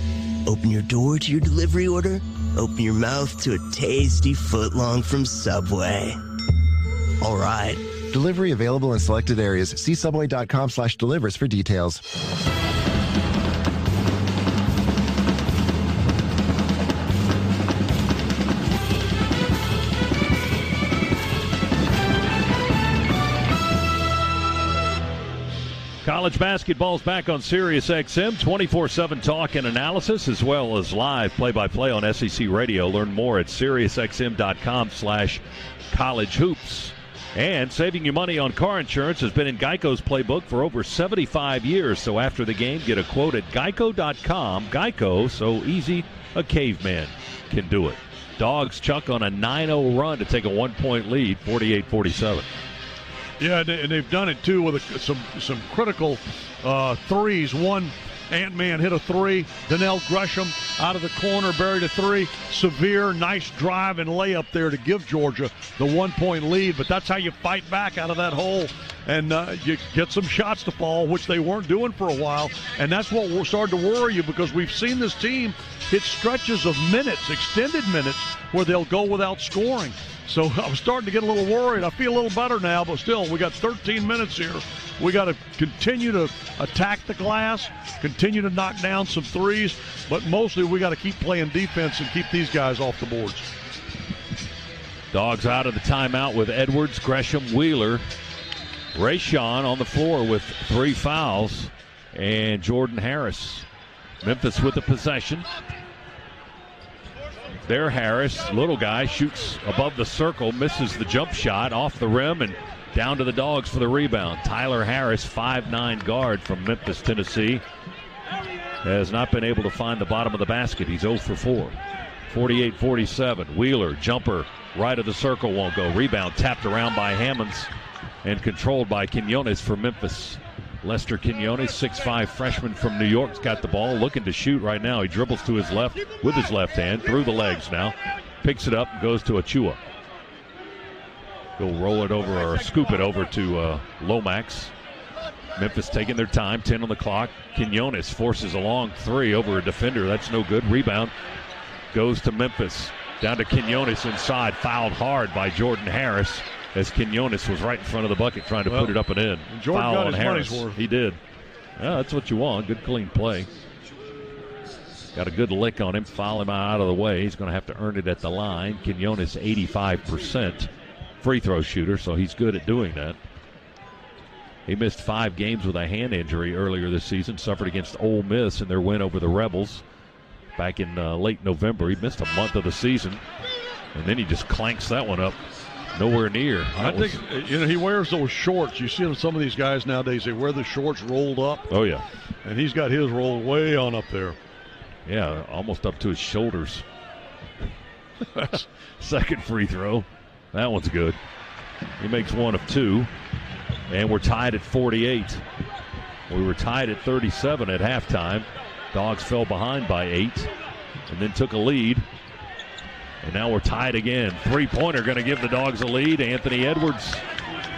Open your door to your delivery order. Open your mouth to a tasty footlong from Subway. All right. Delivery available in selected areas. See Subway.com/delivers for details. College basketball's back on Sirius XM, 24/7 talk and analysis, as well as live play-by-play on SEC Radio. Learn more at SiriusXM.com/collegehoops. And saving you money on car insurance has been in Geico's playbook for over 75 years. So after the game, get a quote at Geico.com. Geico, so easy, a caveman can do it. Dogs, Chuck, on a 9-0 run to take a 1-point lead, 48-47. Yeah, and they've done it, too, with some critical threes. One, Ant-Man hit a three. Donnell Gresham out of the corner buried a three. Severe, nice drive and layup there to give Georgia the 1-point lead. But that's how you fight back out of that hole. And you get some shots to fall, which they weren't doing for a while. And that's what we're starting to worry you, because we've seen this team hit stretches of minutes, extended minutes, where they'll go without scoring. So I'm starting to get a little worried. I feel a little better now, but still, we got 13 minutes here. We got to continue to attack the glass, continue to knock down some threes, but mostly we got to keep playing defense and keep these guys off the boards. Dogs out of the timeout with Edwards, Gresham, Wheeler. Rayshon on the floor with 3 fouls, and Jordan Harris. Memphis with the possession. There, Harris, little guy, shoots above the circle, misses the jump shot off the rim, and down to the Dogs for the rebound. Tyler Harris, 5'9" guard from Memphis, Tennessee, has not been able to find the bottom of the basket. He's 0 for 4. 48-47. Wheeler, jumper, right of the circle, won't go. Rebound tapped around by Hammonds and controlled by Quinones for Memphis. Lester Quinones, 6'5" freshman from New York, has got the ball, looking to shoot right now. He dribbles to his left with his left hand, through the legs now. Picks it up and goes to Achua. He'll roll it over or scoop it over to Lomax. Memphis taking their time, 10 on the clock. Quinones forces a long three over a defender. That's no good. Rebound goes to Memphis. Down to Quinones inside, fouled hard by Jordan Harris, as Quinones was right in front of the bucket trying to put it up and in. Jordan Foul got on his Harris. money's worth. He did. Yeah, that's what you want. Good, clean play. Got a good lick on him. Foul him out of the way. He's going to have to earn it at the line. Quinones, 85% free throw shooter, so he's good at doing that. He missed 5 games with a hand injury earlier this season. Suffered against Ole Miss in their win over the Rebels back in late November. He missed a month of the season, and then he just clanks that one up. Nowhere near. I think he wears those shorts. You see some of these guys nowadays, they wear the shorts rolled up. Oh, yeah. And he's got his rolled way on up there. Yeah, almost up to his shoulders. Second free throw. That one's good. He makes 1 of 2. And we're tied at 48. We were tied at 37 at halftime. Dogs fell behind by 8 and then took a lead. And now we're tied again. Three-pointer going to give the Dogs a lead. Anthony Edwards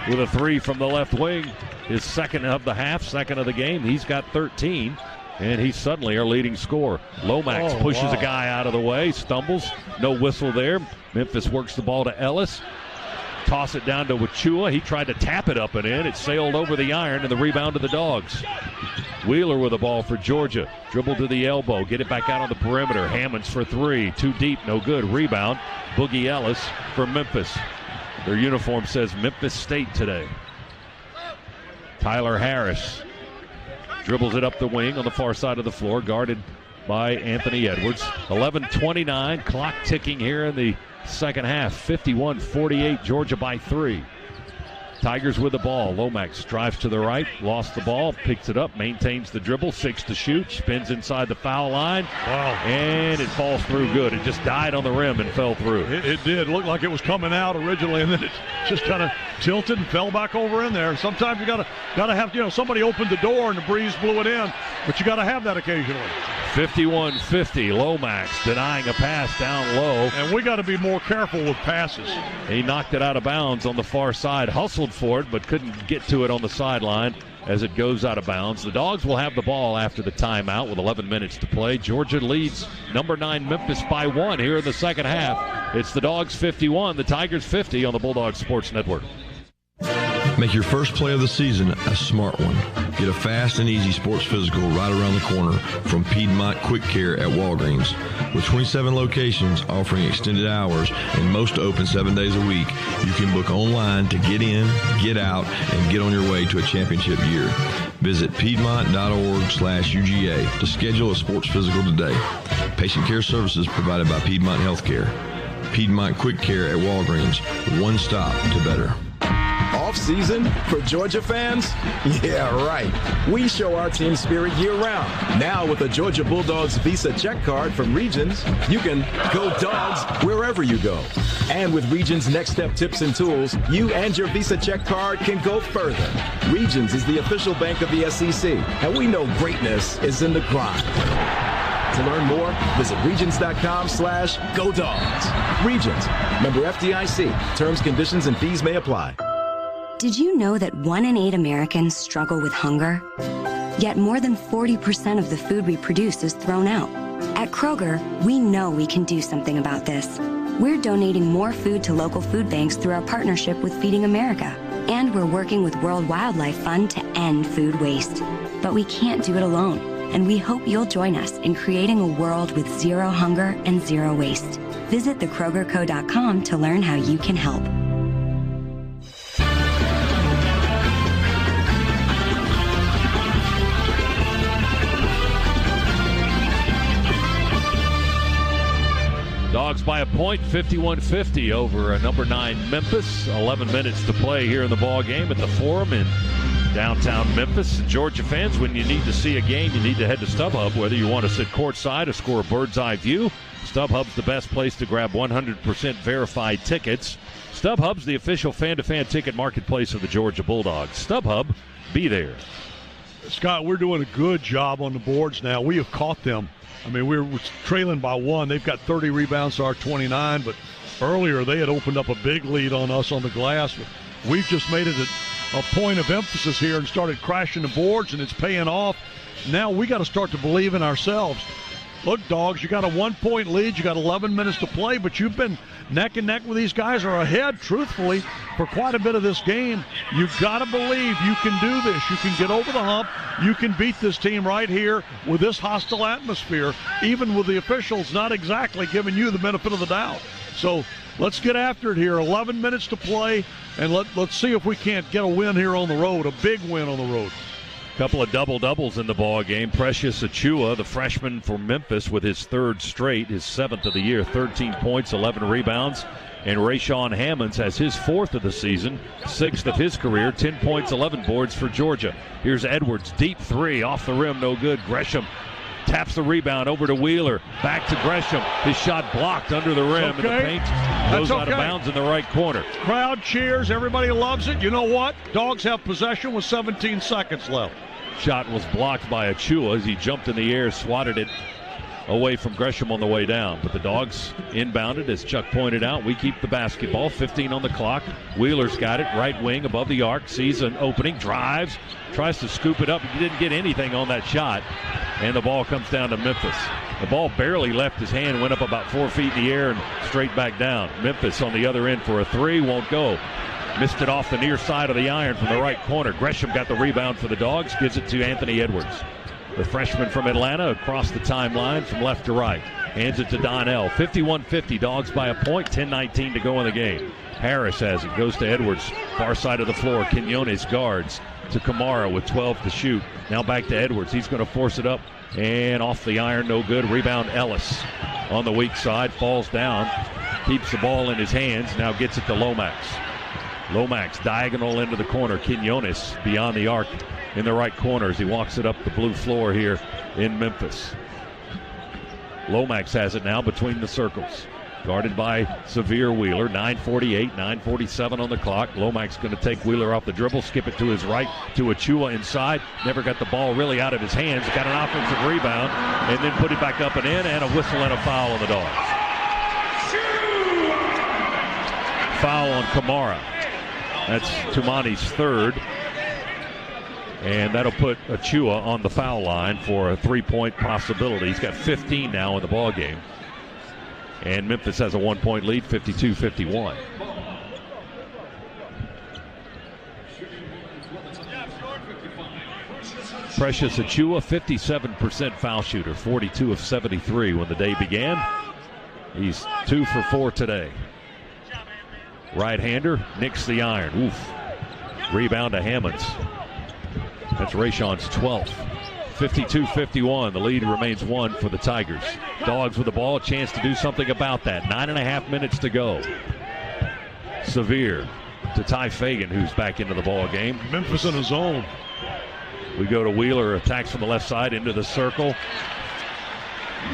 with a 3 from the left wing. His second of the half, second of the game. He's got 13, and he's suddenly our leading scorer. Lomax pushes a guy out of the way, stumbles. No whistle there. Memphis works the ball to Ellis. Toss it down to Wachua. He tried to tap it up and in. It sailed over the iron, and the rebound to the Dogs. Wheeler with the ball for Georgia. Dribble to the elbow. Get it back out on the perimeter. Hammonds for 3. Too deep. No good. Rebound. Boogie Ellis for Memphis. Their uniform says Memphis State today. Tyler Harris dribbles it up the wing on the far side of the floor, guarded by Anthony Edwards. 11:29. Clock ticking here in the second half. 51-48. Georgia by 3. Tigers with the ball. Lomax drives to the right, lost the ball, picks it up, maintains the dribble, 6 to shoot, spins inside the foul line. Wow. And it falls through good. It just died on the rim and fell through. It did. Looked like it was coming out originally, and then it just kind of tilted and fell back over in there. Sometimes you gotta have, somebody opened the door and the breeze blew it in, but you gotta have that occasionally. 51-50. Lomax denying a pass down low. And we got to be more careful with passes. He knocked it out of bounds on the far side, hustled for it, but couldn't get to it on the sideline as it goes out of bounds. The Dogs will have the ball after the timeout with 11 minutes to play. Georgia leads number 9 Memphis by 1 here in the second half. It's the Dogs 51, the Tigers 50 on the Bulldogs Sports Network. Make your first play of the season a smart one. Get a fast and easy sports physical right around the corner from Piedmont Quick Care at Walgreens. With 27 locations offering extended hours and most open 7 days a week, you can book online to get in, get out, and get on your way to a championship year. Visit piedmont.org/UGA to schedule a sports physical today. Patient care services provided by Piedmont Healthcare. Piedmont Quick Care at Walgreens. One stop to better. All off season for Georgia fans? Yeah, right. We show our team spirit year-round. Now with a Georgia Bulldogs Visa check card from Regions, you can go dogs wherever you go. And with Regions Next Step tips and tools, you and your Visa check card can go further. Regions is the official bank of the SEC, and we know greatness is in the grind. To learn more, visit regions.com/GoDogs. Regions, member FDIC. Terms, conditions, and fees may apply. Did you know that 1 in 8 Americans struggle with hunger? Yet more than 40% of the food we produce is thrown out. At Kroger, we know we can do something about this. We're donating more food to local food banks through our partnership with Feeding America. And we're working with World Wildlife Fund to end food waste. But we can't do it alone. And we hope you'll join us in creating a world with zero hunger and zero waste. Visit thekrogerco.com to learn how you can help. Dogs by a point, 51-50 over number 9 Memphis. 11 minutes to play here in the ball game at the Forum in downtown Memphis. Georgia fans, when you need to see a game, you need to head to StubHub. Whether you want to sit courtside or score a bird's eye view, StubHub's the best place to grab 100% verified tickets. StubHub's the official fan-to-fan ticket marketplace of the Georgia Bulldogs. StubHub, be there. Scott, we're doing a good job on the boards now. We have caught them. I mean, we're trailing by 1. They've got 30 rebounds to our 29, but earlier they had opened up a big lead on us on the glass. We've just made it a point of emphasis here and started crashing the boards, and it's paying off. Now we got to start to believe in ourselves. Look, Dogs, you got a 1-point lead. You got 11 minutes to play, but you've been neck and neck with these guys, are ahead, truthfully, for quite a bit of this game. You got to believe you can do this. You can get over the hump. You can beat this team right here with this hostile atmosphere, even with the officials not exactly giving you the benefit of the doubt. So let's get after it here. 11 minutes to play, and let's see if we can't get a win here on the road, a big win on the road. Couple of double-doubles in the ball game. Precious Achiuwa, the freshman for Memphis, with his 3rd straight, his 7th of the year, 13 points, 11 rebounds. And Rayshawn Hammonds has his 4th of the season, 6th of his career, 10 points, 11 boards for Georgia. Here's Edwards, deep 3, off the rim, no good. Gresham taps the rebound over to Wheeler, back to Gresham. His shot blocked under the rim, and the paint goes out of bounds in the right corner. Crowd cheers, everybody loves it. You know what? Dogs have possession with 17 seconds left. Shot was blocked by Achiuwa as he jumped in the air, swatted it away from Gresham on the way down. But the Dogs inbounded, as Chuck pointed out. We keep the basketball, 15 on the clock. Wheeler's got it, right wing above the arc, sees an opening, drives, tries to scoop it up. He didn't get anything on that shot, and the ball comes down to Memphis. The ball barely left his hand, went up about 4 feet in the air and straight back down. Memphis on the other end for a 3, won't go. Missed it off the near side of the iron from the right corner. Gresham got the rebound for the Dogs, gives it to Anthony Edwards. The freshman from Atlanta across the timeline from left to right. Hands it to Donnell. 51-50, Dogs by a point, 10-19 to go in the game. Harris has it, goes to Edwards, far side of the floor. Quinones guards to Kamara with 12 to shoot. Now back to Edwards. He's going to force it up and off the iron, no good. Rebound Ellis on the weak side, falls down, keeps the ball in his hands, now gets it to Lomax. Lomax diagonal into the corner. Quinones beyond the arc in the right corner as he walks it up the blue floor here in Memphis. Lomax has it now between the circles. Guarded by Severe Wheeler. 9:48, 9:47 on the clock. Lomax going to take Wheeler off the dribble, skip it to his right to Achiuwa inside. Never got the ball really out of his hands. Got an offensive rebound and then put it back up and in, and a whistle and a foul on the Dogs. Foul on Kamara. That's Tumani's 3rd. And that'll put Achiuwa on the foul line for a 3-point possibility. He's got 15 now in the ball game. And Memphis has a 1-point lead, 52-51. Precious Achiuwa, 57% foul shooter, 42 of 73 when the day began. He's 2 for 4 today. Right-hander, nicks the iron. Oof. Rebound to Hammonds. That's Rayshawn's 12th. 52-51. The lead remains 1 for the Tigers. Dogs with the ball, a chance to do something about that. 9.5 minutes to go. Severe to Ty Fagan, who's back into the ball game. Memphis in a zone. We go to Wheeler, attacks from the left side into the circle.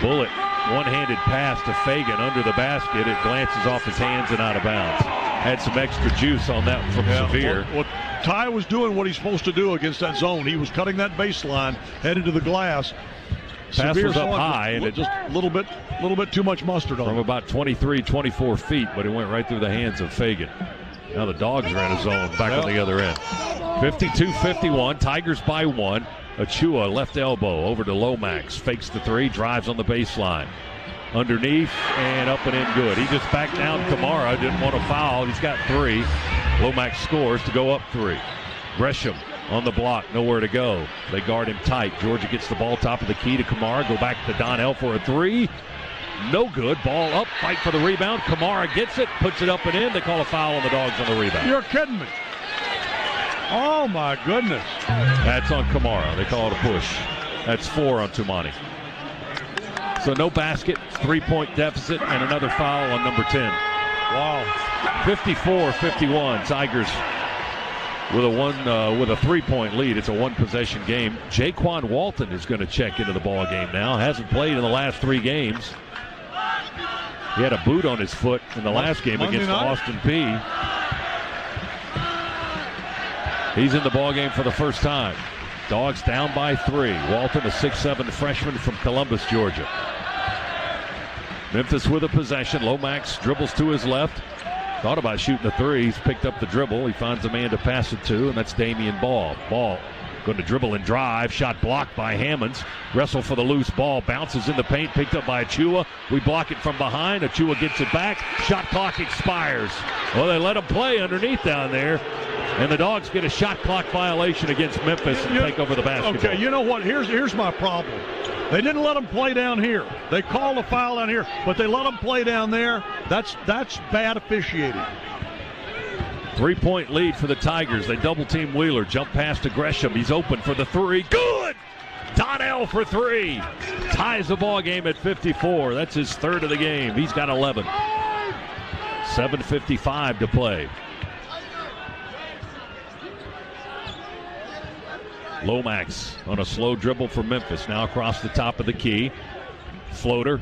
Bullet, one-handed pass to Fagan under the basket. It glances off his hands and out of bounds. Had some extra juice on that from Severe. What Ty was doing what he's supposed to do against that zone. He was cutting that baseline, headed to the glass. Pass was up high, and it just a little bit too much mustard on from it. about 23, 24 feet, but it went right through the hands of Fagan. Now the Dogs are in a zone back on the other end. 52-51, Tigers by 1. Achua, left elbow, over to Lomax. Fakes the three, drives on the baseline. Underneath, and up and in good. He just backed down Kamara, didn't want to foul. He's got 3. Lomax scores to go up 3. Gresham on the block, nowhere to go. They guard him tight. Georgia gets the ball top of the key to Kamara. Go back to Donnell for a 3. No good. Ball up, fight for the rebound. Kamara gets it, puts it up and in. They call a foul on the Dogs on the rebound. You're kidding me. Oh, my goodness. That's on Kamara. They call it a push. That's 4 on Tumani. So no basket, 3-point deficit, and another foul on number 10. Wow. 54-51. Tigers with a 3-point lead. It's a one-possession game. Jaquan Walton is going to check into the ball game now. Hasn't played in the last 3 games. He had a boot on his foot in the last game against Austin Peay. He's in the ball game for the first time. Dogs down by 3. Walton, a 6'7" freshman from Columbus, Georgia. Memphis with a possession. Lomax dribbles to his left. Thought about shooting the 3. He's picked up the dribble. He finds a man to pass it to, and that's Damian Ball. Ball going to dribble and drive. Shot blocked by Hammonds. Wrestle for the loose ball. Bounces in the paint. Picked up by Achua. We block it from behind. Achua gets it back. Shot clock expires. Well, they let him play underneath down there. And the Dogs get a shot clock violation against Memphis and take over the basketball. Okay, you know what? Here's my problem. They didn't let them play down here. They called a foul down here, but they let them play down there. That's bad officiating. 3-point lead for the Tigers. They double-team Wheeler. Jump pass to Gresham. He's open for the 3. Good! Donnell for 3. Ties the ball game at 54. That's his 3rd of the game. He's got 11. 7:55 to play. Lomax on a slow dribble for Memphis. Now across the top of the key. Floater.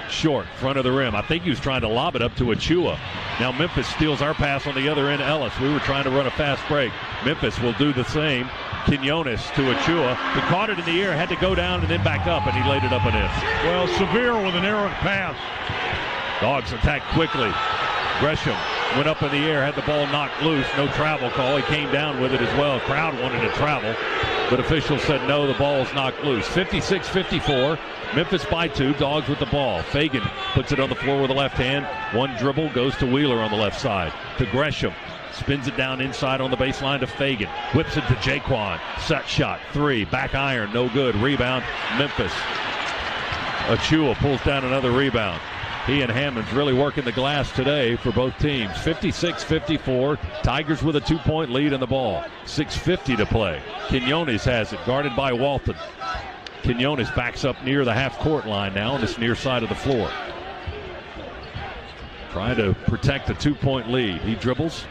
Short, front of the rim. I think he was trying to lob it up to Achua. Now Memphis steals our pass on the other end. Ellis, we were trying to run a fast break. Memphis will do the same. Quinones to Achua. He caught it in the air, had to go down and then back up, and he laid it up and in. Well, Severe with an errant pass. Dogs attack quickly. Gresham went up in the air, had the ball knocked loose. No travel call. He came down with it as well. Crowd wanted to travel, but officials said no, the ball's knocked loose. 56-54. Memphis by 2. Dogs with the ball. Fagan puts it on the floor with the left hand. One dribble goes to Wheeler on the left side. To Gresham. Spins it down inside on the baseline to Fagan. Whips it to Jaquan. Set shot. 3. Back iron. No good. Rebound. Memphis. Achua pulls down another rebound. He and Hammonds really working the glass today for both teams. 56-54. Tigers with a 2-point lead in the ball. 6:50 to play. Quinones has it, guarded by Walton. Quinones backs up near the half-court line now on this near side of the floor. Trying to protect the 2-point lead. He dribbles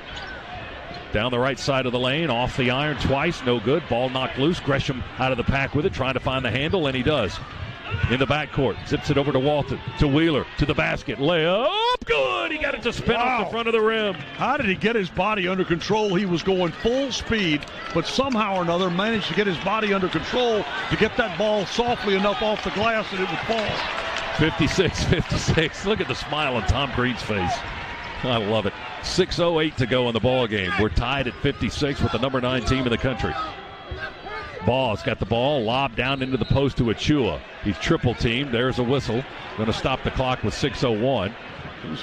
down the right side of the lane, off the iron twice, no good. Ball knocked loose. Gresham out of the pack with it, trying to find the handle, and he does. In the backcourt, zips it over to Walton, to Wheeler, to the basket, layup, good! He got it to spin off the front of the rim. How did he get his body under control? He was going full speed, but somehow or another managed to get his body under control to get that ball softly enough off the glass that it would fall. 56-56. Look at the smile on Tom Green's face. I love it. 6:08 to go in the ball game. We're tied at 56 with the number 9 team in the country. Ball's got the ball, lobbed down into the post to Achua. He's triple teamed. There's a whistle. Going to stop the clock with 6:01.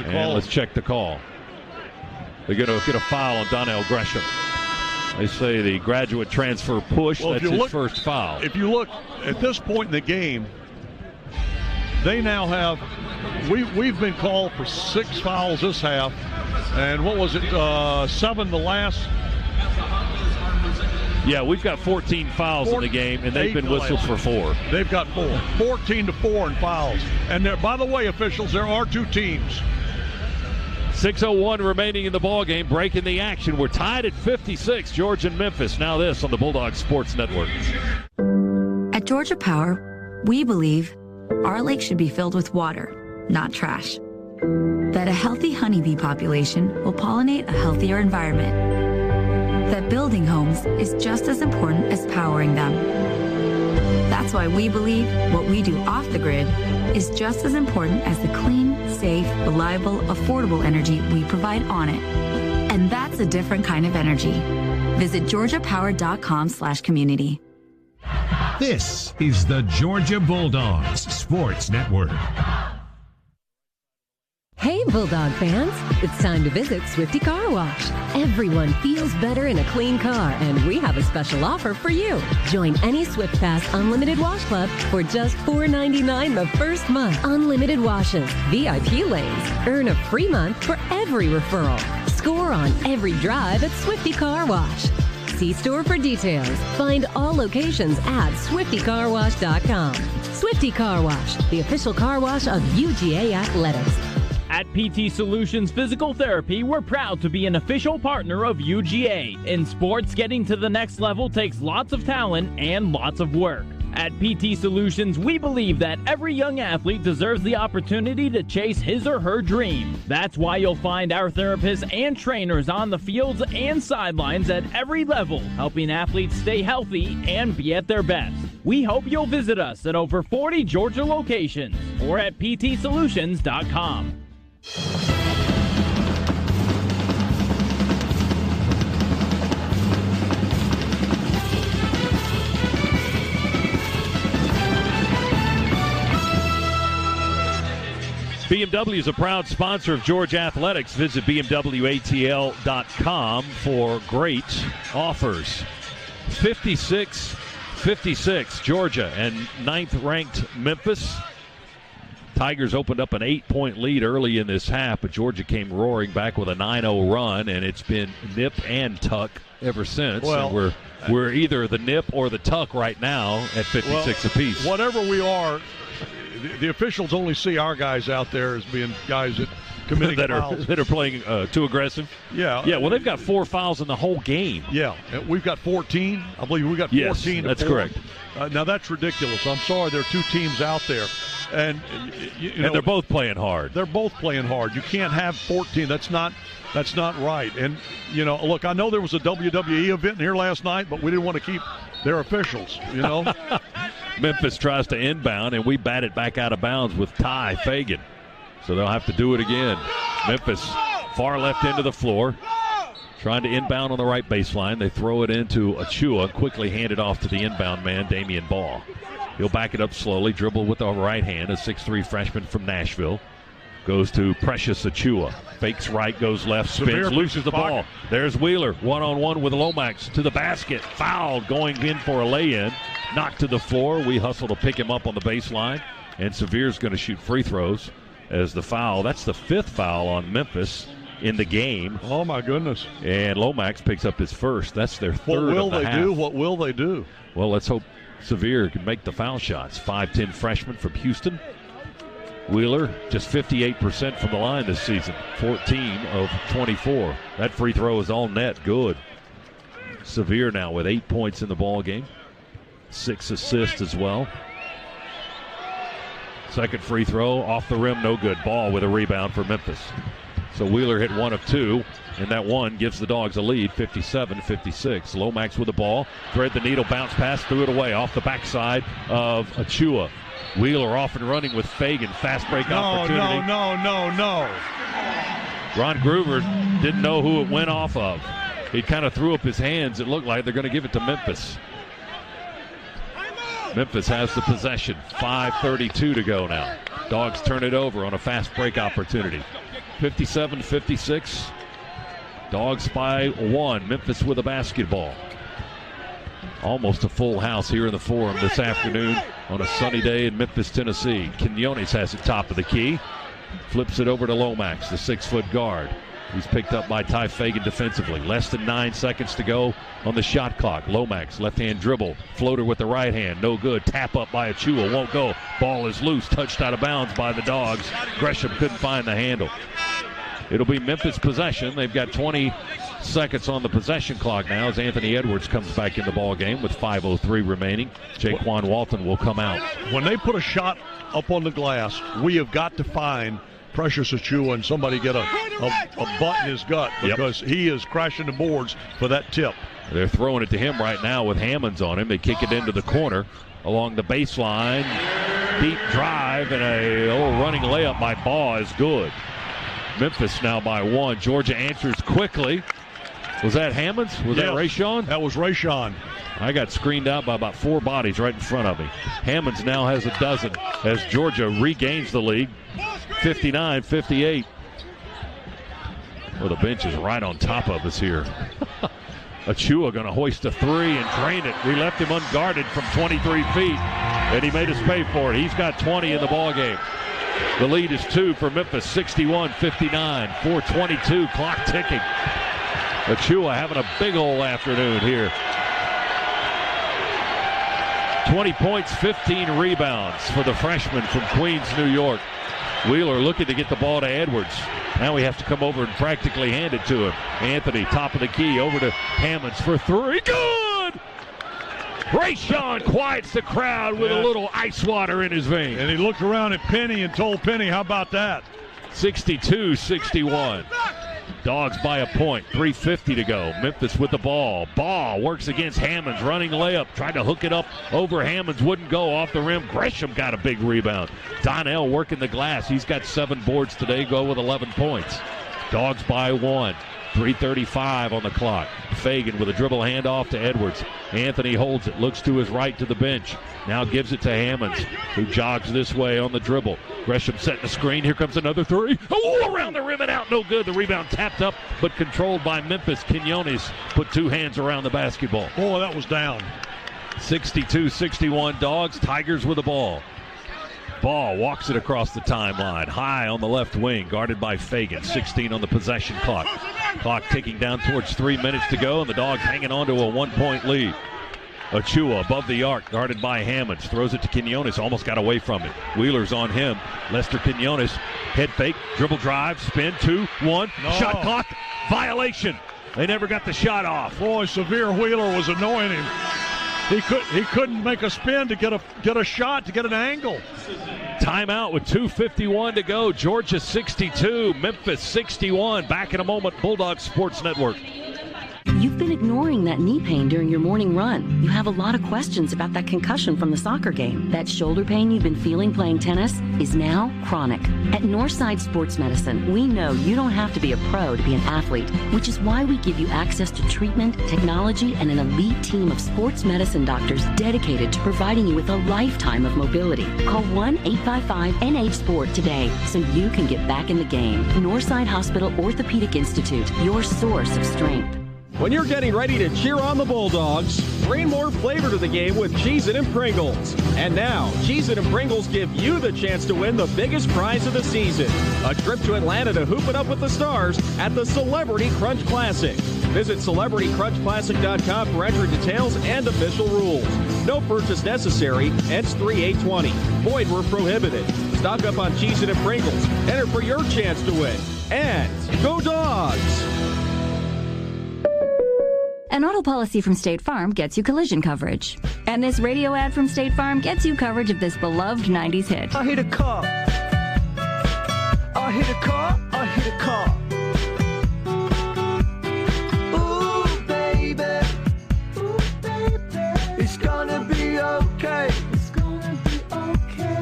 And let's check the call. They're going to get a foul on Donnell Gresham. They say the graduate transfer push. Well, that's his first foul. If you look at this point in the game, they now have, we've been called for 6 fouls this half. And what was it, 7 the last? Yeah, we've got 14 fouls in the game, and they've been whistled for 4. They've got 4. 14-4 in fouls. And there, by the way, officials, there are 2 teams. 6:01 remaining in the ballgame, breaking the action. We're tied at 56, Georgia and Memphis. Now this on the Bulldogs Sports Network. At Georgia Power, we believe our lake should be filled with water, not trash. That a healthy honeybee population will pollinate a healthier environment. That building homes is just as important as powering them. That's why we believe what we do off the grid is just as important as the clean, safe, reliable, affordable energy we provide on it. And that's a different kind of energy. Visit georgiapower.com/community. This is the Georgia Bulldogs Sports Network. Hey, Bulldog fans, it's time to visit Swifty Car Wash. Everyone feels better in a clean car, and we have a special offer for you. Join any Swift Pass Unlimited Wash Club for just $4.99 the first month. Unlimited washes, VIP lanes, earn a free month for every referral. Score on every drive at Swifty Car Wash. See store for details. Find all locations at SwiftyCarWash.com. Swifty Car Wash, the official car wash of UGA Athletics. At PT Solutions Physical Therapy, we're proud to be an official partner of UGA. In sports, getting to the next level takes lots of talent and lots of work. At PT Solutions, we believe that every young athlete deserves the opportunity to chase his or her dream. That's why you'll find our therapists and trainers on the fields and sidelines at every level, helping athletes stay healthy and be at their best. We hope you'll visit us at over 40 Georgia locations or at ptsolutions.com. BMW is a proud sponsor of Georgia Athletics. Visit bmwatl.com for great offers. 56-56, Georgia and 9th-ranked Memphis. Tigers opened up an 8-point lead early in this half, but Georgia came roaring back with a 9-0 run, and it's been nip and tuck ever since. Well, and we're either the nip or the tuck right now at 56 apiece. Whatever we are, the officials only see our guys out there as being guys that committing fouls. that are playing too aggressive. Yeah. Yeah, well, they've got 4 fouls in the whole game. Yeah, we've got 14. I believe we've got 14. Yes, that's 4. correct. Now, that's ridiculous. I'm sorry, there are 2 teams out there. And, and they're both playing hard. They're both playing hard. You can't have 14. That's not right. And, look, I know there was a WWE event here last night, but we didn't want to keep their officials, Memphis tries to inbound, and we bat it back out of bounds with Ty Fagan. So they'll have to do it again. Memphis far left end of the floor, trying to inbound on the right baseline. They throw it into Achua, quickly hand it off to the inbound man, Damian Ball. He'll back it up slowly, dribble with the right hand, a 6'3 freshman from Nashville. Goes to Precious Achua. Fakes right, goes left, spins, loses the ball. There's Wheeler, one-on-one with Lomax to the basket. Fouled, going in for a lay-in. Knocked to the floor. We hustle to pick him up on the baseline. And Severe's going to shoot free throws as the foul. That's the 5th foul on Memphis in the game. Oh, my goodness. And Lomax picks up his first. That's their 3rd What will of the they half. do? What will they do? Well, let's hope Severe can make the foul shots. 5'10 freshman from Houston. Wheeler, just 58% from the line this season. 14 of 24. That free throw is all net. Good. Severe now with 8 points in the ball game. 6 assists as well. Second free throw off the rim, no good. Ball with a rebound for Memphis. So Wheeler hit 1 of 2, and that one gives the Dogs a lead, 57-56. Lomax with the ball, thread the needle, bounce pass, threw it away off the backside of Achua. Wheeler off and running with Fagan, fast break opportunity. No. Ron Groover didn't know who it went off of. He kind of threw up his hands. It looked like they're going to give it to Memphis. Memphis has the possession. 5:32 to go now. Dogs turn it over on a fast break opportunity. 57-56. Dogs by 1. Memphis with a basketball. Almost a full house here in the Forum this afternoon on a sunny day in Memphis, Tennessee. Quinones has it top of the key. Flips it over to Lomax, the 6-foot guard. He's picked up by Ty Fagan defensively. Less than 9 seconds to go on the shot clock. Lomax, left-hand dribble. Floater with the right hand. No good. Tap up by Achua. Won't go. Ball is loose. Touched out of bounds by the Dogs. Gresham couldn't find the handle. It'll be Memphis possession. They've got 20 seconds on the possession clock now as Anthony Edwards comes back in the ball game with 5:03 remaining. Jaquan Walton will come out. When they put a shot up on the glass, we have got to find Precious Achiuwa and somebody get a butt in his gut because he is crashing the boards for that tip. They're throwing it to him right now with Hammonds on him. They kick it into the corner along the baseline. Deep drive and a little running layup by Baugh is good. Memphis now by 1. Georgia answers quickly. Was that Hammonds? Was that Rayshawn? That was Rayshawn. I got screened out by about 4 bodies right in front of me. Hammonds now has a dozen as Georgia regains the lead. 59-58. Well, the bench is right on top of us here. Achiuwa going to hoist a 3 and drain it. We left him unguarded from 23 feet, and he made us pay for it. He's got 20 in the ballgame. The lead is 2 for Memphis, 61-59, 4:22, clock ticking. Achiuwa having a big old afternoon here. 20 points, 15 rebounds for the freshman from Queens, New York. Wheeler looking to get the ball to Edwards. Now we have to come over and practically hand it to him. Anthony, top of the key, over to Hammonds for 3. Good! Rayshawn quiets the crowd with a little ice water in his veins. And he looked around at Penny and told Penny, how about that? 62-61. Dogs by a point, 3:50 to go. Memphis with the ball. Ball works against Hammonds, running layup. Tried to hook it up over Hammonds, wouldn't go off the rim. Gresham got a big rebound. Donnell working the glass. He's got 7 boards today, go with 11 points. Dogs by 1. 3:35 on the clock. Fagan with a dribble handoff to Edwards. Anthony holds it, looks to his right to the bench. Now gives it to Hammonds, who jogs this way on the dribble. Gresham setting the screen. Here comes another 3. Oh, around the rim and out. No good. The rebound tapped up, but controlled by Memphis. Quinones put 2 hands around the basketball. Oh, that was down. 62-61 Dogs. Tigers with the ball. Ball walks it across the timeline. High on the left wing, guarded by Fagan. 16 on the possession clock. Clock ticking down towards 3 minutes to go, and the Dogs hanging on to a 1-point lead. Achiuwa above the arc, guarded by Hammonds. Throws it to Quinones, almost got away from it. Wheeler's on him. Lester Quinones, head fake, dribble drive, spin, 2-1. No. Shot clock, violation. They never got the shot off. Boy, Severe Wheeler was annoying him. He couldn't make a spin to get a shot, to get an angle. Timeout with 2:51 to go. Georgia 62, Memphis 61. Back in a moment, Bulldog Sports Network. You've been ignoring that knee pain during your morning run. You have a lot of questions about that concussion from the soccer game. That shoulder pain you've been feeling playing tennis is now chronic. At Northside Sports Medicine, we know you don't have to be a pro to be an athlete, which is why we give you access to treatment, technology, and an elite team of sports medicine doctors dedicated to providing you with a lifetime of mobility. Call 1-855-NH-SPORT today so you can get back in the game. Northside Hospital Orthopedic Institute, your source of strength. When you're getting ready to cheer on the Bulldogs, bring more flavor to the game with Cheez-It and Pringles. And now, Cheez-It and Pringles give you the chance to win the biggest prize of the season, a trip to Atlanta to hoop it up with the stars at the Celebrity Crunch Classic. Visit CelebrityCrunchClassic.com for entry details and official rules. No purchase necessary. Ends 3/8/20. Void where prohibited. Stock up on Cheez-It and Pringles. Enter for your chance to win. And go Dogs! An auto policy from State Farm gets you collision coverage. And this radio ad from State Farm gets you coverage of this beloved 90s hit. I hit a car. I hit a car. I hit a car. Ooh, baby. Ooh, baby. It's gonna be okay. It's gonna be okay.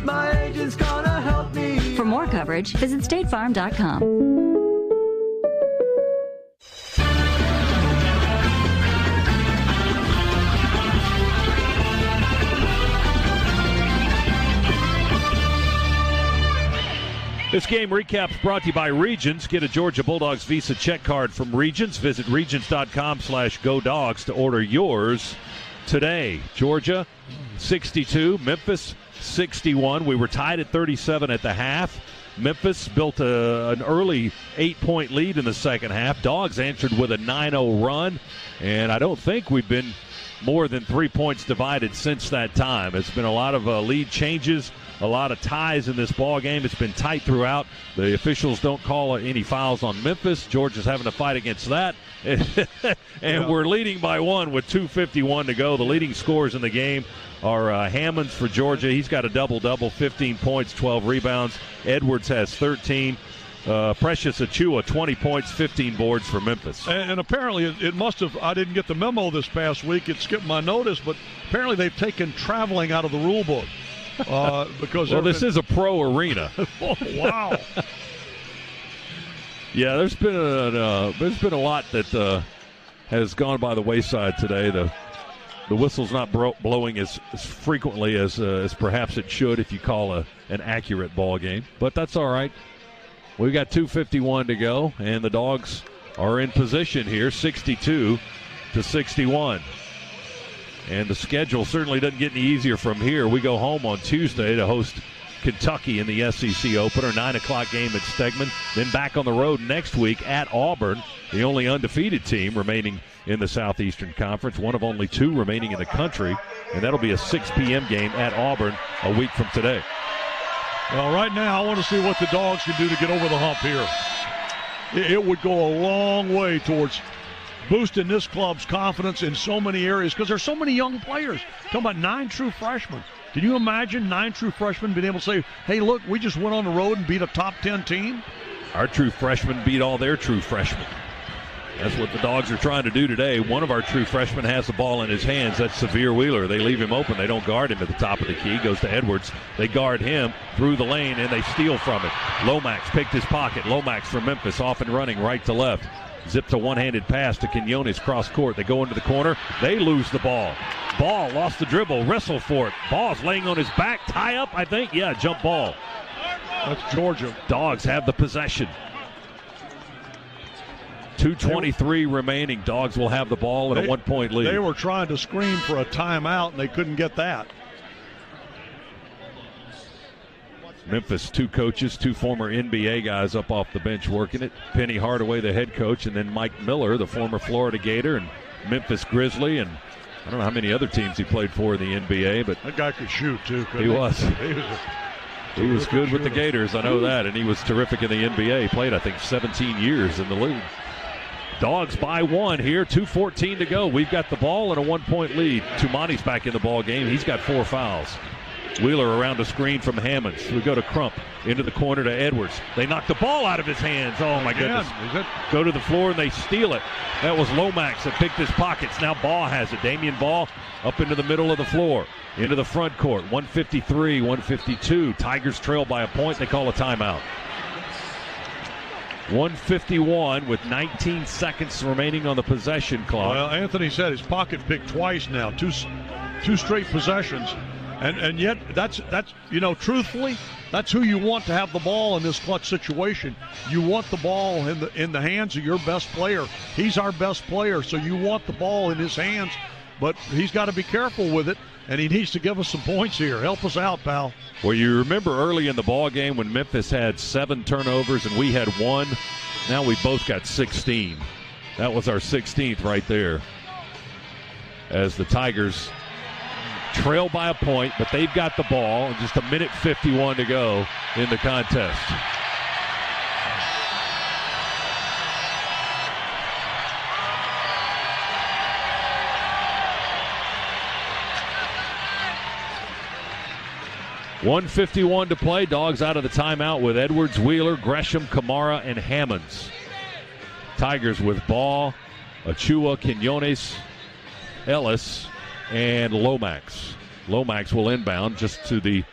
My agent's gonna help me. For more coverage, visit statefarm.com. This game recap is brought to you by Regions. Get a Georgia Bulldogs Visa check card from Regions. Visit regions.com/GoDogs to order yours today. Georgia 62, Memphis 61. We were tied at 37 at the half. Memphis built an early 8-point lead in the second half. Dogs answered with a 9-0 run, and I don't think we've been more than 3 points divided since that time. It's been a lot of lead changes, a lot of ties in this ball game. It's been tight throughout. The officials don't call any fouls on Memphis. Georgia's having to fight against that. And we're leading by 1 with 2:51 to go. The leading scorers in the game are Hammonds for Georgia. He's got a double-double, 15 points, 12 rebounds. Edwards has 13. Precious Achua, 20 points, 15 boards for Memphis. And apparently it must have, I didn't get the memo this past week. It skipped my notice, but apparently they've taken traveling out of the rule book. Because this is a pro arena. Oh, wow. Yeah, there's been a lot that has gone by the wayside today. The whistle's not blowing as frequently as perhaps it should if you call an accurate ball game, but that's all right. We've got 2:51 to go, and the Dogs are in position here, 62-61. And the schedule certainly doesn't get any easier from here. We go home on Tuesday to host Kentucky in the SEC opener, 9 o'clock game at Stegman. Then back on the road next week at Auburn, the only undefeated team remaining in the Southeastern Conference, one of only 2 remaining in the country. And that'll be a 6 p.m. game at Auburn a week from today. Well, right now I want to see what the Dogs can do to get over the hump here. It would go a long way towards boosting this club's confidence in so many areas because there's so many young players. Talking about 9 true freshmen. Can you imagine 9 true freshmen being able to say, hey, look, we just went on the road and beat a top 10 team? Our true freshmen beat all their true freshmen. That's what the Dogs are trying to do today. One of our true freshmen has the ball in his hands. That's Severe Wheeler. They leave him open. They don't guard him at the top of the key. Goes to Edwards. They guard him through the lane, and they steal from it. Lomax picked his pocket. Lomax from Memphis off and running right to left. Zips a one-handed pass to Quinones cross court. They go into the corner. They lose the ball. Ball lost the dribble. Wrestle for it. Ball's laying on his back. Tie up, I think. Yeah, jump ball. That's Georgia. Dogs have the possession. 2:23 remaining. Dogs will have the ball at a 1-point lead. They were trying to scream for a timeout, and they couldn't get that. Memphis, 2 coaches, 2 former NBA guys up off the bench working it. Penny Hardaway, the head coach, and then Mike Miller, the former Florida Gator and Memphis Grizzly, and I don't know how many other teams he played for in the NBA, but that guy could shoot too. He was. He was good with the Gators, I know that, and he was terrific in the NBA. He played, I think, 17 years in the league. Dogs by 1 here, 2:14 to go. We've got the ball and a 1-point lead. Tumani's back in the ball game. He's got 4 fouls. Wheeler around a screen from Hammonds. We go to Crump, into the corner to Edwards. They knock the ball out of his hands. Oh, my goodness. Go to the floor, and they steal it. That was Lomax that picked his pockets. Now Ball has it. Damian Ball up into the middle of the floor, into the front court. 153, 152. Tigers trail by a point. They call a timeout. 151 with 19 seconds remaining on the possession clock. Well, Anthony said his pocket picked twice now, two straight possessions. And yet, that's truthfully, that's who you want to have the ball in this clutch situation. You want the ball in the hands of your best player. He's our best player, so you want the ball in his hands. But he's got to be careful with it, and he needs to give us some points here. Help us out, pal. Well, you remember early in the ball game when Memphis had 7 turnovers and we had 1. Now we both got 16. That was our 16th right there. As the Tigers trail by a point, but they've got the ball, and just 1:51 to go in the contest. $1:51 to play. Dogs out of the timeout with Edwards, Wheeler, Gresham, Kamara, and Hammonds. Tigers with Ball, Achua, Quinones, Ellis, and Lomax. Lomax will inbound just to the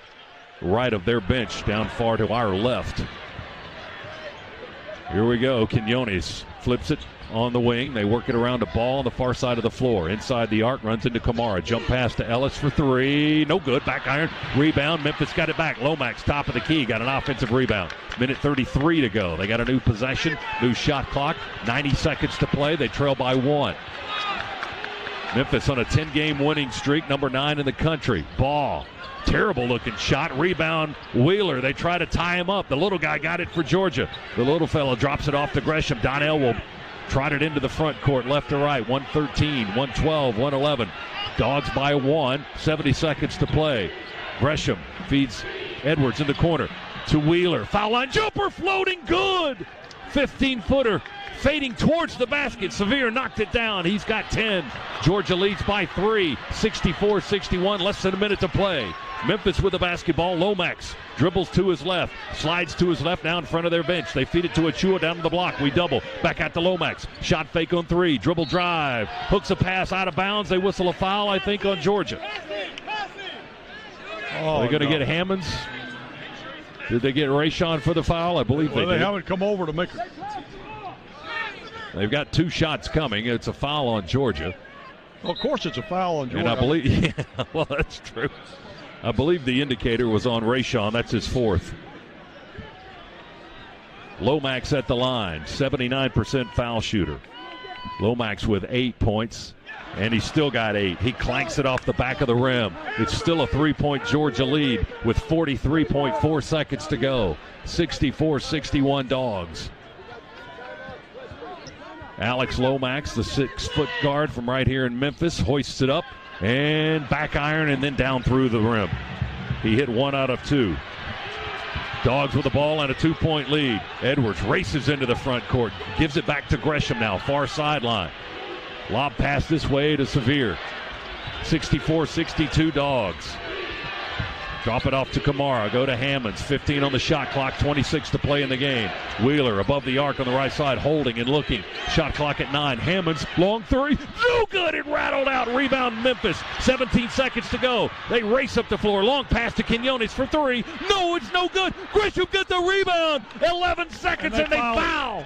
right of their bench, down far to our left. Here we go. Quinones flips it on the wing. They work it around a Ball on the far side of the floor. Inside the arc, runs into Kamara. Jump pass to Ellis for 3. No good. Back iron. Rebound. Memphis got it back. Lomax, top of the key. Got an offensive rebound. 1:33 to go. They got a new possession. New shot clock. 90 seconds to play. They trail by 1. Memphis on a 10-game winning streak. Number 9 in the country. Ball. Terrible looking shot. Rebound. Wheeler. They try to tie him up. The little guy got it for Georgia. The little fellow drops it off to Gresham. Donnell will trot it into the front court, left to right. 113, 112, 111. Dogs by 1, 70 seconds to play. Gresham feeds Edwards in the corner to Wheeler. Foul line jumper floating good. 15-footer fading towards the basket. Sevier knocked it down. He's got 10. Georgia leads by 3, 64-61, less than a minute to play. Memphis with the basketball. Lomax dribbles to his left, slides to his left now in front of their bench. They feed it to Achua down to the block. We double. Back out to Lomax. Shot fake on 3. Dribble drive. Hooks a pass out of bounds. They whistle a foul, I think, on Georgia. Are they going to get Hammonds? Did they get Rayshon for the foul? I believe they did. They haven't come over to make it. They've got 2 shots coming. It's a foul on Georgia. Well, of course it's a foul on Georgia. And I believe, yeah, well, that's true. I believe the indicator was on Rayshon. That's his 4th. Lomax at the line, 79% foul shooter. Lomax with 8 points, and he's still got 8. He clanks it off the back of the rim. It's still a 3-point Georgia lead with 43.4 seconds to go. 64-61 Dogs. Alex Lomax, the 6-foot guard from right here in Memphis, hoists it up and back iron and then down through the rim. He hit 1 out of 2. Dogs with the ball and a 2-point lead. Edwards races into the front court, gives it back to Gresham now, far sideline. Lob pass this way to Sevier. 64-62 Dogs. Drop it off to Kamara. Go to Hammonds. 15 on the shot clock. 26 to play in the game. Wheeler above the arc on the right side, holding and looking. Shot clock at 9. Hammonds, long 3. No good. It rattled out. Rebound Memphis. 17 seconds to go. They race up the floor. Long pass to Quinones for 3. No, it's no good. Gresham get the rebound. 11 seconds and they foul.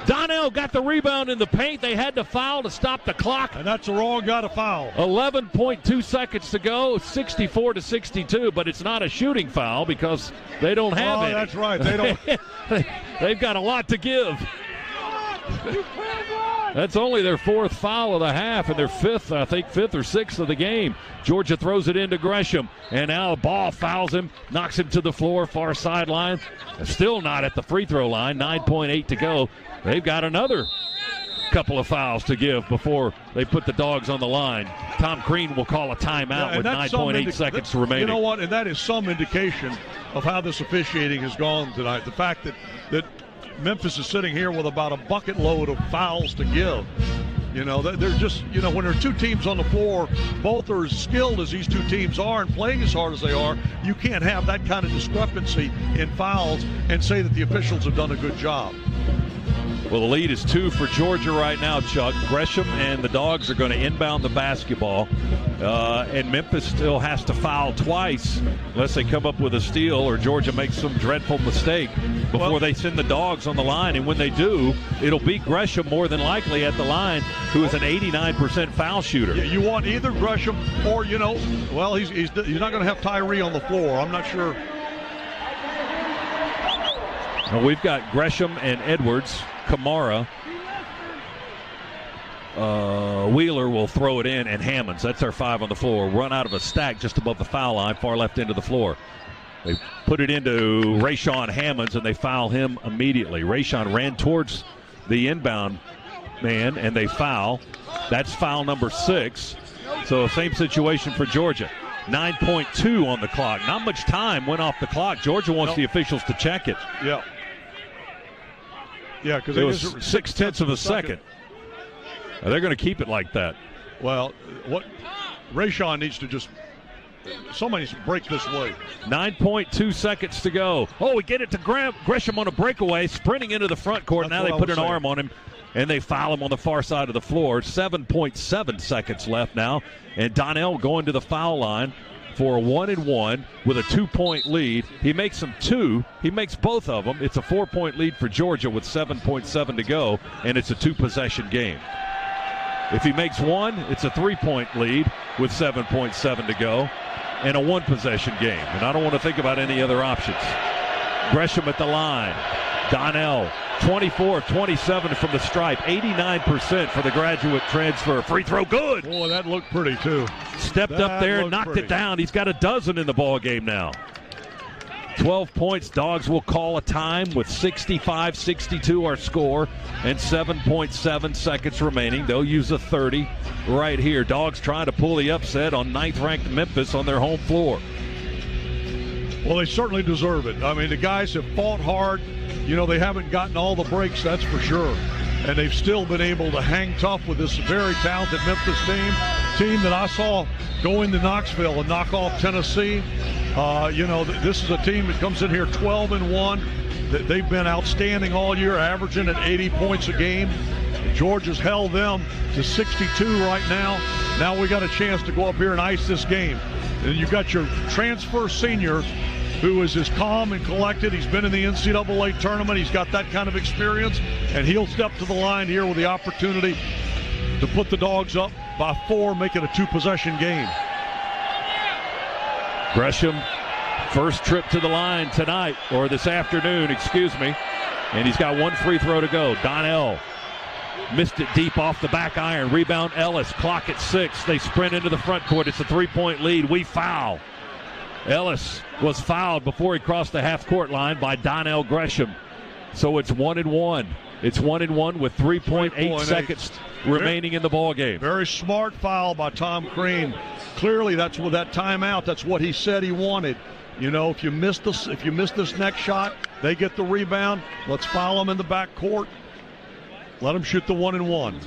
Donnell got the rebound in the paint. They had to foul to stop the clock. And that's the wrong guy to foul. 11.2 seconds to go, 64-62, but it's not a shooting foul because they don't have any. That's right. They don't. They've got a lot to give. That's only their 4th foul of the half and their 5th, I think 5th or 6th of the game. Georgia throws it into Gresham, and now the ball fouls him, knocks him to the floor, far sideline. Still not at the free throw line, 9.8 to go. They've got another couple of fouls to give before they put the Dogs on the line. Tom Crean will call a timeout with 9.8 seconds remaining. You know what? And that is some indication of how this officiating has gone tonight. The fact that Memphis is sitting here with about a bucket load of fouls to give. You know, they're just, you know, when there are 2 teams on the floor, both are as skilled as these 2 teams are and playing as hard as they are, you can't have that kind of discrepancy in fouls and say that the officials have done a good job. Well, the lead is 2 for Georgia right now, Chuck. Gresham and the Dogs are going to inbound the basketball. And Memphis still has to foul twice unless they come up with a steal or Georgia makes some dreadful mistake before they send the Dogs on the line. And when they do, it'll be Gresham more than likely at the line, who is an 89% foul shooter. Yeah, you want either Gresham or, you know, well, he's not going to have Tyree on the floor. I'm not sure. Now we've got Gresham and Edwards. Kamara, Wheeler will throw it in, and Hammonds. That's our 5 on the floor. Run out of a stack just above the foul line, far left end of the floor. They put it into Rayshon Hammonds, and they foul him immediately. Rayshon ran towards the inbound man, and they foul. That's foul number 6. So same situation for Georgia. 9.2 on the clock. Not much time went off the clock. Georgia wants the officials to check it. Yeah. Yeah, because it was 0.6 of a second. They're going to keep it like that. Well, what Rayshon needs to just somebody needs to break this way. 9.2 seconds to go. Oh, we get it to Gresham on a breakaway, sprinting into the front court. Now they put an arm on him, and they foul him on the far side of the floor. 7.7 seconds left now, and Donnell going to the foul line for a 1-and-1 with a 2-point lead. He makes them 2. He makes both of them. It's a 4-point lead for Georgia with 7.7 to go, and it's a 2-possession game. If he makes 1, it's a 3-point lead with 7.7 to go and a 1-possession game. And I don't want to think about any other options. Gresham at the line. Donnell, 24 of 27 from the stripe, 89% for the graduate transfer. Free throw, good. Boy, that looked pretty, too. Stepped up there and knocked it down. He's got a dozen in the ball game now. 12 points. Dogs will call a time with 65-62 our score and 7.7 seconds remaining. They'll use a 30 right here. Dogs trying to pull the upset on 9th-ranked Memphis on their home floor. Well, they certainly deserve it. I mean, the guys have fought hard. You know, they haven't gotten all the breaks, that's for sure. And they've still been able to hang tough with this very talented Memphis team that I saw go into Knoxville and knock off Tennessee. This is a team that comes in here 12-1. They've been outstanding all year, averaging at 80 points a game. Georgia's held them to 62 right now. Now we got a chance to go up here and ice this game. And you've got your transfer senior, who is as calm and collected. He's been in the NCAA tournament. He's got that kind of experience, and he'll step to the line here with the opportunity to put the Dogs up by 4, make it a 2-possession game. Gresham, first trip to the line tonight, or this afternoon, excuse me, and he's got one free throw to go. Donnell missed it deep off the back iron. Rebound Ellis, clock at 6. They sprint into the front court. It's a 3-point lead. We foul. Ellis was fouled before he crossed the half-court line by Donnell Gresham. So it's 1-1. It's 1-1 with 3.8 seconds remaining in the ball game. Very smart foul by Tom Crean. Clearly, that's with that timeout. That's what he said he wanted. You know, if you miss this next shot, they get the rebound. Let's foul them in the back court. Let them shoot the 1-1.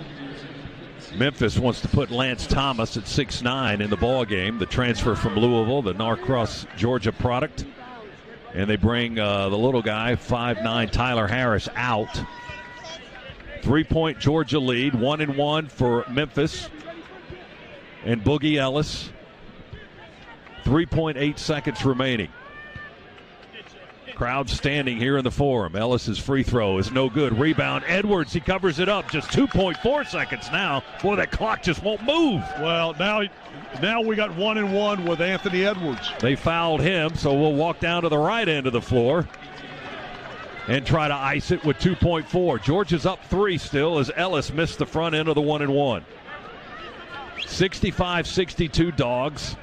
Memphis wants to put Lance Thomas at 6'9" in the ball game, the transfer from Louisville, the Norcross, Georgia product. And they bring the little guy, 5'9", Tyler Harris, out. 3-point Georgia lead, 1-1 for Memphis. And Boogie Ellis, 3.8 seconds remaining. Crowd standing here in the Forum. Ellis's free throw is no good. Rebound, Edwards, he covers it up. Just 2.4 seconds now. Boy, that clock just won't move. Well, now we got 1-1 with Anthony Edwards. They fouled him, so we'll walk down to the right end of the floor and try to ice it with 2.4. Georgia's up 3 still as Ellis missed the front end of the 1-1. 65-62 Dogs.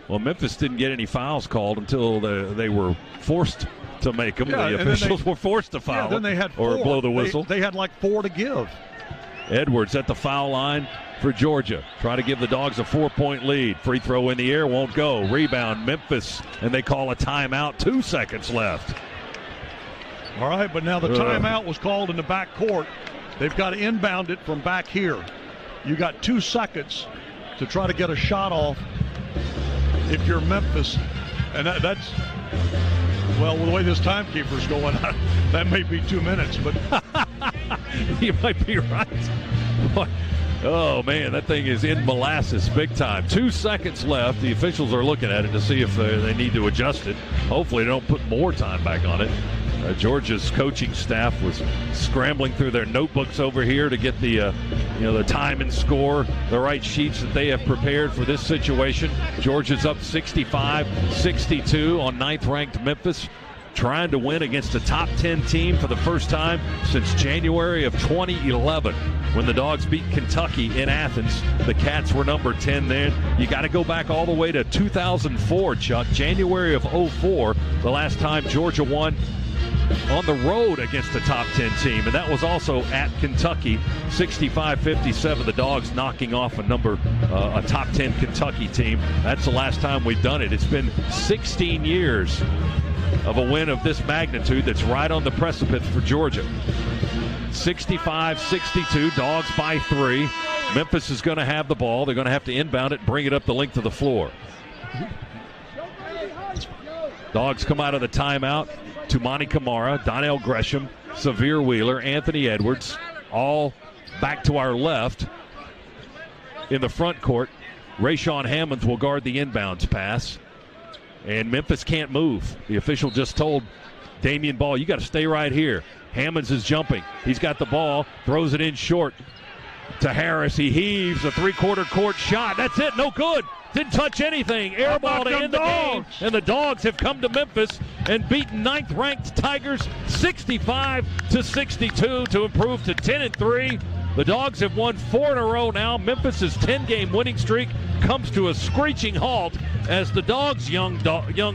Well, Memphis didn't get any fouls called until they were forced to make them. The officials were forced to foul then they had 4. or blow the whistle. They had like 4 to give. Edwards at the foul line for Georgia. Try to give the Dogs a 4-point lead. Free throw in the air, won't go. Rebound, Memphis, and they call a timeout. 2 seconds left. All right, but now the timeout was called in the back court. They've got to inbound it from back here. You got 2 seconds to try to get a shot off if you're Memphis. And that's, well, the way this timekeeper's going, that may be 2 minutes, but you might be right. Boy. Oh, man, that thing is in molasses big time. 2 seconds left. The officials are looking at it to see if they need to adjust it. Hopefully they don't put more time back on it. Georgia's coaching staff was scrambling through their notebooks over here to get the time and score, the right sheets that they have prepared for this situation. Georgia's up 65-62 on 9th-ranked Memphis, trying to win against a top 10 team for the first time since January of 2011 when the Dogs beat Kentucky in Athens. The Cats were number 10 then. You got to go back all the way to 2004, Chuck. January of 04, the last time Georgia won on the road against a top 10 team, and that was also at Kentucky, 65-57. The Dogs knocking off a top 10 Kentucky team. That's the last time we've done it. It's been 16 years of a win of this magnitude that's right on the precipice for Georgia. 65-62, Dogs by 3. Memphis is going to have the ball. They're going to have to inbound it, bring it up the length of the floor. Dogs come out of the timeout. Tumani Kamara, Donnell Gresham, Severe Wheeler, Anthony Edwards, all back to our left. In the front court, Rayshawn Hammonds will guard the inbounds pass. And Memphis can't move. The official just told Damian Ball, you got to stay right here. Hammonds is jumping. He's got the ball, throws it in short to Harris. He heaves a 3/4 court shot. That's it, no good. Didn't touch anything. Airball to end the game. And the Dogs have come to Memphis and beaten 9th-ranked Tigers 65-62 to improve to 10-3 The Dogs have won 4 in a row now. Memphis' 10-game winning streak comes to a screeching halt as the Dogs' young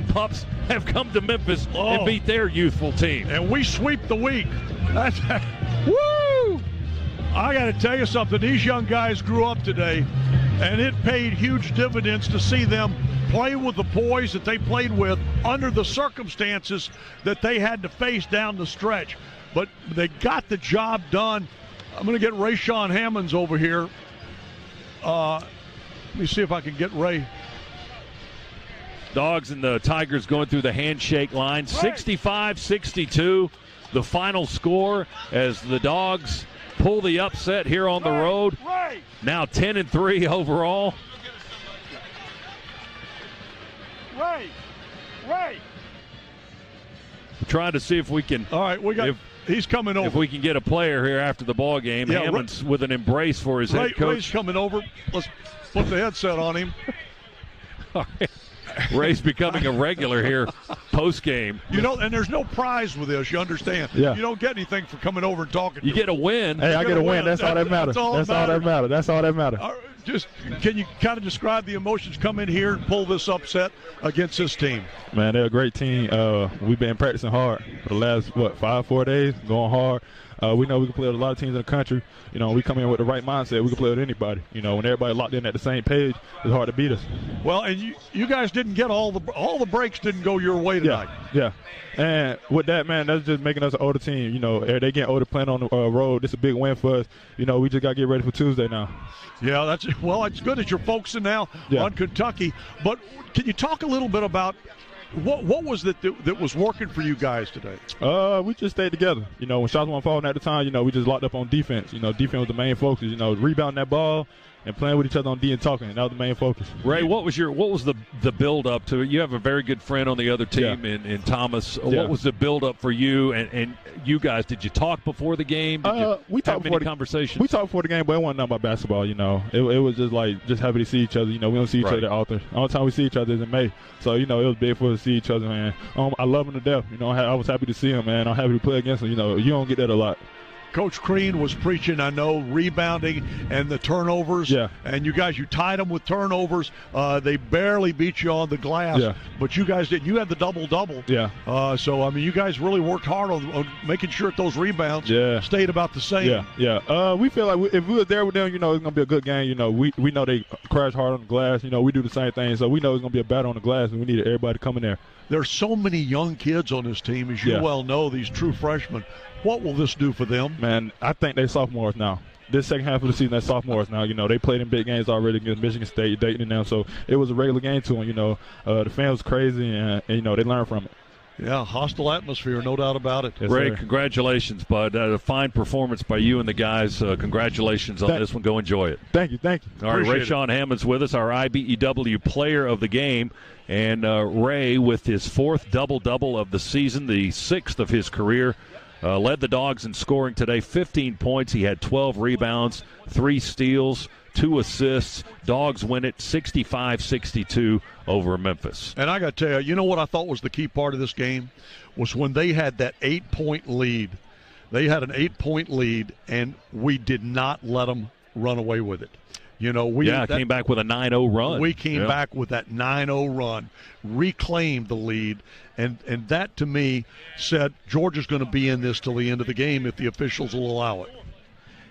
pups have come to Memphis and beat their youthful team. And we sweep the week. That's woo! I got to tell you something. These young guys grew up today, and it paid huge dividends to see them play with the poise that they played with under the circumstances that they had to face down the stretch. But they got the job done. I'm going to get Rayshawn Hammonds over here. Let me see if I can get Ray. Dogs and the Tigers going through the handshake line. 65-62, the final score as the Dogs pull the upset here on the road. Now 10-3 overall. Ray. We're trying to see if we can. All right, we got. He's coming over. If we can get a player here after the ball game. Yeah, Hammonds with an embrace for his head coach. Ray's coming over. Let's put the headset on him. Ray's becoming a regular here post game. You know, and there's no prize with this. You understand? Yeah. You don't get anything for coming over and talking. You get a win. Hey, I get a win. That's all that matters. That's all that matters. Just can you kind of describe the emotions come in here and pull this upset against this team? Man, they're a great team. We've been practicing hard for the last 4 days, going hard. We know we can play with a lot of teams in the country. You know, we come in with the right mindset. We can play with anybody. You know, when everybody locked in at the same page, it's hard to beat us. Well, and you guys didn't get all the breaks didn't go your way tonight. Yeah. And with that, man, that's just making us an older team. You know, they getting older playing on the road. This is a big win for us. You know, we just got to get ready for Tuesday now. Yeah, it's good that you're focusing now on Kentucky. But can you talk a little bit about what was that was working for you guys today? We just stayed together. You know, when shots weren't falling at the time, you know, we just locked up on defense. You know, defense was the main focus. You know, rebounding that ball and playing with each other on D and talking. That was the main focus. Ray, what was the build up to it? You have a very good friend on the other team in Thomas. What was the build up for you and you guys? Did you talk before the game? We talked before the conversation. We talked before the game, but it wasn't nothing about basketball. You know, it was just happy to see each other. You know, we don't see each other often. The only time we see each other is in May. So you know, it was big for us to see each other, man. I love him to death. You know, I was happy to see him, man. I'm happy to play against him. You know, you don't get that a lot. Coach Crean was preaching, I know, rebounding and the turnovers. Yeah. And you guys, you tied them with turnovers. They barely beat you on the glass. Yeah. But you guys didn't. You had the double-double. Yeah. So, I mean, you guys really worked hard on making sure that those rebounds stayed about the same. Yeah. We feel like if we were there with them, you know, it's going to be a good game. You know, we know they crash hard on the glass. You know, we do the same thing. So we know it's going to be a battle on the glass, and we need everybody to come in there. There's so many young kids on this team, as you well know, these true freshmen. What will this do for them? Man, I think they're sophomores now. This second half of the season, they're sophomores now. You know, they played in big games already against Michigan State, Dayton, and them. So it was a regular game to them. You know, the fans was crazy, and you know, they learned from it. Yeah, hostile atmosphere, no doubt about it. Yes, Ray, sir. Congratulations, bud. A fine performance by you and the guys. Congratulations on this one. Go enjoy it. Thank you. All right, Rayshawn Hammonds with us, our IBEW player of the game. And Ray, with his 4th double-double of the season, the 6th of his career, led the Dogs in scoring today, 15 points. He had 12 rebounds, 3 steals, 2 assists. Dogs win it 65-62 over Memphis. And I got to tell you, you know what I thought was the key part of this game? Was when they had that 8-point lead. They had an 8-point lead, and we did not let them run away with it. You know, came back with a 9-0 run. We came back with that 9-0 run, reclaimed the lead, and that to me said Georgia's going to be in this till the end of the game if the officials will allow it.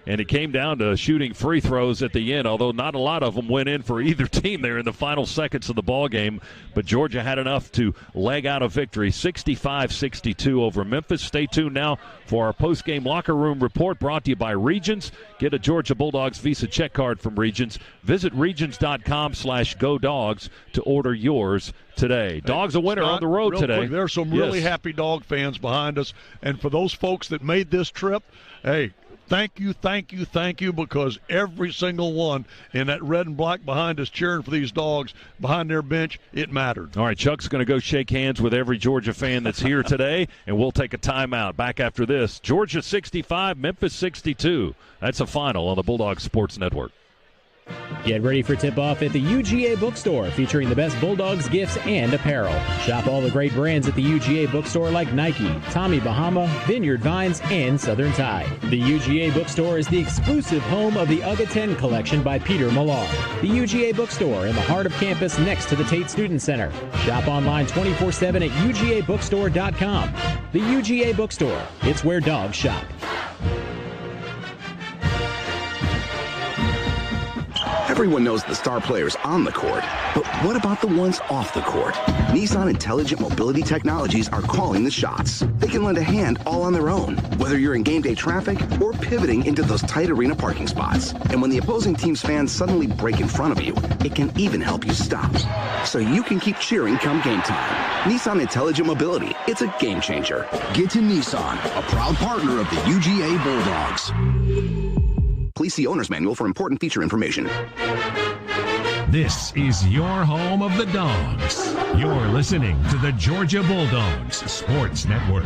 And it came down to shooting free throws at the end, although not a lot of them went in for either team there in the final seconds of the ball game. But Georgia had enough to leg out a victory, 65-62 over Memphis. Stay tuned now for our post-game locker room report brought to you by Regions. Get a Georgia Bulldogs Visa check card from Regions. Visit regions.com/GoDogs to order yours today. Dogs a winner on the road today. Quick, there's some really happy Dog fans behind us. And for those folks that made this trip, hey, thank you, because every single one in that red and black behind us cheering for these Dogs behind their bench, it mattered. All right, Chuck's going to go shake hands with every Georgia fan that's here today, and we'll take a timeout. Back after this, Georgia 65, Memphis 62. That's a final on the Bulldogs Sports Network. Get ready for tip-off at the UGA Bookstore, featuring the best Bulldogs gifts and apparel. Shop all the great brands at the UGA Bookstore like Nike, Tommy Bahama, Vineyard Vines, and Southern Tide. The UGA Bookstore is the exclusive home of the UGA 10 collection by Peter Millar. The UGA Bookstore in the heart of campus next to the Tate Student Center. Shop online 24/7 at UGABookstore.com. The UGA Bookstore, it's where dogs shop. Everyone knows the star players on the court, but what about the ones off the court? Nissan Intelligent Mobility Technologies are calling the shots. They can lend a hand all on their own, whether you're in game day traffic or pivoting into those tight arena parking spots. And when the opposing team's fans suddenly break in front of you, it can even help you stop, so you can keep cheering come game time. Nissan Intelligent Mobility, it's a game changer. Get to Nissan, a proud partner of the UGA Bulldogs. Please see owner's manual for important feature information. This is your home of the Dogs. You're listening to the Georgia Bulldogs Sports Network.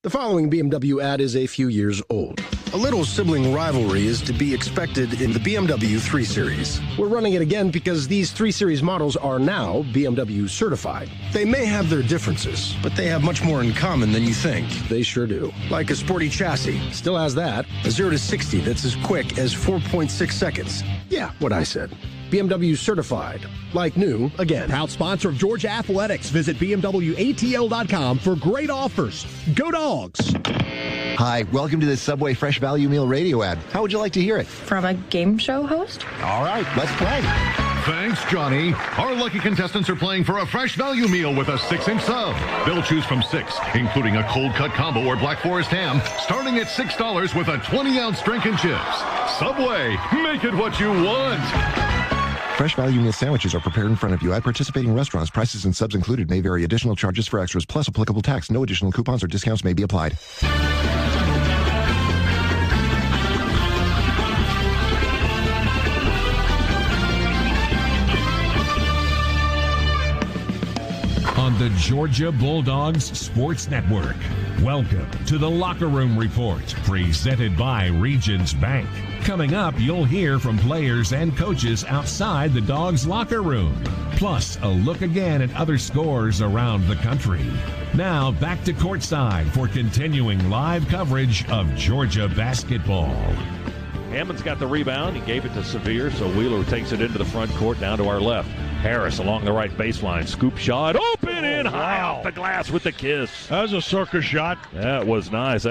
The following BMW ad is a few years old. A little sibling rivalry is to be expected in the BMW 3 Series. We're running it again because these 3 Series models are now BMW certified. They may have their differences, but they have much more in common than you think. They sure do. Like a sporty chassis, still has that. A 0 to 60 that's as quick as 4.6 seconds. Yeah, what I said. BMW certified. Like new, again. Proud sponsor of Georgia Athletics. Visit BMWATL.com for great offers. Go Dogs! Hi, welcome to the Subway Fresh Value Meal radio ad. How would you like to hear it? From a game show host? All right, let's play. Thanks, Johnny. Our lucky contestants are playing for a fresh value meal with a 6-inch sub. They'll choose from 6, including a cold cut combo or Black Forest ham, starting at $6 with a 20-ounce drink and chips. Subway, make it what you want. Fresh value meal sandwiches are prepared in front of you at participating restaurants. Prices and subs included may vary. Additional charges for extras plus applicable tax. No additional coupons or discounts may be applied. On the Georgia Bulldogs Sports Network. Welcome to the Locker Room Report, presented by Regions Bank. Coming up, you'll hear from players and coaches outside the Dogs' locker room. Plus, a look again at other scores around the country. Now, back to courtside for continuing live coverage of Georgia basketball. Hammond's got the rebound. He gave it to Sevier, so Wheeler takes it into the front court down to our left. Harris along the right baseline. Scoop shot. Open and high off the glass with the kiss. That was a circus shot. That was nice.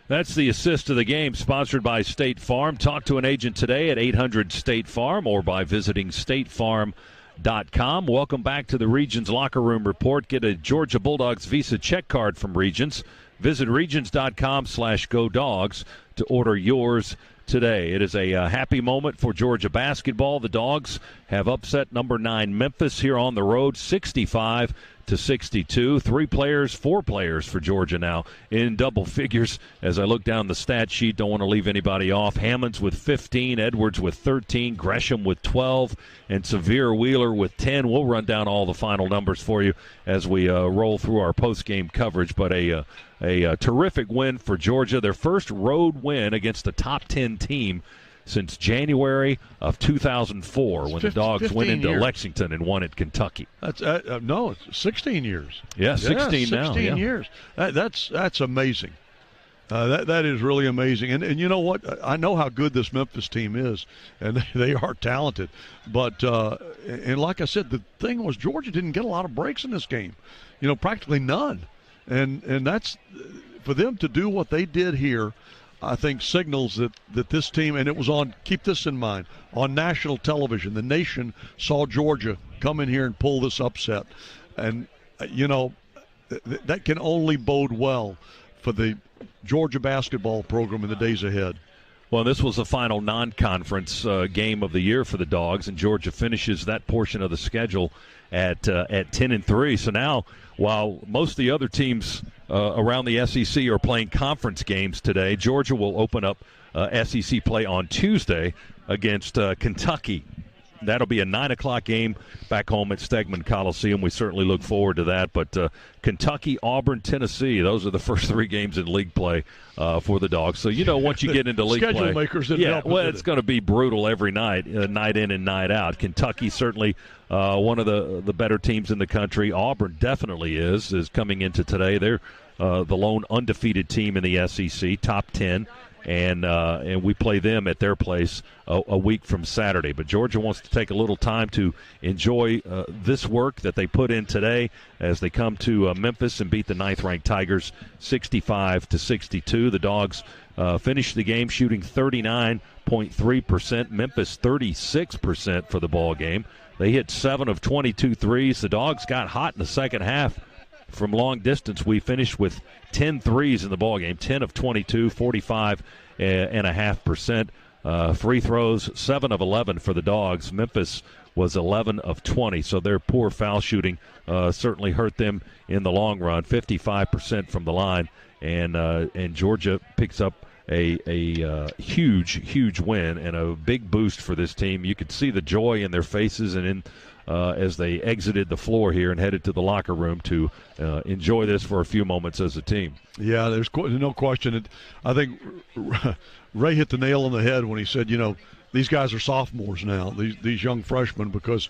That's the assist of the game, sponsored by State Farm. Talk to an agent today at 800-STATE-FARM or by visiting statefarm.com. Welcome back to the Regions Locker Room Report. Get a Georgia Bulldogs Visa check card from Regions. Visit regions.com/GoDogs to order yours today. It is a happy moment for Georgia basketball. The Dogs have upset number 9 Memphis here on the road, 65-62. 4 players for Georgia now in double figures. As I look down the stat sheet, don't want to leave anybody off. Hammonds with 15, Edwards with 13, Gresham with 12, and Sevier Wheeler with 10. We'll run down all the final numbers for you as we roll through our post-game coverage. But a terrific win for Georgia, their first road win against a top 10 team since January of 2004 when the Dogs went into Lexington and won at Kentucky. That's no, it's 16 years. Yeah, 16 now. 16 years. That's amazing. That is really amazing. And you know what? I know how good this Memphis team is, and they are talented. But and like I said, the thing was Georgia didn't get a lot of breaks in this game. You know, practically none. And that's for them to do what they did here. I think signals that this team, and it was on, keep this in mind, on national television. The nation saw Georgia come in here and pull this upset. And, you know, that can only bode well for the Georgia basketball program in the days ahead. Well, this was the final non-conference game of the year for the Dogs, and Georgia finishes that portion of the schedule at 10-3. So now, while most of the other teams around the SEC are playing conference games today, Georgia will open up SEC play on Tuesday against Kentucky that'll be a 9 o'clock game back home at Stegman Coliseum. We certainly look forward to that. But Kentucky, Auburn, Tennessee, those are the first 3 games in league play for the Dogs. So, once you get into league play. Schedule makers didn't help. Well, it's going to be brutal every night, night in and night out. Kentucky certainly one of the better teams in the country. Auburn definitely is coming into today. They're the lone undefeated team in the SEC, top 10. And we play them at their place a week from Saturday. But Georgia wants to take a little time to enjoy this work that they put in today as they come to Memphis and beat the 9th-ranked Tigers 65-62. The Dogs finished the game shooting 39.3%. Memphis 36% for the ball game. They hit 7 of 22 threes. The Dogs got hot in the second half. From long distance, we finished with 10 threes in the ballgame, 10 of 22, 45.5%. Free throws, 7 of 11 for the Dogs. Memphis was 11 of 20, so their poor foul shooting certainly hurt them in the long run, 55% from the line. And Georgia picks up a huge win and a big boost for this team. You could see the joy in their faces and as they exited the floor here and headed to the locker room to enjoy this for a few moments as a team. Yeah, there's no question. I think Ray hit the nail on the head when he said, these guys are sophomores now, these young freshmen, because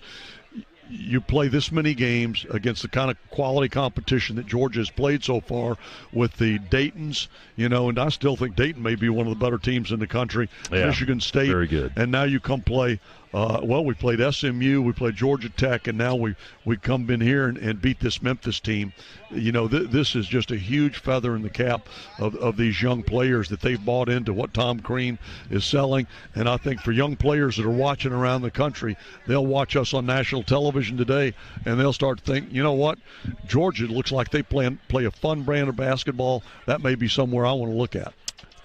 you play this many games against the kind of quality competition that Georgia has played so far with the Daytons, and I still think Dayton may be one of the better teams in the country. Yeah, Michigan State. Very good. And now you come play, we played SMU, we played Georgia Tech, and now we come in here and beat this Memphis team. This is just a huge feather in the cap of these young players that they've bought into what Tom Crean is selling. And I think for young players that are watching around the country, they'll watch us on national television today, and they'll start to think, you know what, Georgia looks like they play a fun brand of basketball. That may be somewhere I want to look at.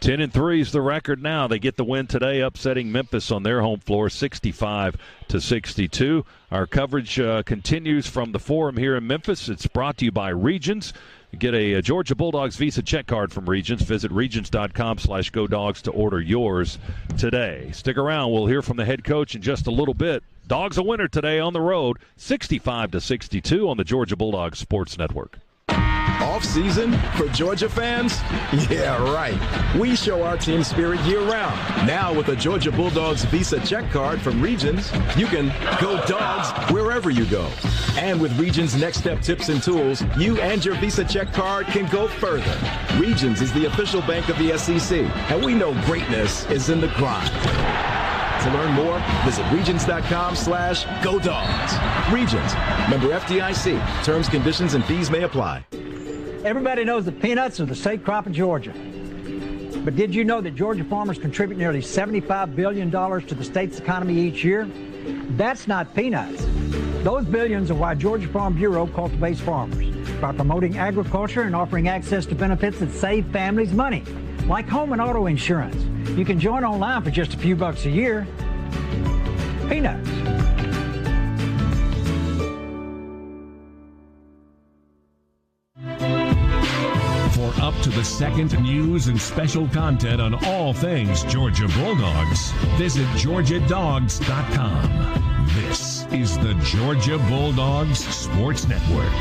10-3 is the record now. They get the win today, upsetting Memphis on their home floor, 65-62. Our coverage continues from the Forum here in Memphis. It's brought to you by Regions. Get a Georgia Bulldogs Visa check card from Regions. Visit regions.com/GoDogs to order yours today. Stick around. We'll hear from the head coach in just a little bit. Dogs a winner today on the road, 65-62 on the Georgia Bulldogs Sports Network. Off season for Georgia fans? Yeah, right. We show our team spirit year-round. Now with a Georgia Bulldogs Visa check card from Regions, you can go Dogs wherever you go. And with Regions Next Step tips and tools, you and your Visa check card can go further. Regions is the official bank of the SEC, and we know greatness is in the grind. To learn more, visit regions.com/GoDogs. Regions, member FDIC. Terms, conditions, and fees may apply. Everybody knows that peanuts are the state crop of Georgia. But did you know that Georgia farmers contribute nearly $75 billion to the state's economy each year? That's not peanuts. Those billions are why Georgia Farm Bureau cultivates farmers by promoting agriculture and offering access to benefits that save families money, like home and auto insurance. You can join online for just a few bucks a year. Peanuts. For up to the second news and special content on all things Georgia Bulldogs, visit GeorgiaDogs.com. This is the Georgia Bulldogs Sports Network.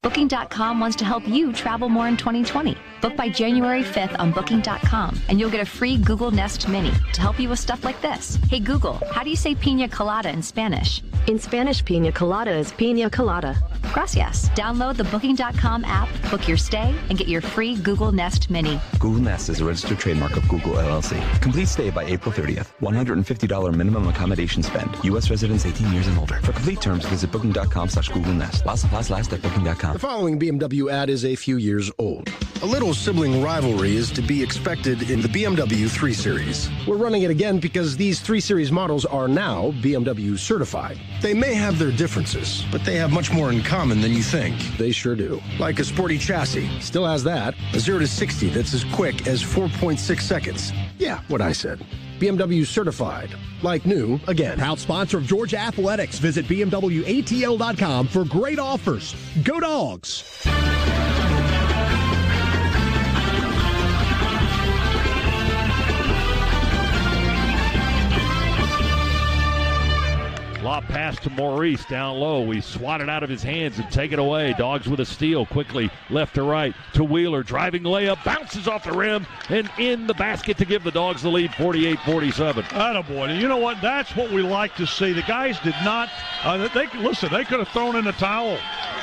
Booking.com wants to help you travel more in 2020. Book by January 5th on Booking.com, and you'll get a free Google Nest Mini to help you with stuff like this. Hey Google, how do you say pina colada in Spanish? In Spanish, pina colada is pina colada. Gracias. Download the Booking.com app, book your stay, and get your free Google Nest Mini. Google Nest is a registered trademark of Google LLC. Complete stay by April 30th. $150 minimum accommodation spend. U.S. residents 18 years and older. For complete terms, visit Booking.com/Google Nest. While supplies last at Booking.com. The following BMW ad is a few years old. A little sibling rivalry is to be expected in the BMW 3 Series. We're running it again because these 3 Series models are now BMW certified. They may have their differences, but they have much more in common than you think. They sure do. Like a sporty chassis, still has that. A 0 to 60 that's as quick as 4.6 seconds. Yeah, what I said. BMW certified. Like new, again. Proud sponsor of Georgia Athletics. Visit BMWATL.com for great offers. Go Dogs! Lob pass to Maurice down low. We swat it out of his hands and take it away. Dogs with a steal. Quickly left to right to Wheeler. Driving layup. Bounces off the rim and in the basket to give the Dogs the lead 48-47. Attaboy. And you know what? That's what we like to see. The guys did not they could have thrown in a towel.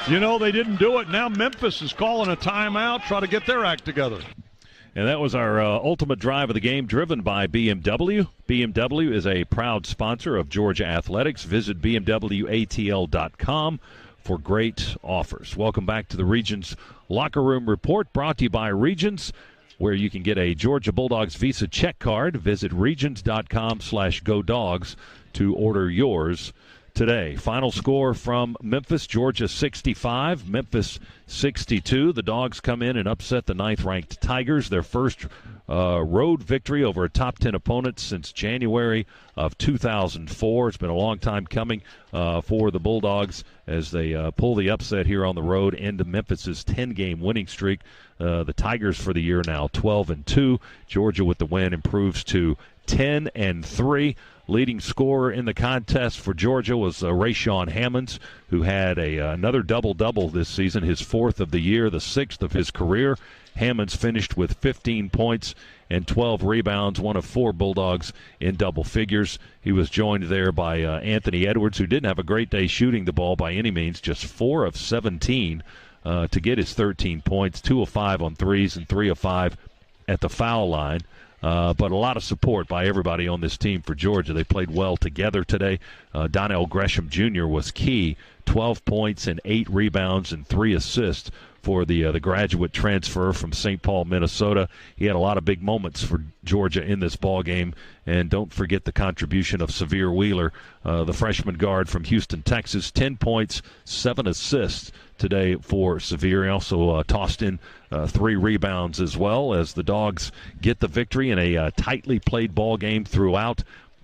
You know, they didn't do it. Now Memphis is calling a timeout, try to get their act together. And that was our ultimate drive of the game, driven by BMW. BMW is a proud sponsor of Georgia Athletics. Visit bmwatl.com for great offers. Welcome back to the Regions Locker Room Report, brought to you by Regions, where you can get a Georgia Bulldogs Visa check card. Visit regions.com/GoDogs to order yours today. Final score from Memphis, Georgia 65, Memphis 62. The Dogs come in and upset the 9th-ranked Tigers, their first road victory over a top 10 opponent since January of 2004. It's been a long time coming for the Bulldogs as they pull the upset here on the road into Memphis's 10-game winning streak. The Tigers for the year now 12-2. Georgia with the win improves to 10-3. Leading scorer in the contest for Georgia was Rayshawn Hammonds, who had another double-double this season, his 4th of the year, the 6th of his career. Hammonds finished with 15 points and 12 rebounds, one of 4 Bulldogs in double figures. He was joined there by Anthony Edwards, who didn't have a great day shooting the ball by any means, just 4 of 17 to get his 13 points, 2 of 5 on threes and 3 of 5 at the foul line. But a lot of support by everybody on this team for Georgia. They played well together today. Donnell Gresham Jr. was key, 12 points and 8 rebounds and 3 assists for the graduate transfer from St. Paul, Minnesota. He had a lot of big moments for Georgia in this ball game. And don't forget the contribution of Severe Wheeler, the freshman guard from Houston, Texas. 10 points, 7 assists today for Severe. He also tossed in 3 rebounds as well as the Dogs get the victory in a tightly played ball game throughout.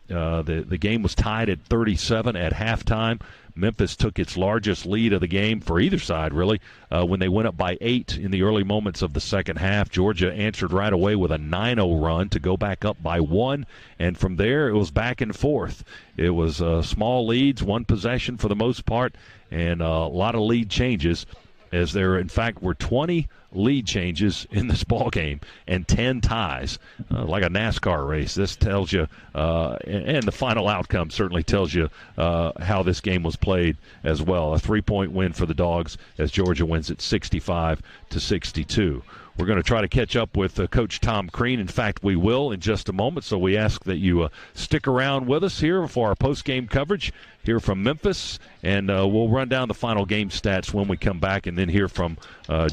The game was tied at 37 at halftime. Memphis took its largest lead of the game for either side, really, when they went up by 8 in the early moments of the second half. Georgia answered right away with a 9-0 run to go back up by 1, and from there it was back and forth. It was small leads, 1 possession for the most part, and a lot of lead changes, as there, in fact, were 20 lead changes in this ball game and 10 ties, like a NASCAR race. This tells you, and the final outcome certainly tells you how this game was played as well. A 3-point win for the Dogs as Georgia wins it 65-62. We're going to try to catch up with Coach Tom Crean. In fact, we will in just a moment, so we ask that you stick around with us here for our post-game coverage here from Memphis, and we'll run down the final game stats when we come back and then hear from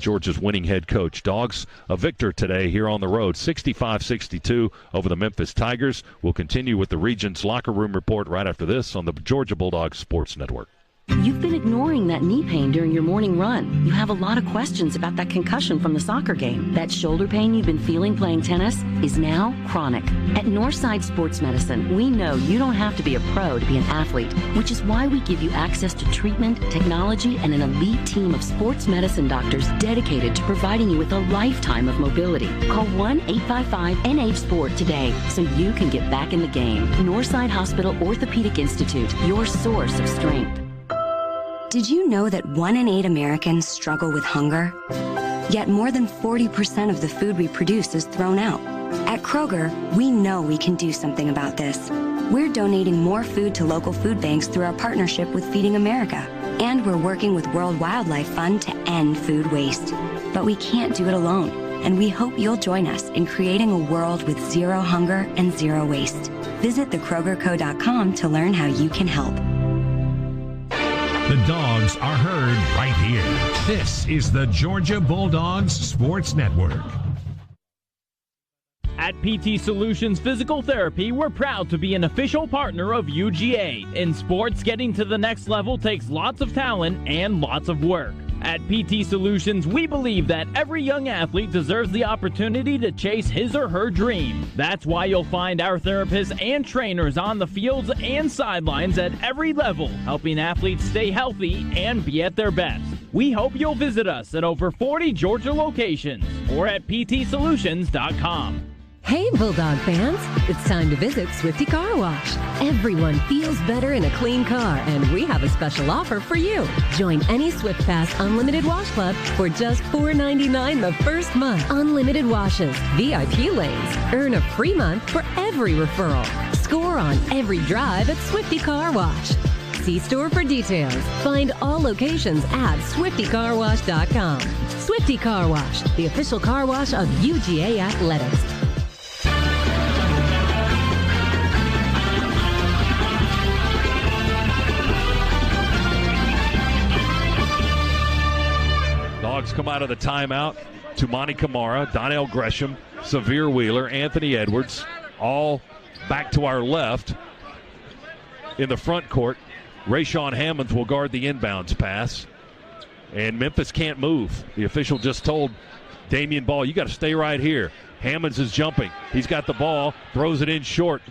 Georgia's winning head coach. Dogs, a victor today here on the road, 65-62 over the Memphis Tigers. We'll continue with the Regions Locker Room Report right after this on the Georgia Bulldogs Sports Network. You've been ignoring that knee pain during your morning run. You have a lot of questions about that concussion from the soccer game. That shoulder pain you've been feeling playing tennis is now chronic. At Northside Sports Medicine, we know you don't have to be a pro to be an athlete, which is why we give you access to treatment, technology, and an elite team of sports medicine doctors dedicated to providing you with a lifetime of mobility. Call 1-855-NH-SPORT today so you can get back in the game. Northside Hospital Orthopedic Institute, your source of strength. Did you know that 1 in 8 Americans struggle with hunger? Yet more than 40% of the food we produce is thrown out. At Kroger, we know we can do something about this. We're donating more food to local food banks through our partnership with Feeding America. And we're working with World Wildlife Fund to end food waste. But we can't do it alone, and we hope you'll join us in creating a world with zero hunger and zero waste. Visit thekrogerco.com to learn how you can help. The Dogs are heard right here. This is the Georgia Bulldogs Sports Network. At PT Solutions Physical Therapy, we're proud to be an official partner of UGA. In sports, getting to the next level takes lots of talent and lots of work. At PT Solutions, we believe that every young athlete deserves the opportunity to chase his or her dream. That's why you'll find our therapists and trainers on the fields and sidelines at every level, helping athletes stay healthy and be at their best. We hope you'll visit us at over 40 Georgia locations or at ptsolutions.com. Hey, Bulldog fans. It's time to visit Swifty Car Wash. Everyone feels better in a clean car, and we have a special offer for you. Join any Swift Pass Unlimited Wash Club for just $4.99 the first month. Unlimited washes, VIP lanes. Earn a free month for every referral. Score on every drive at Swifty Car Wash. See store for details. Find all locations at SwiftyCarWash.com. Swifty Car Wash, the official car wash of UGA Athletics. Dogs come out of the timeout. Tumani Kamara, Donnell Gresham, Severe Wheeler, Anthony Edwards, all back to our left in the front court. Rayshawn Hammonds will guard the inbounds pass. And Memphis can't move. The official just told Damian Ball, you got to stay right here. Hammonds is jumping. He's got the ball, throws it in short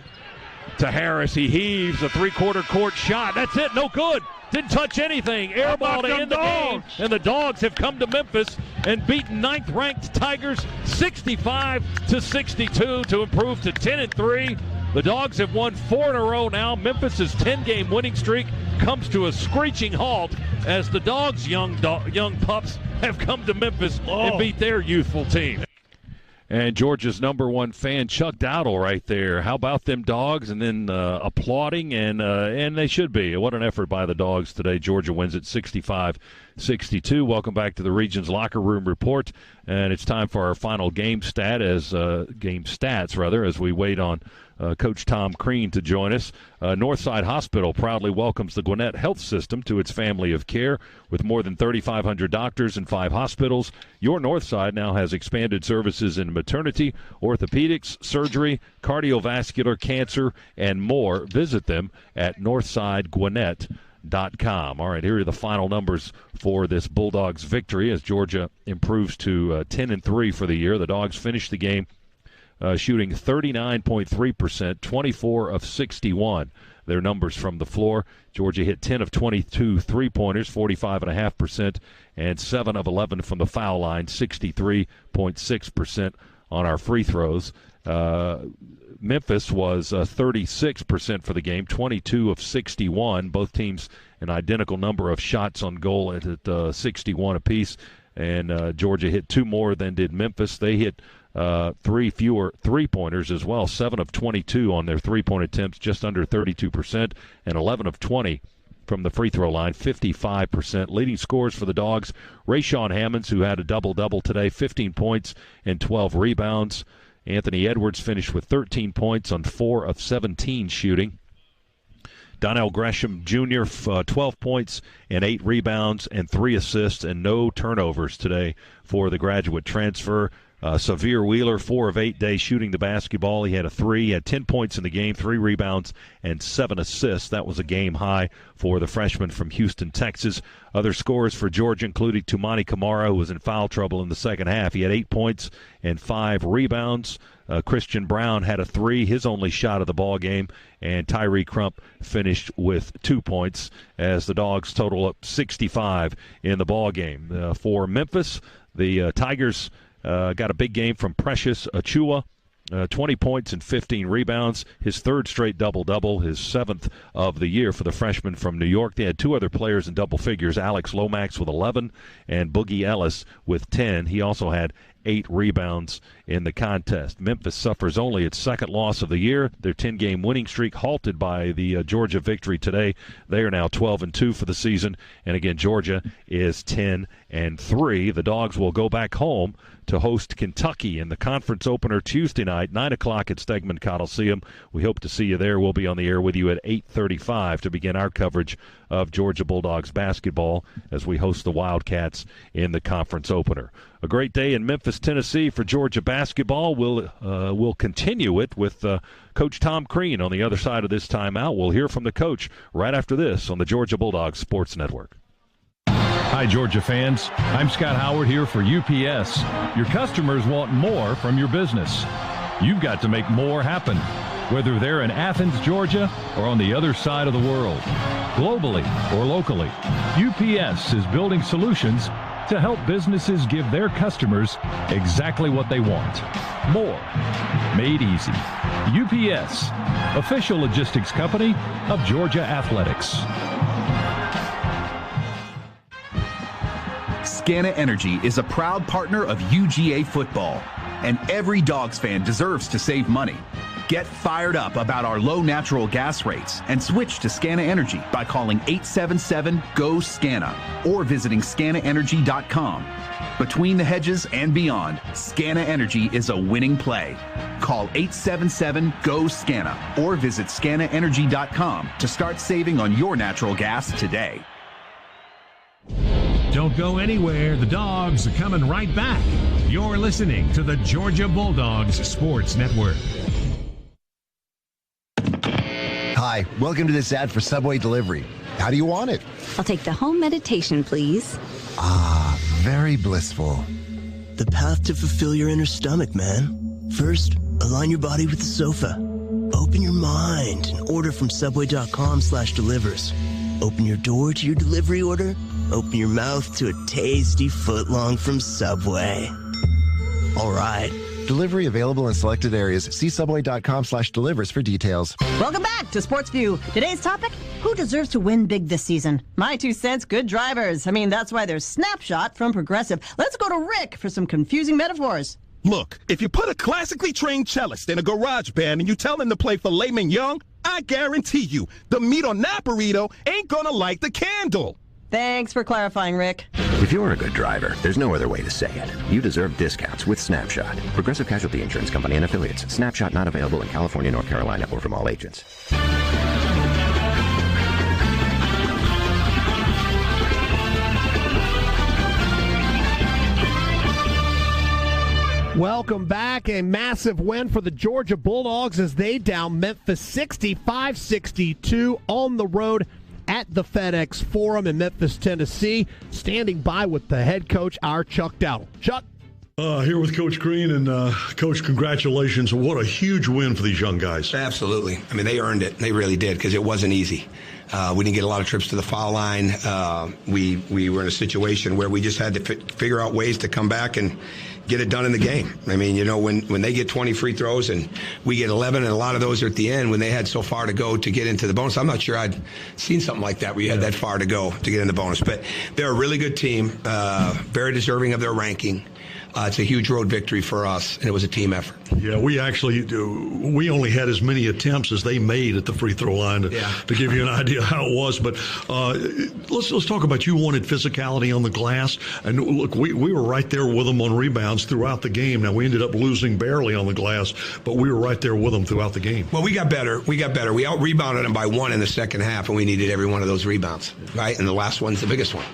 to Harris. He heaves a three-quarter court shot. That's it, no good. Didn't touch anything. Air ball to end the game. And the Dogs have come to Memphis and beaten 9th-ranked Tigers 65-62 to improve to 10-3. The Dogs have won 4 in a row now. Memphis' 10-game winning streak comes to a screeching halt as the Dogs' young pups have come to Memphis and beat their youthful team. And Georgia's number one fan, Chuck Dowdle, right there. How about them Dogs? And then applauding, and they should be. What an effort by the Dogs today. Georgia wins it 65-62. Welcome back to the Region's Locker Room Report. And it's time for our final game stats, as we wait on Coach Tom Crean to join us. Northside Hospital proudly welcomes the Gwinnett Health System to its family of care. With more than 3,500 doctors and 5 hospitals, your Northside now has expanded services in maternity, orthopedics, surgery, cardiovascular, cancer, and more. Visit them at northsidegwinnett.com. All right, here are the final numbers for this Bulldogs victory as Georgia improves to 10-3 for the year. The Dogs finished the game shooting 39.3%, 24 of 61. Their numbers from the floor. Georgia hit 10 of 22 three-pointers, 45.5%, and 7 of 11 from the foul line, 63.6% on our free throws. Memphis was 36% for the game, 22 of 61. Both teams an identical number of shots on goal at 61 apiece, and Georgia hit 2 more than did Memphis. They hit 3 fewer three-pointers as well, 7 of 22 on their three-point attempts, just under 32%, and 11 of 20 from the free throw line, 55%. Leading scorers for the Dogs, Rayshawn Hammonds, who had a double-double today, 15 points and 12 rebounds. Anthony Edwards finished with 13 points on 4 of 17 shooting. Donnell Gresham Jr., 12 points and 8 rebounds and 3 assists and no turnovers today for the graduate transfer. Severe Wheeler, 4 of 8 days shooting the basketball. He had a 3. He had 10 points in the game, 3 rebounds, and 7 assists. That was a game high for the freshman from Houston, Texas. Other scorers for Georgia included Tumani Kamara, who was in foul trouble in the second half. He had 8 points and 5 rebounds. Christian Brown had a 3, his only shot of the ball game, and Tyree Crump finished with 2 points as the Dogs total up 65 in the ball game. For Memphis, the Tigers got a big game from Precious Achua, 20 points and 15 rebounds, his 3rd straight double-double, his 7th of the year for the freshman from New York. They had 2 other players in double figures, Alex Lomax with 11 and Boogie Ellis with 10. He also had 8 rebounds in the contest. Memphis suffers only its 2nd loss of the year. Their 10-game winning streak halted by the Georgia victory today. They are now 12-2 for the season. And again, Georgia is 10-3. The Dogs will go back home to host Kentucky in the conference opener Tuesday night, 9 o'clock at Stegman Coliseum. We hope to see you there. We'll be on the air with you at 8:35 to begin our coverage of Georgia Bulldogs basketball as we host the Wildcats in the conference opener. A great day in Memphis, Tennessee for Georgia basketball. We'll continue it with Coach Tom Crean on the other side of this timeout. We'll hear from the coach right after this on the Georgia Bulldogs Sports Network. Hi, Georgia fans. I'm Scott Howard here for UPS. Your customers want more from your business. You've got to make more happen, whether they're in Athens, Georgia, or on the other side of the world. Globally or locally, UPS is building solutions to help businesses give their customers exactly what they want. More. Made easy. UPS, official logistics company of Georgia Athletics. Scana Energy is a proud partner of UGA football, and every Dogs fan deserves to save money. Get fired up about our low natural gas rates and switch to Scana Energy by calling 877-GO-SCANA or visiting scanaenergy.com. Between the hedges and beyond, Scana Energy is a winning play. Call 877-GO-SCANA or visit scanaenergy.com to start saving on your natural gas today. Don't go anywhere. The Dogs are coming right back. You're listening to the Georgia Bulldogs Sports Network. Hi, welcome to this ad for Subway Delivery. How do you want it? I'll take the home meditation, please. Ah, very blissful. The path to fulfill your inner stomach, man. First, align your body with the sofa. Open your mind and order from subway.com/delivers. Open your door to your delivery order. Open your mouth to a tasty footlong from Subway. All right. Delivery available in selected areas. See subway.com/delivers for details. Welcome back to Sports View. Today's topic, who deserves to win big this season? My 2 cents, good drivers. I mean, that's why there's Snapshot from Progressive. Let's go to Rick for some confusing metaphors. Look, if you put a classically trained cellist in a garage band and you tell him to play filet mignon, I guarantee you, the meat on that burrito ain't gonna light the candle. Thanks for clarifying, Rick. If you're a good driver, there's no other way to say it. You deserve discounts with Snapshot. Progressive Casualty Insurance Company and Affiliates. Snapshot not available in California, North Carolina, or from all agents. Welcome back. A massive win for the Georgia Bulldogs as they down Memphis 65-62 on the road at the FedEx Forum in Memphis, Tennessee. Standing by with the head coach, our Chuck Dowdle. Chuck? Here with Coach Green, and Coach, congratulations. What a huge win for these young guys. Absolutely. I mean, they earned it. They really did, because it wasn't easy. We didn't get a lot of trips to the foul line. We were in a situation where we just had to figure out ways to come back and get it done in the game. I mean, you know, when they get 20 free throws and we get 11, and a lot of those are at the end when they had so far to go to get into the bonus. I'm not sure I'd seen something like that where you had that far to go to get in the bonus. But they're a really good team, very deserving of their ranking. It's a huge road victory for us, and it was a team effort. Yeah, we only had as many attempts as they made at the free throw line to give you an idea how it was. But let's talk about, you wanted physicality on the glass, and look, we were right there with them on rebounds throughout the game. Now, we ended up losing barely on the glass, but we were right there with them throughout the game. Well, we got better. We out-rebounded them by 1 in the second half, and we needed every one of those rebounds, right? And the last one's the biggest one.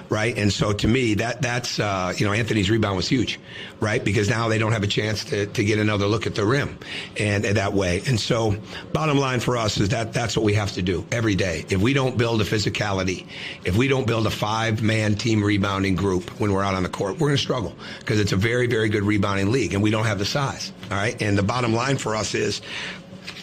Right. And so to me, that's Anthony's rebound was huge, right? Because now they don't have a chance to get another look at the rim and that way. And so bottom line for us is that's what we have to do every day. If we don't build a physicality, if we don't build a 5-man team rebounding group when we're out on the court, we're going to struggle, because it's a very, very good rebounding league and we don't have the size. All right. And the bottom line for us is,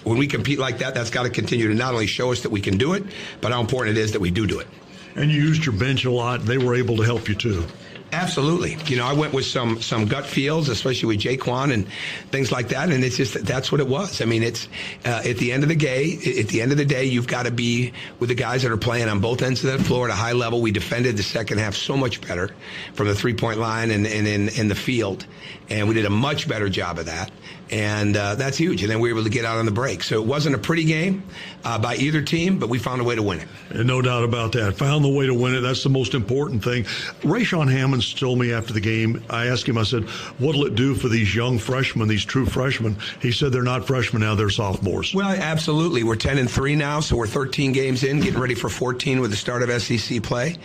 when we compete like that, that's got to continue to not only show us that we can do it, but how important it is that we do it. And you used your bench a lot. They were able to help you, too. Absolutely. You know, I went with some gut feels, especially with Jaquan and things like that, and it's just that's what it was. I mean, it's at the end of the day, you've got to be with the guys that are playing on both ends of that floor at a high level. We defended the second half so much better from the three-point line and in the field, and we did a much better job of that. And that's huge. And then we were able to get out on the break. So it wasn't a pretty game by either team, but we found a way to win it. And no doubt about that. Found the way to win it. That's the most important thing. Rayshawn Hammonds told me after the game, I asked him, I said, what'll it do for these young freshmen, these true freshmen? He said they're not freshmen now, they're sophomores. Well, absolutely. We're 10-3 now, so we're 13 games in, getting ready for 14 with the start of SEC play.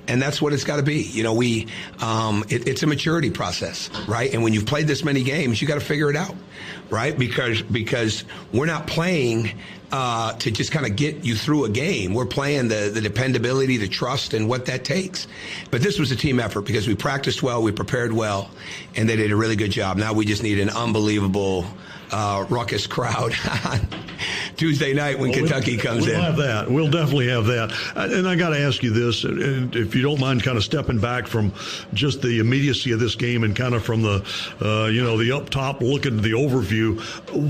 And that's what it's got to be. You know, it's a maturity process, right? And when you've played this many games, you got to figure it out, right? Because we're not playing to just kind of get you through a game. We're playing the dependability, the trust, and what that takes. But this was a team effort because we practiced well, we prepared well, and they did a really good job. Now we just need an unbelievable ruckus crowd Tuesday night when Kentucky comes in. We'll have that. We'll definitely have that. And I got to ask you this, and if you don't mind kind of stepping back from just the immediacy of this game and kind of from the, the up top look at the overview,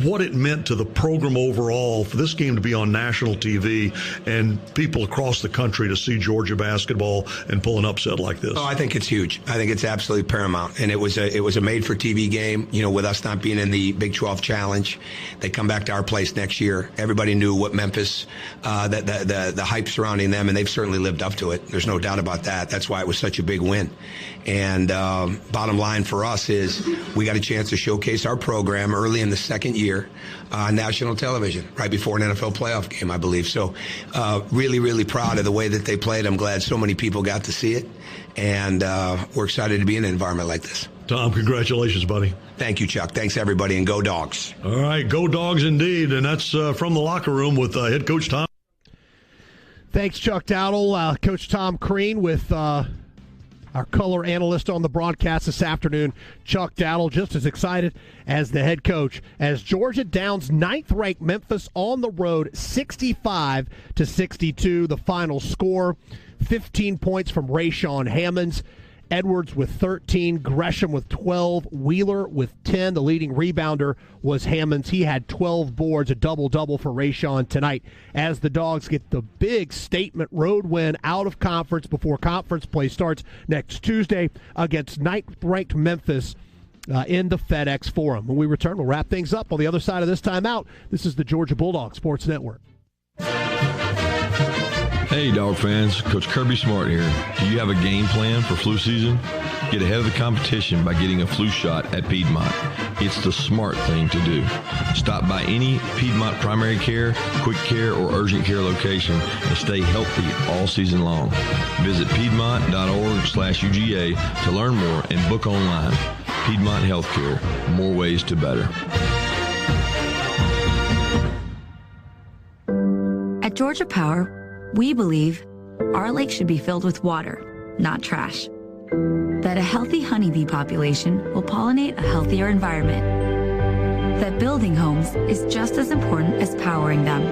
what it meant to the program overall for this game to be on national TV and people across the country to see Georgia basketball and pull an upset like this. Oh, I think it's huge. I think it's absolutely paramount. And it was a made-for-TV game, with us not being in the Big 12 Challenge. They come back to our place next year. Everybody knew what Memphis, the hype surrounding them, and they've certainly lived up to it. There's no doubt about that. That's why it was such a big win. And bottom line for us is we got a chance to showcase our program early in the second year on national television, right before an NFL playoff game, I believe. So really, really proud of the way that they played. I'm glad so many people got to see it. And we're excited to be in an environment like this. Tom, congratulations, buddy. Thank you, Chuck. Thanks, everybody, and go Dogs. All right, go Dogs indeed. And that's from the locker room with head coach Tom. Thanks, Chuck Dowdle. Coach Tom Crean with our color analyst on the broadcast this afternoon. Chuck Dowdle just as excited as the head coach as Georgia downs ninth-ranked Memphis on the road 65-62. The final score, 15 points from Rayshawn Hammonds. Edwards with 13, Gresham with 12, Wheeler with 10. The leading rebounder was Hammonds. He had 12 boards, a double-double for Rayshawn tonight as the Dogs get the big statement road win out of conference before conference play starts next Tuesday against ninth-ranked Memphis in the FedEx Forum. When we return, we'll wrap things up on the other side of this timeout. This is the Georgia Bulldogs Sports Network. Hey, Dog fans. Coach Kirby Smart here. Do you have a game plan for flu season? Get ahead of the competition by getting a flu shot at Piedmont. It's the smart thing to do. Stop by any Piedmont primary care, quick care, or urgent care location and stay healthy all season long. Visit piedmont.org/UGA to learn more and book online. Piedmont Healthcare. More ways to better. At Georgia Power, we believe our lake should be filled with water, not trash. That a healthy honeybee population will pollinate a healthier environment. That building homes is just as important as powering them.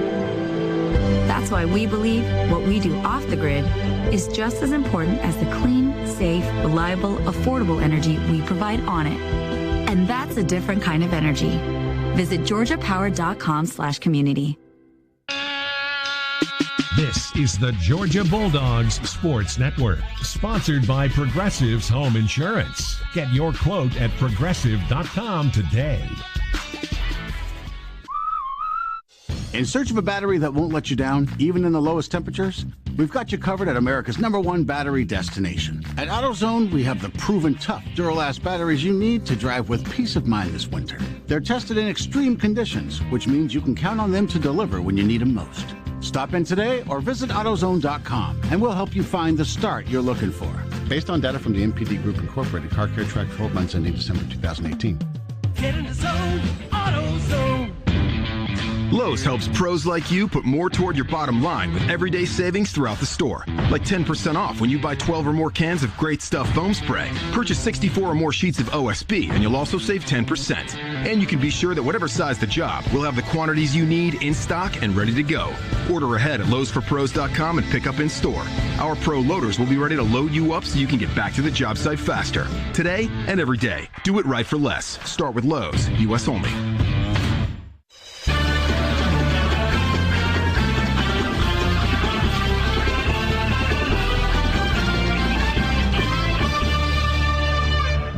That's why we believe what we do off the grid is just as important as the clean, safe, reliable, affordable energy we provide on it. And that's a different kind of energy. Visit georgiapower.com/community. This is the Georgia Bulldogs Sports Network, sponsored by Progressive's Home Insurance. Get your quote at progressive.com today. In search of a battery that won't let you down, even in the lowest temperatures? We've got you covered at America's #1 battery destination. At AutoZone, we have the proven tough Duralast batteries you need to drive with peace of mind this winter. They're tested in extreme conditions, which means you can count on them to deliver when you need them most. Stop in today or visit AutoZone.com, and we'll help you find the start you're looking for. Based on data from the MPD Group Incorporated, Car Care Track 12 months ending December 2018. Get in the zone, AutoZone. Lowe's helps pros like you put more toward your bottom line with everyday savings throughout the store. Like 10% off when you buy 12 or more cans of Great Stuff foam spray. Purchase 64 or more sheets of OSB and you'll also save 10%. And you can be sure that whatever size the job, we'll have the quantities you need in stock and ready to go. Order ahead at lowesforpros.com and pick up in store. Our pro loaders will be ready to load you up so you can get back to the job site faster. Today and every day. Do it right for less. Start with Lowe's. U.S. only.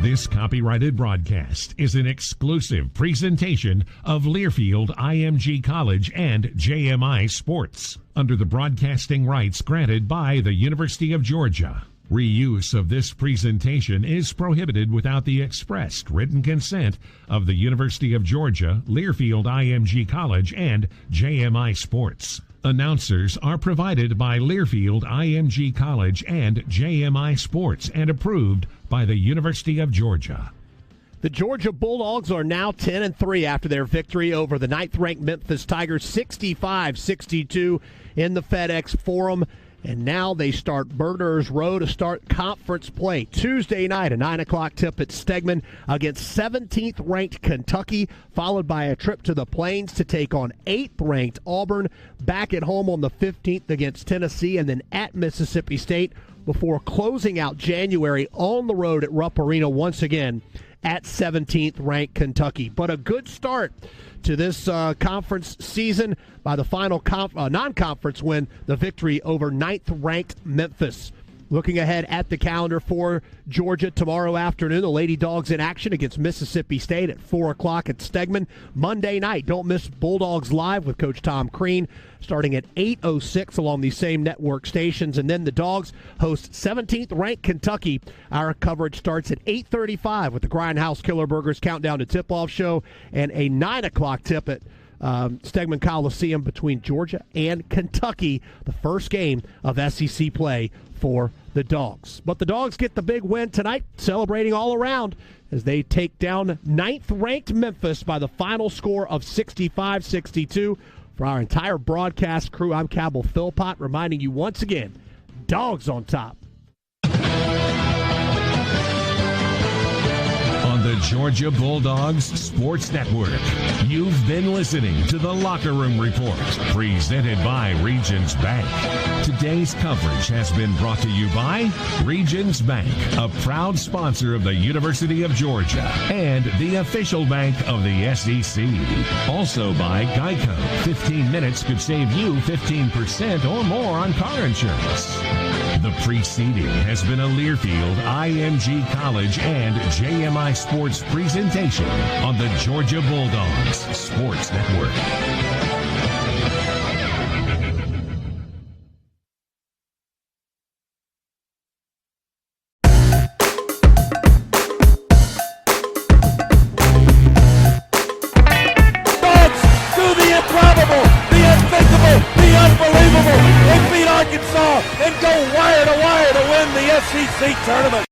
This copyrighted broadcast is an exclusive presentation of Learfield IMG College and JMI Sports under the broadcasting rights granted by the University of Georgia. Reuse of this presentation is prohibited without the expressed written consent of the University of Georgia, Learfield IMG College, and JMI Sports. Announcers are provided by Learfield IMG College and JMI Sports and approved by the University of Georgia. The Georgia Bulldogs are now 10-3 after their victory over the 9th-ranked Memphis Tigers, 65-62 in the FedEx Forum. And now they start Burners Row to start conference play. Tuesday night, a 9 o'clock tip at Stegman against 17th-ranked Kentucky, followed by a trip to the Plains to take on 8th-ranked Auburn, back at home on the 15th against Tennessee, and then at Mississippi State before closing out January on the road at Rupp Arena once again at 17th-ranked Kentucky. But a good start to this conference season by the final non-conference win, the victory over 9th-ranked Memphis. Looking ahead at the calendar for Georgia tomorrow afternoon, the Lady Dogs in action against Mississippi State at 4 o'clock at Stegman. Monday night, don't miss Bulldogs Live with Coach Tom Crean starting at 8:06 along these same network stations. And then the Dogs host 17th-ranked Kentucky. Our coverage starts at 8:35 with the Grindhouse Killer Burgers Countdown to Tip-Off show and a 9 o'clock tip at Stegman Coliseum between Georgia and Kentucky, the first game of SEC play for the Dogs. But the Dogs get the big win tonight, celebrating all around as they take down 9th-ranked Memphis by the final score of 65-62. For our entire broadcast crew, I'm Cabell Philpott, reminding you once again, Dogs on top. On the Georgia Bulldogs Sports Network, you've been listening to the Locker Room Report, presented by Regions Bank. Today's coverage has been brought to you by Regions Bank, a proud sponsor of the University of Georgia and the official bank of the SEC. Also by Geico. 15 minutes could save you 15% or more on car insurance. The preceding has been a Learfield, IMG College, and JMI Sports presentation on the Georgia Bulldogs Sports Network. Arkansas and go wire to wire to win the SEC tournament.